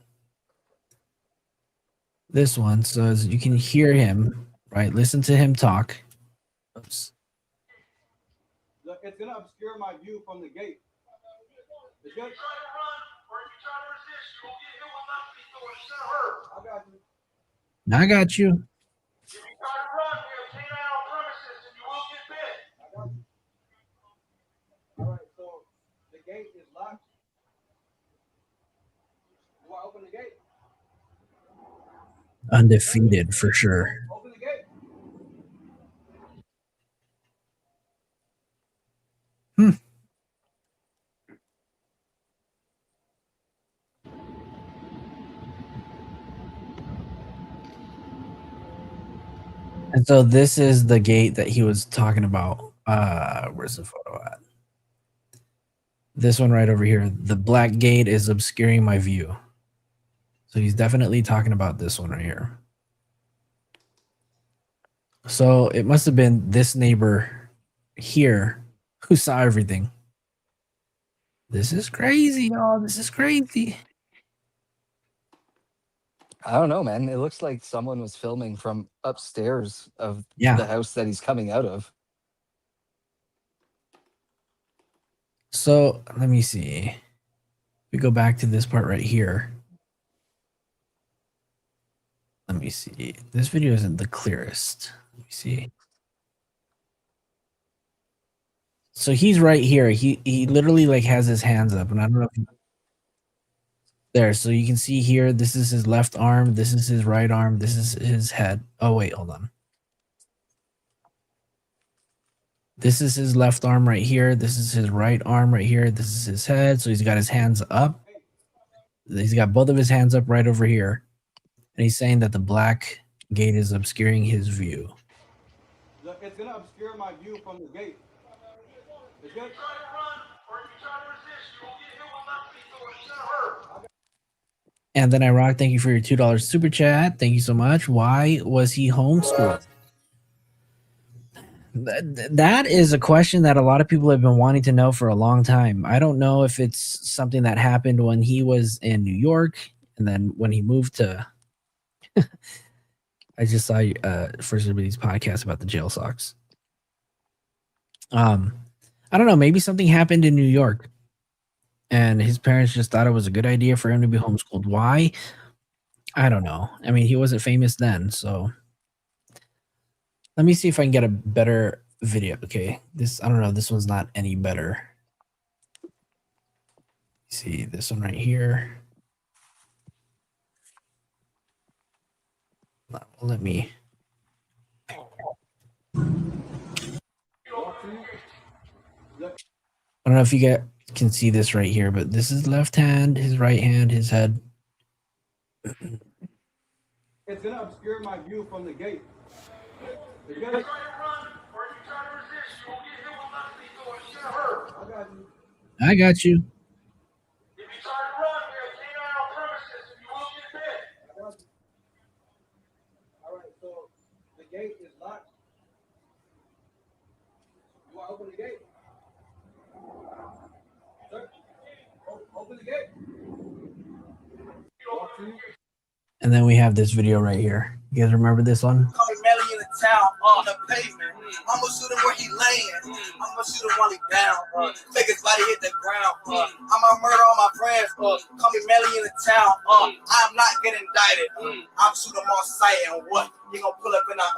This one, so as you can hear him, right? Listen to him talk. Oops. Look, it's gonna obscure my view from the gate. The gate. I got you. All right, so the gate is locked. Do I open the gate? Undefeated for sure. Open the gate. And so this is the gate that he was talking about. Where's the photo at? This one right over here. The black gate is obscuring my view. So he's definitely talking about this one right here. So it must have been this neighbor here who saw everything. This is crazy, y'all. This is crazy. I don't know, man. It looks like someone was filming from upstairs of Yeah. the house that he's coming out of. So let me see. We go back to this part right here. Let me see. This video isn't the clearest. Let me see. So he's right here. He literally like has his hands up, and I don't know if there. So you can see here. This is his left arm. This is his right arm. This is his head. Oh wait, hold on. This is his left arm right here. This is his right arm right here. This is his head. So he's got his hands up. He's got both of his hands up right over here. And he's saying that the black gate is obscuring his view. Look, it's gonna obscure my view from the gate. The gate. And then Iraq, thank you for your $2 super chat. Thank you so much. Why was he homeschooled? That is a question that a lot of people have been wanting to know for a long time. I don't know if it's something that happened when he was in New York and then when he moved to I just saw First Liberty's podcast about the jail socks. I don't know, maybe something happened in New York and his parents just thought it was a good idea for him to be homeschooled. Why? I don't know. I mean, he wasn't famous then, so let me see if I can get a better video. Okay, I don't know. This one's not any better. See this one right here. Let me. I don't know if you can see this right here, but this is left hand, his right hand, his head. It's gonna obscure my view from the gate. The gate. I got you. All right, so the gate is locked. Do I open the gate? Sir, open the gate. And then we have this video right here. You guys remember this one? Coming Melly in the town. on the pavement. I'ma shoot him where he laying. I'ma shoot him while he down. Make his body hit the ground. I'ma murder all my friends. Call me Melly in the town. I'm not getting indicted. I'm shooting him on sight, and what? He gonna pull up in a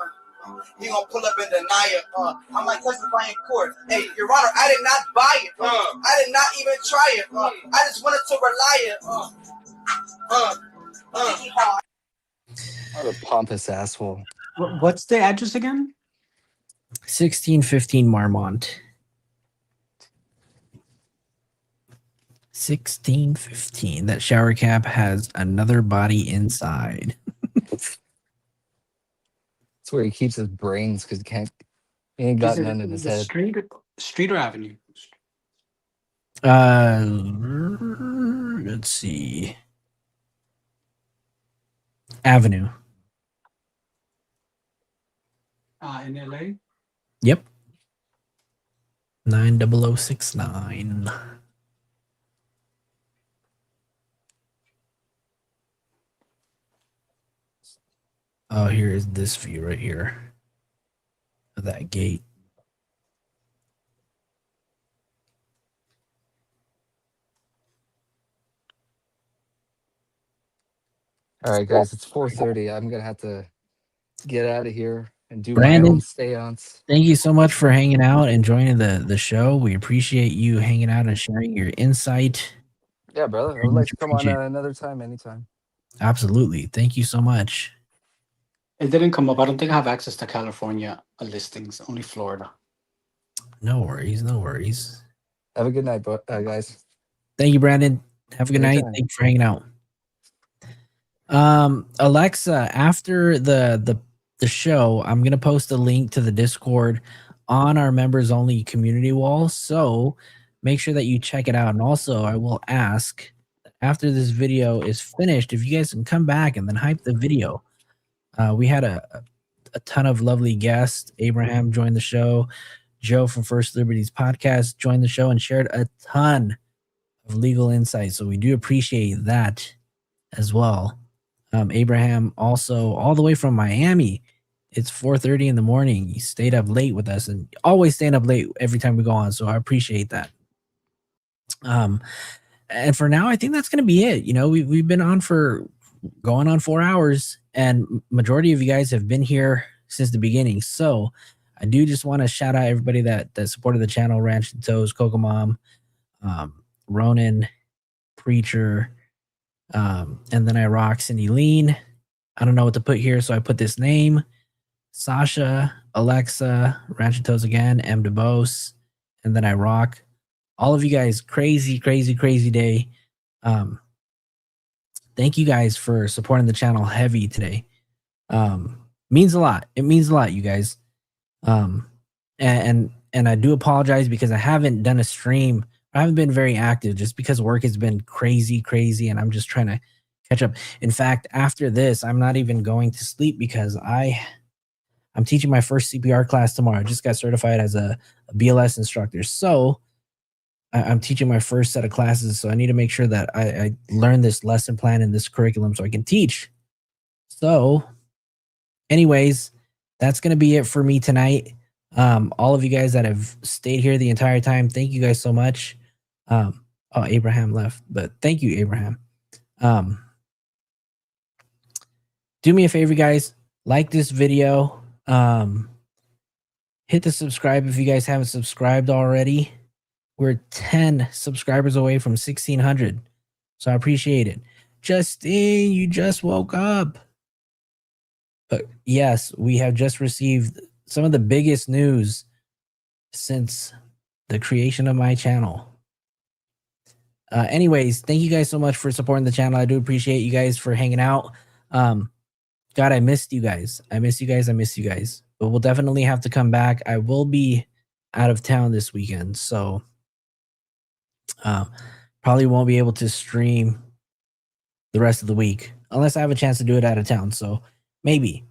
he gonna pull up and deny it. I'm like testifying in court. Hey, Your Honor, I did not buy it. I did not even try it. I just wanted to rely it. What a pompous asshole. What's the address again? 1615 Marmont. 1615. That shower cap has another body inside. That's where he keeps his brains because he ain't got none in his head. Street or avenue? Let's see. Avenue. In LA? Yep. 90069. Oh, here is this view right here of that gate. All right, guys, it's 4:30. I'm gonna have to get out of here and do Brandon, my own stay-ons. thank you so much for hanging out and joining the show. We appreciate you hanging out and sharing your insight. Yeah, brother. I would like to come on another time, anytime. Absolutely. Thank you so much. It didn't come up. I don't think I have access to California listings, only Florida. No worries. No worries. Have a good night, guys. Thank you, Brandon. Have a good night. Thank you for hanging out. Alexa, after the show, I'm gonna post a link to the Discord on our members only community wall. So make sure that you check it out. And also, I will ask after this video is finished if you guys can come back and then hype the video. We had a ton of lovely guests. Abraham joined the show. Joe from First Liberties podcast joined the show and shared a ton of legal insight. So we do appreciate that as well. Abraham also all the way from Miami. It's 4:30 in the morning. He stayed up late with us and always staying up late every time we go on. So I appreciate that. And for now, I think that's going to be it. You know, we've been on for going on 4 hours, and majority of you guys have been here since the beginning. So I do just want to shout out everybody that supported the channel: Ranch and Toes, Coco Mom, Ronan, Preacher, and then I rock Cindy Lean. I don't know what to put here, so I put this name: Sasha, Alexa, Ranch and Toes again, M. DeBose, and then I rock. All of you guys, crazy day. Thank you guys for supporting the channel heavy today. Means a lot. It means a lot, you guys. And I do apologize because I haven't done a stream. I haven't been very active just because work has been crazy, and I'm just trying to catch up. In fact, after this, I'm not even going to sleep because I'm teaching my first CPR class tomorrow. I just got certified as a BLS instructor. So I'm teaching my first set of classes. So I need to make sure that I learn this lesson plan and this curriculum so I can teach. So anyways, that's going to be it for me tonight. All of you guys that have stayed here the entire time, thank you guys so much. Oh, Abraham left, but thank you, Abraham. Do me a favor, guys. Like this video. Hit the subscribe if you guys haven't subscribed already. We're 10 subscribers away from 1,600. So I appreciate it. Justin, you just woke up. But yes, we have just received some of the biggest news since the creation of my channel. Anyways, thank you guys so much for supporting the channel. I do appreciate you guys for hanging out. God, I missed you guys. I miss you guys. But we'll definitely have to come back. I will be out of town this weekend, so probably won't be able to stream the rest of the week unless I have a chance to do it out of town. So maybe.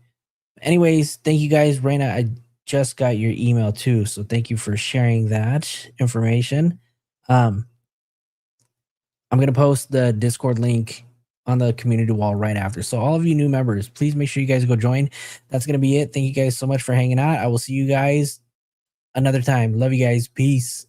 Anyways, thank you guys. Raina, I just got your email too, so thank you for sharing that information. I'm gonna post the Discord link on the community wall right after. So all of you new members, please make sure you guys go join. That's going to be it. Thank you guys so much for hanging out. I will see you guys another time. Love you guys. Peace.